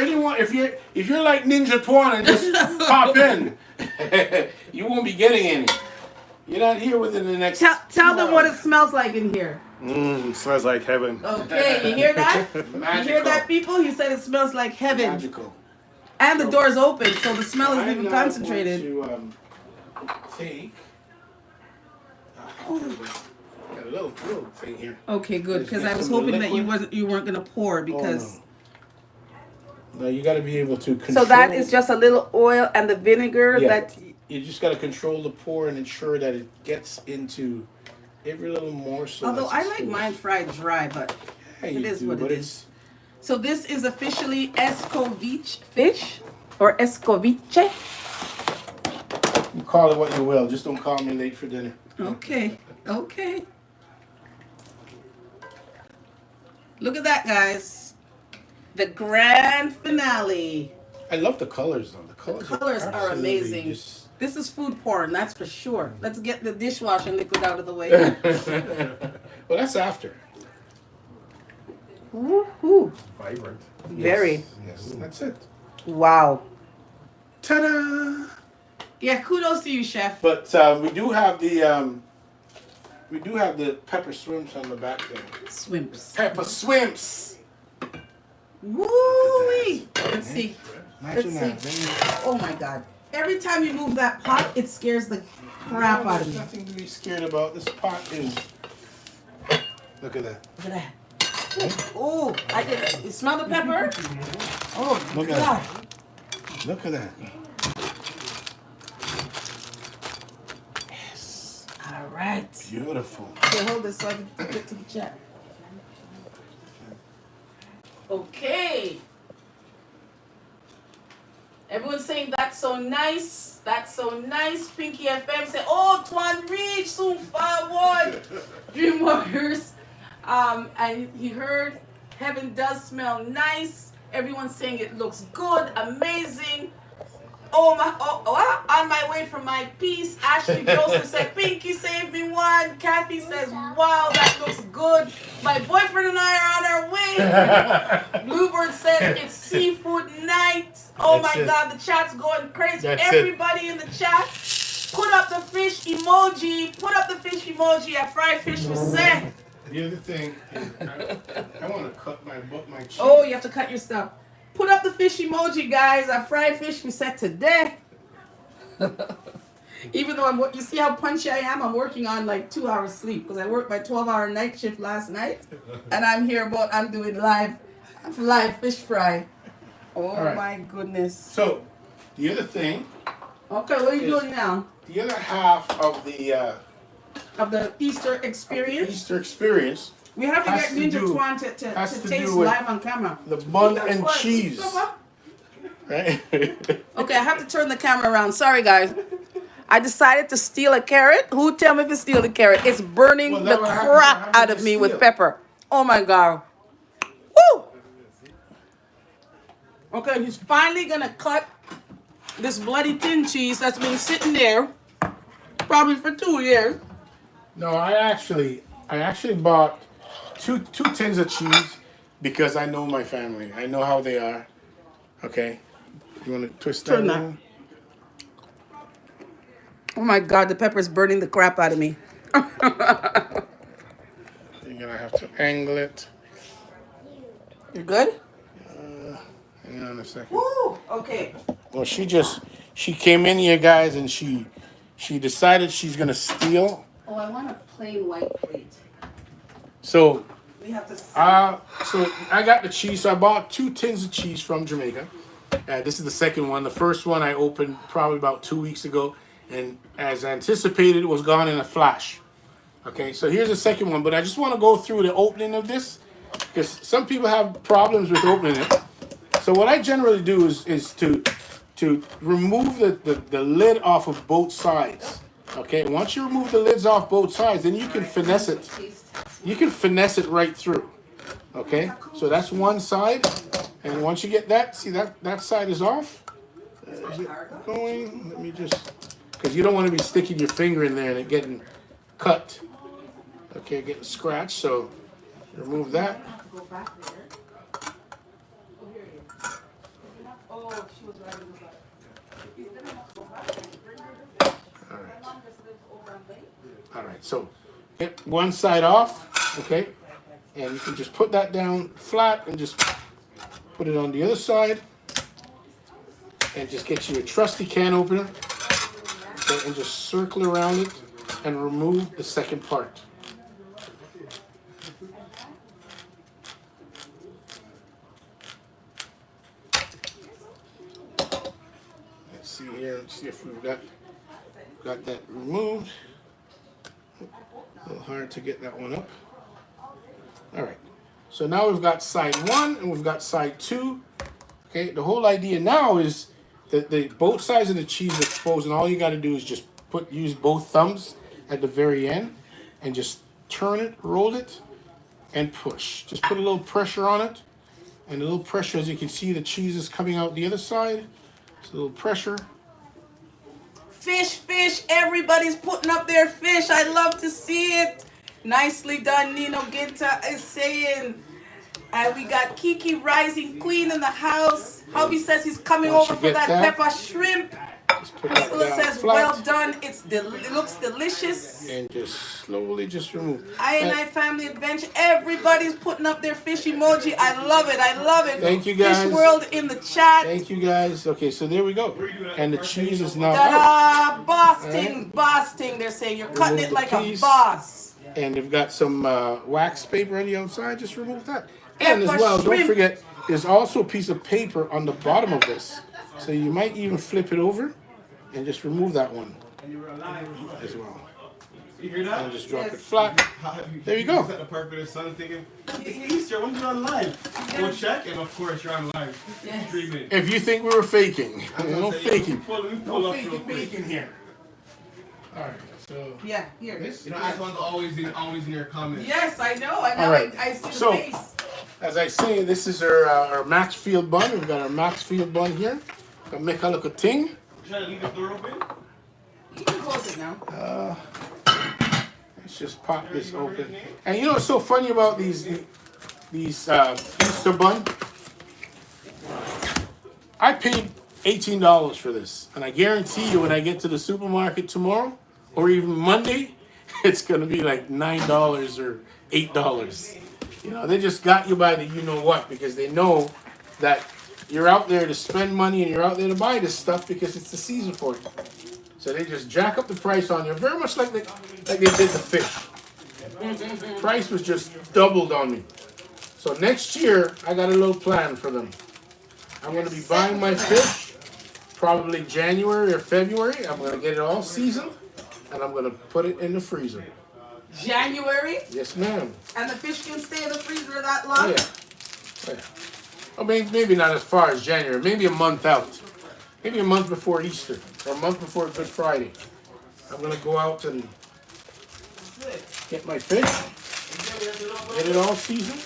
like Ninja Twan and just pop in, you won't be getting any. You're not here within the next. Tell them what it smells like in here. Smells like heaven. Okay, you hear that? You hear that, people? He said it smells like heaven. Magical. And the door's open, so the smell isn't I'm even now concentrated. going to take. Got a little thing here. Okay, good. Because I Get was some of the hoping that liquid. you weren't gonna pour because. No, you got to be able to control. So that is just a little oil and the vinegar Yeah. that. You just got to control the pour and ensure that it gets into every little morsel. Although that's I like exposed. mine fried dry, but Yeah, it you is do, what but it is. So this is officially escovitch fish or escoviche. call it what you will. Just don't call me late for dinner. Okay. Okay. Look at that, guys. The grand finale. I love the colors, though. The Colors are absolutely amazing. just- This is food porn, that's for sure. Let's get the dishwashing liquid out of the way. Well, that's after. Woo-hoo. Vibrant. Very. Yes, that's it. Wow. Ta-da! Yeah, kudos to you, chef. But we do have the pepper swimps on the back there. Swimps. Pepper swimps. Woo-wee. Let's see. Imagine Let's that. Oh my God. Every time you move that pot, it scares the crap out of There's me. nothing to be scared about. This pot is. Look at that. Look at that. Oh, I can smell the pepper. Oh, Look at God. that. Look at that. Yes. All right. Beautiful. Okay, hold this so I can get to the chat. Okay. Everyone's saying that's so nice. That's so nice. Pinky FM said, "Oh, Twan reach soon forward." Dream Warriors. And he heard heaven does smell nice. Everyone's saying it looks good, amazing. On my way from my piece, Ashley Joseph said, "Pinky saved me one." Kathy says, "Wow, that looks good. My boyfriend and I are on our way." Bluebird says, "It's seafood night." Oh That's my it. God, the chat's going crazy. That's Everybody in the chat, put up the fish emoji. Put up the fish emoji at Fried Fish with Seth. The other thing is, I want to cut my cheese. Oh, you have to cut your stuff. Put up the fish emoji, guys. I fried fish we set today. Even though you see how punchy I am, I'm working on like 2 hours sleep because I worked my 12-hour night shift last night, and I'm doing live fish fry. Oh right. my goodness. So, the other thing, Okay, what are you doing now? the other half of the Of the Easter experience? Easter experience, We have to has get to Ninja do- Twan to has to taste do with live on camera. the bun That's and what- cheese, right? Okay, I have to turn the camera around. Sorry, guys. I decided to steal a carrot. Who tell me if it's steal a carrot? It's burning Well, the that's what happened- crap what happened out of to me with steal. pepper. Oh my God. Woo! Okay, he's finally gonna cut this bloody tin cheese that's been sitting there probably for 2 years. No, I actually bought two tins of cheese because I know my family. I know how they are. Okay, you want to twist that? Turn that. around? Oh my God, the pepper's burning the crap out of me. You're gonna have to angle it. You good? Hang on a second. Woo! Okay. Well, she came in here, guys, and she decided she's gonna steal. Oh, I want a plain white plate. So We have to see. So I got the cheese. So I bought 2 tins of cheese from Jamaica. This is the second one. The first one I opened probably about 2 weeks ago, and as anticipated, it was gone in a flash. Okay, so here's the second one. But I just want to go through the opening of this because some people have problems with opening it. So what I generally do is to remove the lid off of both sides. Okay, once you remove the lids off both sides, then you can finesse it. You can finesse it right through. Okay, so that's one side, and once you get that, see that side is off. Is it going? Let me just, because you don't want to be sticking your finger in there and it getting cut. Okay, getting scratched. So remove that. All right, so get one side off, okay, and you can just put that down flat and just put it on the other side, and just get you a trusty can opener, okay, and just circle around it and remove the second part. Let's see here. Let's see if we've got that removed. A little hard to get that one up. All right. So now we've got side 1 and we've got side 2. Okay. The whole idea now is the both sides of the cheese exposed, and all you got to do is just use both thumbs at the very end, and just turn it, roll it, and push. Just put a little pressure on it, and a little pressure, as you can see, the cheese is coming out the other side. Just a little pressure. Fish, fish. Everybody's putting up their fish. I love to see it. Nicely done, Nino Ginta is saying. And we got Kiki Rising Queen in the house. Hubby says he's coming over for that pepper shrimp. Priscilla says, well done. It looks delicious. And just slowly just remove. I Family Adventure. Everybody's putting up their fish emoji. I love it. I love it. Thank you, guys. Fish World in the chat. Thank you, guys. Okay, so there we go. And the cheese is now out. Bossing. They're saying you're cutting it like a boss. And they've got some wax paper on the outside. Just remove that. And as well, don't forget, there's also a piece of paper on the bottom of this. So you might even flip it over and just remove that one as well. You hear that? And just drop it flat. There you go. Is that the part where the son thinking, it's Easter, when you're on live? Go check, and of course you're on live. Streaming. If you think we were faking, no faking. No faking here. All right. So yeah, here. You know, I want always in your comments. Yes, I know. All right. I see the So, face. as I say, this is our Maxfield bun. We've got our Maxfield bun here. Gonna make a little thing. Should I leave the door open? You can close it now. Let's just pop this open. And you know what's so funny about these Easter bun? I paid $18 for this, and I guarantee you, when I get to the supermarket tomorrow, or even Monday, it's gonna be like $9 or $8. You know, they just got you by the you know what, because they know that you're out there to spend money and you're out there to buy this stuff because it's the season for it. So they just jack up the price on you, very much like they did the fish. Price was just doubled on me. So next year, I got a little plan for them. I'm gonna be buying my fish probably January or February. I'm gonna get it all seasoned, and I'm gonna put it in the freezer. January? Yes, ma'am. And the fish can stay in the freezer that long? Oh, yeah. Oh, yeah. Oh, maybe not as far as January. Maybe a month out. Maybe a month before Easter or a month before Good Friday. I'm gonna go out and get my fish, get it all seasoned.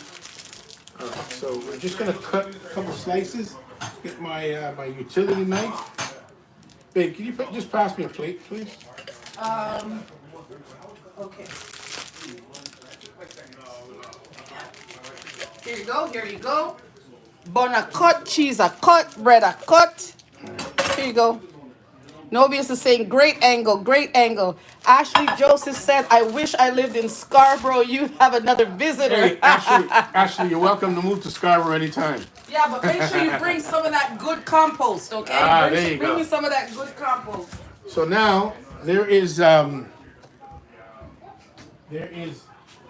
All right, so we're just gonna cut a couple slices. Get my my utility knife. Babe, can you just pass me a plate, please? Okay. Here you go. Here you go. Bun a cut, cheese a cut, bread a cut. Here you go. Nobius is saying, great angle, great angle. Ashley Joseph said, I wish I lived in Scarborough. You have another visitor. Hey, Ashley, you're welcome to move to Scarborough anytime. Yeah, but make sure you bring some of that good compost, okay? There you go. Bring me some of that good compost. So now there is now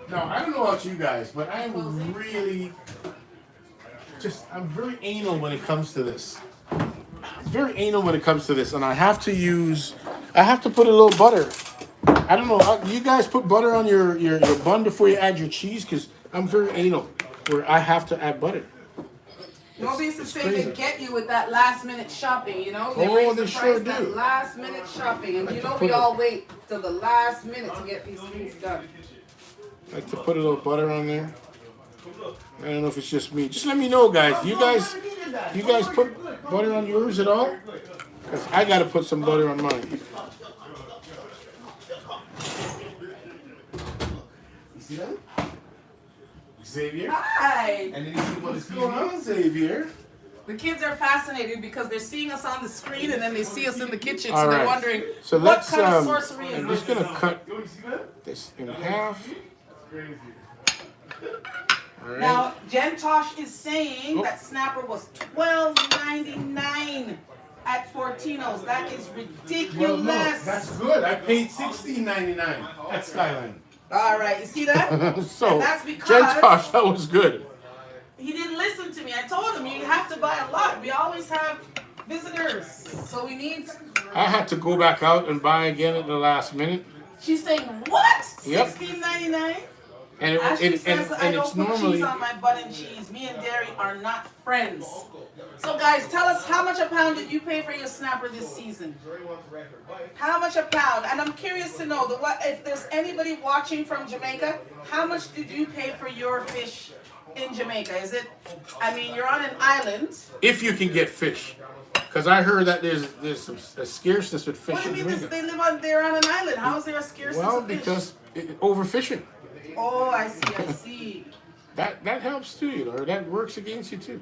I don't know about you guys, but I'm really I'm very anal when it comes to this. Very anal when it comes to this, and I have to put a little butter. I don't know, you guys put butter on your bun before you add your cheese? Because I'm very anal where I have to add butter. Nobody's to say they get you with that last minute shopping, you know? They raise the sure price, do. That last minute shopping, and Like you know we all wait till the last minute to get these things done. I like to put a little butter on there. I don't know if it's just me. Just let me know, guys. You guys put butter on yours at all? Because I got to put some butter on mine. You see that? Xavier? Hi! What's going on, Xavier? The kids are fascinated because they're seeing us on the screen and then they see us in the kitchen, All so they're right. wondering So what let's, kind of sorcery is I'm this? just going to cut this in half. All right. Now, Jen Tosh is saying that snapper was $12.99 at Fortino's. That is ridiculous. Well, no, that's good. I paid $16.99 at Skyline. All right, you see that? So, And that's because Jen Tosh, that was good. he didn't listen to me. I told him you have to buy a lot. We always have visitors, so we need. I had to go back out and buy again at the last minute. She's saying what? Yep. $16.99? And Ashley says I don't it's put normally cheese on my bun and cheese. Me and dairy are not friends. So guys, tell us how much a pound did you pay for your snapper this season? How much a pound? And I'm curious to know if there's anybody watching from Jamaica, how much did you pay for your fish in Jamaica? Is it? I mean, you're on an island. if you can get fish, because I heard that there's some a scarceness with fish What do you in mean Jamaica. they're on an island? How is there a scarcity Well, of fish? because overfishing. Oh, I see. That helps too, you know, or that works against you too.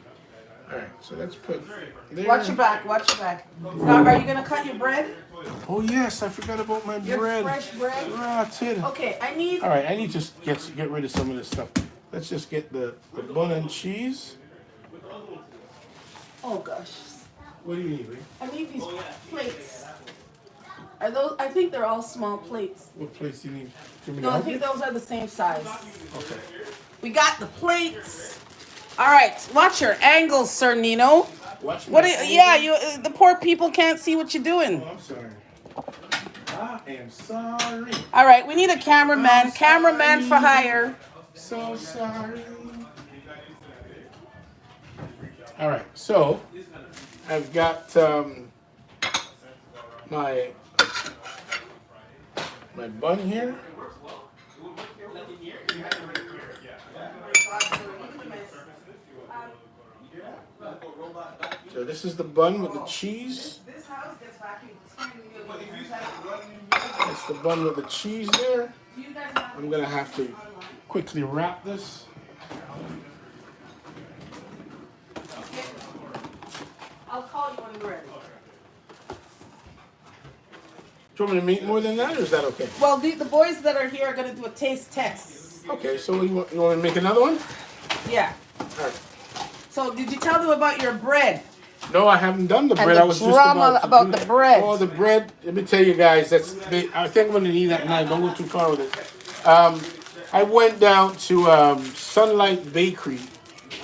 All right, so let's put there. Watch your back. Now, are you gonna cut your bread? Oh yes, I forgot about my Your bread. fresh bread. Ah, tin. Okay, I need. All right, I need to get rid of some of this stuff. Let's just get the bun and cheese. Oh gosh, What do you need, Ray? I need these plates. Are those? I think they're all small plates. What plates do you need? Do you want me to No, I help think you? those are the same size. Okay. We got the plates. All right, watch your angles, Sir Nino. Watch What? my Yeah, you. The poor people can't see what you're doing. Oh, I'm sorry. I am sorry. All right, we need a cameraman. Cameraman for hire. So sorry. All right, so I've got my bun here. So this is the bun with the cheese. That's the bun with the cheese there. I'm gonna have to quickly wrap this. I'll call you when you're ready. Do you want me to make more than that, or is that okay? Well, the boys that are here are going to do a taste test. Okay, so you want me to make another one? Yeah. All right. So, did you tell them about your bread? No, I haven't done the And bread. the I was just drama to about do the that. bread. Oh, the bread. Let me tell you guys, I think I'm going to need that knife. Don't go too far with it. I went down to Sunlight Bakery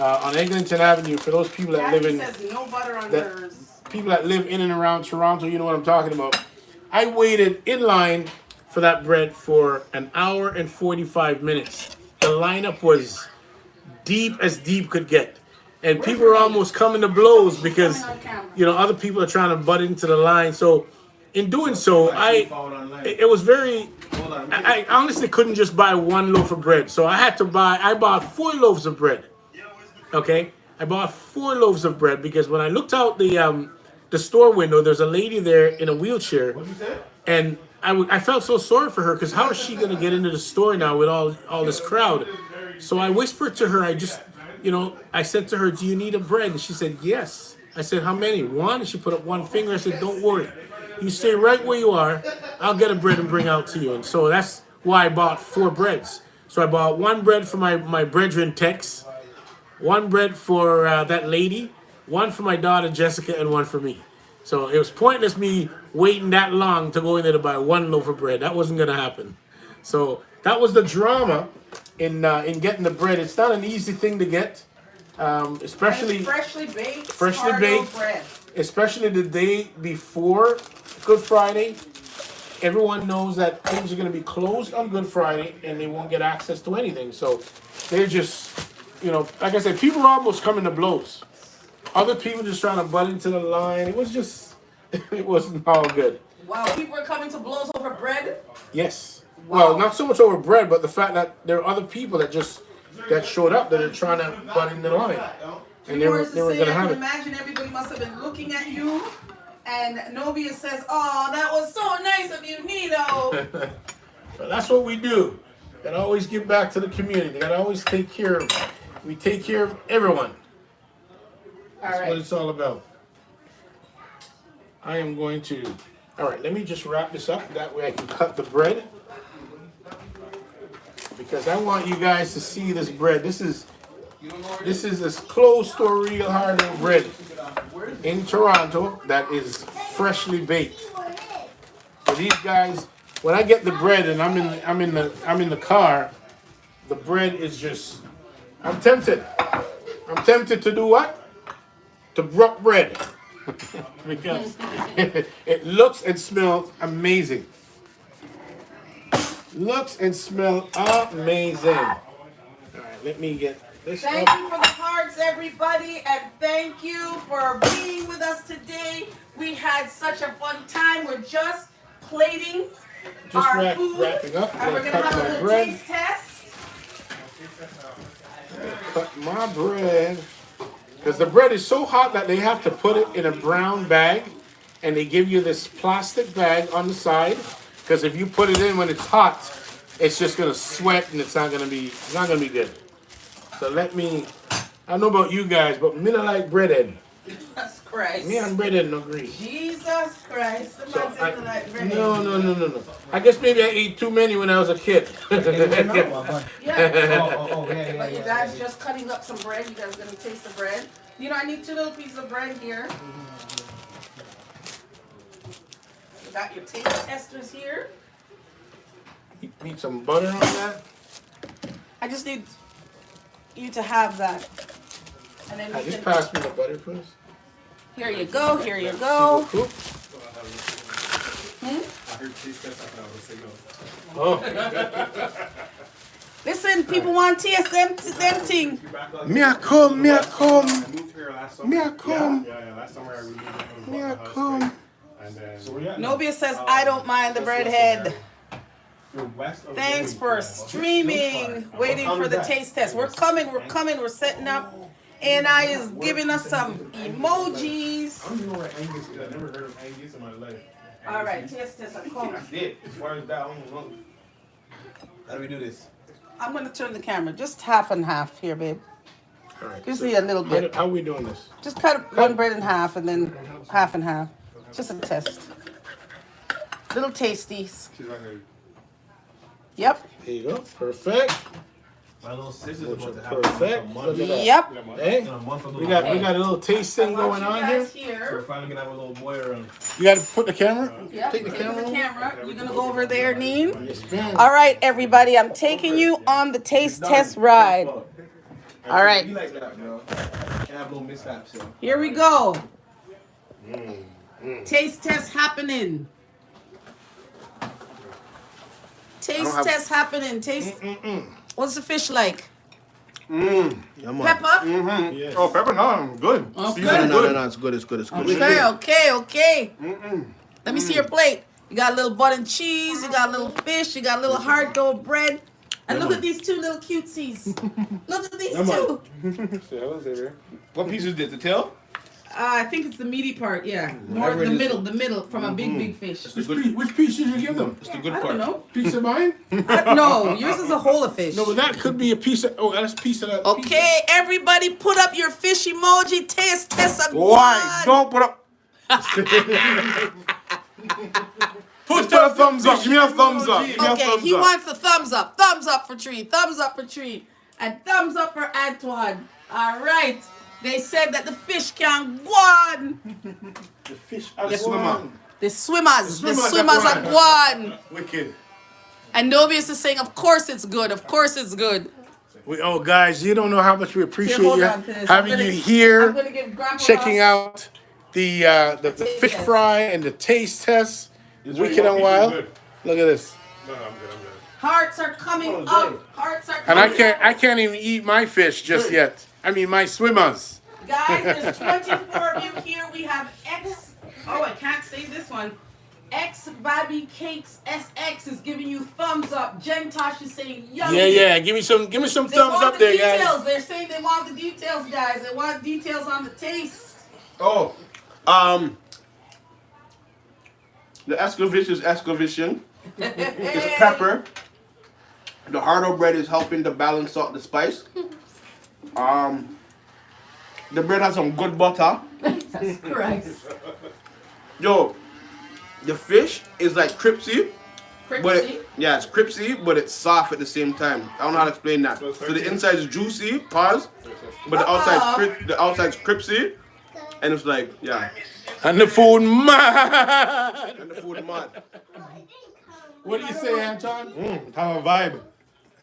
on Eglinton Avenue. For those people that live Abby in says no butter on that- hers. people that live in and around Toronto, you know what I'm talking about. I waited in line for that bread for an hour and 45 minutes. The lineup was deep as deep could get. And people were almost coming to blows because, you know, other people are trying to butt into the line. So in doing so, it was very, I honestly couldn't just buy one loaf of bread. So I bought 4 loaves of bread. Okay? I bought 4 loaves of bread because when I looked out the store window, there's a lady there in a wheelchair, and I felt so sorry for her because how is she gonna get into the store now with all this crowd? So I whispered to her, I said to her, "Do you need a bread?" And she said, "Yes." I said, "How many?" 1. And she put up 1 finger. I said, "Don't worry, you stay right where you are. I'll get a bread and bring out to you." And so that's why I bought 4 breads. So I bought 1 bread for my brethren Tex, 1 bread for that lady, 1 for my daughter Jessica, and 1 for me. So it was pointless me waiting that long to go in there to buy 1 loaf of bread. That wasn't gonna happen. So that was the drama in getting the bread. It's not an easy thing to get, especially And it's freshly baked. freshly sourdough baked. bread. Especially the day before Good Friday. Everyone knows that things are going to be closed on Good Friday and they won't get access to anything. So they're just, like I said, people are almost coming to blows. Other people just trying to butt into the line. It was just, it wasn't all good. Wow, people are coming to blows over bread. Yes. Wow. Well, not so much over bread, but the fact that there are other people that showed up that are trying to butt in the line. And they were going to have it. Imagine everybody must have been looking at you, and Novia says, "Oh, that was so nice of you, Nino." So that's what we do. Gotta always give back to the community. Gotta always take care of. We take care of everyone. That's what it's all about. I am going to. All right, let me just wrap this up. That way I can cut the bread. Because I want you guys to see this bread. This is this close to a real hard-earned bread in Toronto that is freshly baked. So these guys, when I get the bread and I'm in the car, the bread is just. I'm tempted. I'm tempted to do what? To brook bread. Because it looks and smells amazing. Looks and smell amazing. All right, let me get this Thank up. you for the hearts, everybody, and thank you for being with us today. We had such a fun time. We're just plating our food, wrapping up. and we're gonna cut have a my little bread. taste test. Cut my bread. Because the bread is so hot that they have to put it in a brown bag, and they give you this plastic bag on the side. Because if you put it in when it's hot, it's just gonna sweat and it's not gonna be good. So let me. I don't know about you guys, but me not like breadhead. Jesus Christ. Me and breadhead no agree. Jesus Christ. The man said to like bread. No. I guess maybe I ate too many when I was a kid. Yeah. But you guys just cutting up some bread. You guys gonna taste the bread. You know, I need 2 little pieces of bread here. You got your taste testers here. You need some butter on that. I just need you to have that. And then we Just can, pass me the butter, please. here you go, here you go. Oh. Listen, people want to taste them thing. Me a come. I moved here last summer. Me a come. Yeah, last summer I moved here. Me a come. And then, so we're Nobia says, I don't mind the breadhead. Thanks for streaming, waiting for the taste test. We're coming, we're setting up. And I is giving us some emojis. I don't even know where Angus is. I never heard of Angus in my life. All right, taste test, I'm coming. That's it. As far as that, I don't know. How do we do this? I'm going to turn the camera, just half and half here, babe. All right. Just see a little bit. How are we doing this? Just cut one bread in half and then half and half. Just a test. Little tasties. She's right here. Yep. There you go. Perfect. My little sister's about to have Perfect. a Look month. at that. Yep. Hey, In a month of we got a little tasting going on here. So we're finally gonna have a little boy around. You got to put the camera. Yep. Take the camera. You're going to go over there, Neen. Yes, ma'am. All right, everybody. I'm taking you on the taste test ride. All right. Be like that, bro. Can't have no mishaps, yo. Here we go. Taste test happening. Taste test happening. Taste. What's the fish like? Pepper? Yes. Oh, pepper, no, good. Okay. No, it's good. It's good. Okay. Let me see your plate. You got a little butter and cheese. You got a little fish. You got a little hard dough bread. And look at these 2 little cutesies. Look at these 2. What piece is this? The tail? I think it's the meaty part. Yeah, more the middle from a big fish. Which piece did you give them? It's the good I part. don't know. Piece of mine? No, yours is a whole of fish. No, but that could be a piece of. Oh, that's a piece of that. Okay, everybody, put up your fish emoji. Taste test. Why? Don't put up. Put a thumbs up. Give me a thumbs up. Give me a Okay, thumbs he up. wants a thumbs up. Thumbs up for Tree. Thumbs up for Tree. And thumbs up for Antoine. All right. They said that the fish can go on. The fish. The swimmer. The swimmers swimmers are gone. Wicked. And Novius is saying, of course it's good. Of course it's good. Oh, guys, you don't know how much we appreciate Here, hold you on to this. having I'm gonna- you here, I'm gonna give Grandpa checking out the fish fry and the taste test. Wicked and wild. Look at this. No, I'm good. Hearts are coming up. Hearts are And coming up. I can't even eat my fish just yet. I mean my swimmers. Guys, there's 24 of you here. We have X. Oh, I can't say this one. X Baby Cakes SX is giving you thumbs up. Jen Tosh is saying yummy. Yeah. Give me some They thumbs want up the there, guys. details. They're saying they want the details, guys. They want details on the taste. Oh, the escovitch is escovition. It's pepper. The hardo bread is helping to balance out the spice. The bread has some good butter. Christ. Yo, the fish is like crispy. But Crispy. it's crispy, but it's soft at the same time. I don't know how to explain that. So the inside is juicy, pause, but the outside's crispy, and it's like, yeah. And the food mad. And the food mad. What do you say, Anton? Have a vibe.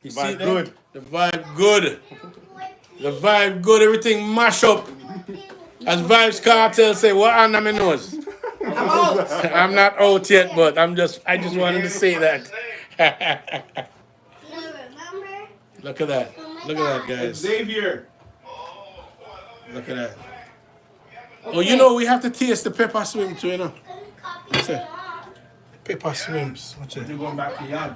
You Vibe see that? good. The vibe good. The vibe good. Everything mash up. As Vibes Cartel say, what under my nose? I'm out. I'm not out yet, but I just wanted to say that. remember? Look at that. Look at that, guys. Xavier. Look at that. Oh, you know, we have to taste the pepper swim too, you know. What's it? Pepper swims. What's it? You're going back to yard.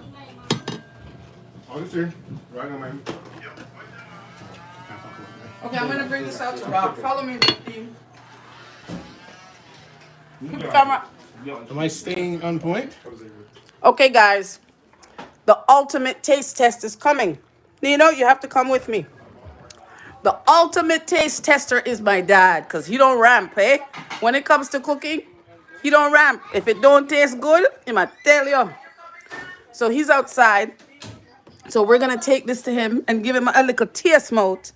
Officer, right on, man. Okay, I'm gonna bring this out to Rob. Follow me, team. Keep the camera. Am I staying on point? Okay, guys. The ultimate taste test is coming. Nino, you have to come with me. The ultimate taste tester is my dad, because he don't ramp, eh? When it comes to cooking, he don't ramp. If it don't taste good, he might tell you. So he's outside. So we're going to take this to him and give him a little taste mouth.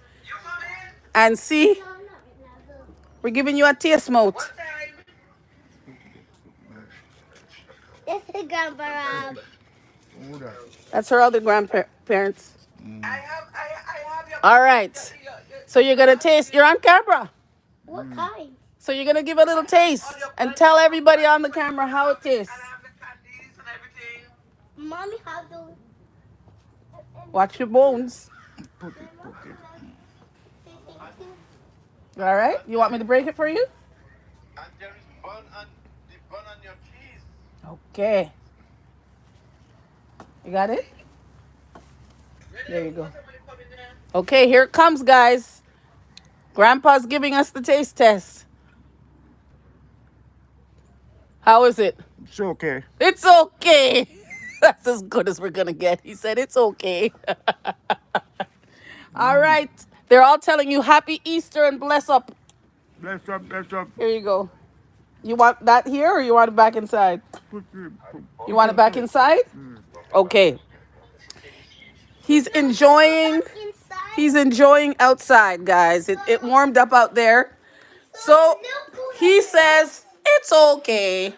And see, we're giving you a taste mouth. This is Grandpa Rob. That's her other grandparents. All right. So you're going to taste. You're on camera. What kind? So you're going to give a little taste and tell everybody on the camera how it tastes. Mommy, how do Watch your bones. All right. You want me to break it for you? And there is bun on your cheese. Okay. You got it? There you go. Okay, here it comes, guys. Grandpa's giving us the taste test. How is it? It's okay. It's okay. That's as good as we're going to get. He said it's okay. All right. They're all telling you happy Easter and bless up. Bless up, bless up. Here you go. You want that here or you want it back inside? You want it back inside? Okay. He's enjoying outside, guys. It warmed up out there. So he says it's okay.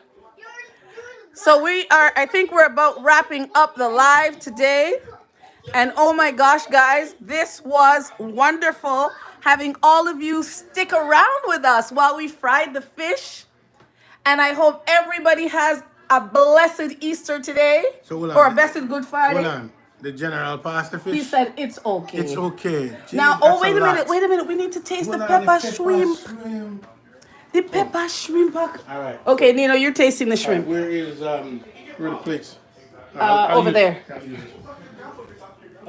So I think we're about wrapping up the live today. And oh my gosh, guys, this was wonderful having all of you stick around with us while we fried the fish. And I hope everybody has a blessed Easter today. Or a blessed Good Friday. Hold on. The general passed the fish. He said it's okay. It's okay. Jeez, Now, that's wait a lot. minute. We need to taste the Hold on, pepper shrimp. The pepper shrimp. All right. Okay, Nino, you're tasting the All right, shrimp. where are the plates? Over there.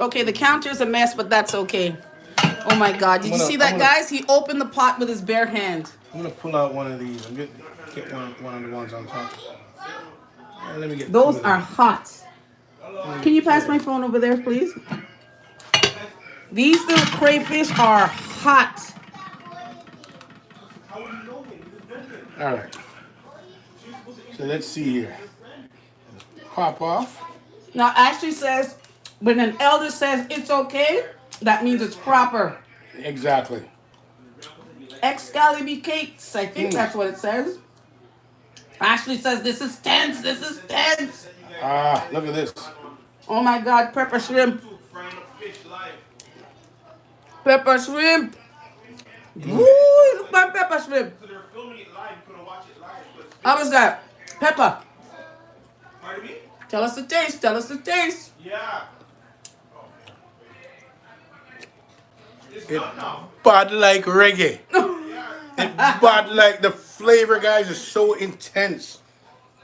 Okay, the counter's a mess, but that's okay. Oh my God! Did you see that, guys? He opened the pot with his bare hand. I'm gonna pull out one of these. I'm gonna get one of the ones on top. Let me get. Those are hot. Can you pass my phone over there, please? These little crayfish are hot. All right. So let's see here. Pop off. Now, Ashley says, when an elder says it's okay, that means it's proper. Exactly. Excalibur cakes, I think that's what it says. Ashley says, this is tense, this is tense. Ah, look at this. Oh my God, pepper shrimp. Pepper shrimp. Woo, look at my pepper shrimp. How was that? Pepper. Pardon me? Tell us the taste, tell us the taste. Yeah. It's It done now. bad like reggae. It bad like the flavor, guys, is so intense.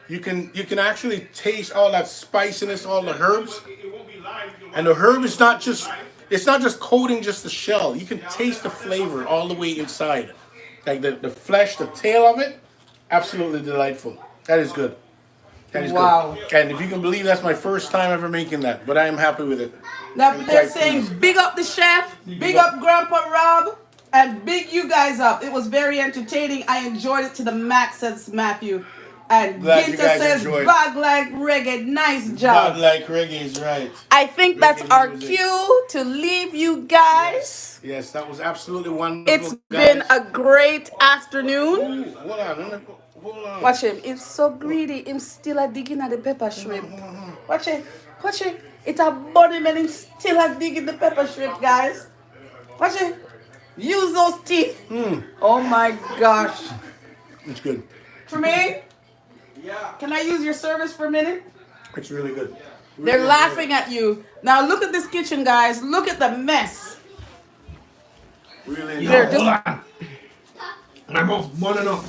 You can actually taste all that spiciness, all the herbs. It won't be live. And the herb is not just, it's not just coating just the shell. You can taste the flavor all the way inside. Like the flesh, the tail of it, absolutely delightful. That is good. That is Wow. good. And if you can believe, that's my first time ever making that. But I am happy with it. Now I'm they're quite saying pleased. big up the chef, big up Grandpa Rob, and big you guys up. It was very entertaining. I enjoyed it to the max, says Matthew. And Glad you Ginta guys says enjoyed. bag like reggae. Nice Bad job. like reggae is right. I think that's Reggae our music. cue to leave you guys. Yes, that was absolutely wonderful. It's guys. been a great afternoon. Ooh, hold on. Hold on. Watch him. He's so greedy. Him still a digging at the pepper shrimp. Watch it. Watch it. It's a bunny man. Him still a digging the pepper shrimp, guys. Watch it. Use those teeth. Oh my gosh. It's good. Tremaine, Yeah. can I use your service for a minute? It's really good. They're laughing at you. Now look at this kitchen, guys. Look at the mess. Really? Here, Hold just on. My mouth's burning up.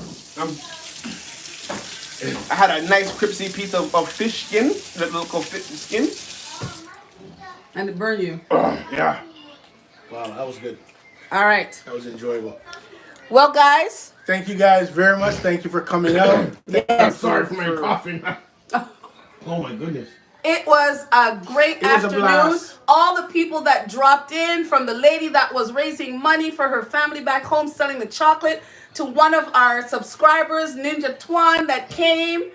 I had a nice crispy piece of fish skin, that little fish skin. and it burn you. Yeah. Wow, that was good. All right. That was enjoyable. Well, guys. Thank you guys very much. Thank you for coming out. I'm sorry for my coughing. Oh my goodness. It was a great afternoon. All the people that dropped in, from the lady that was raising money for her family back home selling the chocolate, to one of our subscribers, Ninja Twan, that came.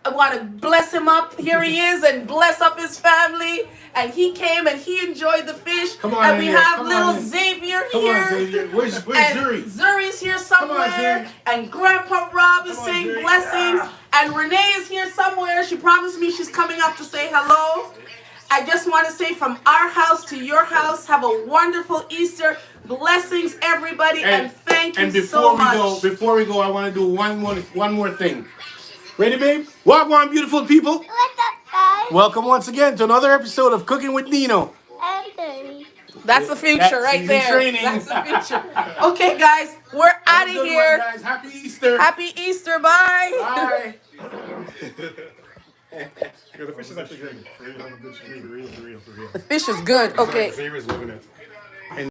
I want to bless him up. Here he is, and bless up his family. And he came and he enjoyed the fish. Come on, and we here. have Come little on, Xavier Come here. on, Xavier. Where's And Zuri? Zuri's here somewhere. Zuri. And Grandpa Rob is Come on, saying Zuri. blessings. And Renee is here somewhere. She promised me she's coming up to say hello. I just want to say, from our house to your house, have a wonderful Easter. Blessings, everybody, and thank you so much. Before we go, I want to do one more thing. Ready, babe? Wagwan, beautiful people. What's up, guys? Welcome once again to another episode of Cooking with Nino. I'm 30. That's the future That's right season there. training. That's the future. Okay, guys, we're out of Good here. one, guys. Happy Easter. Happy Easter. Bye. Bye. Yeah, the fish is actually good. For real, good. For real. The fish is good. Okay. Xavier's loving it.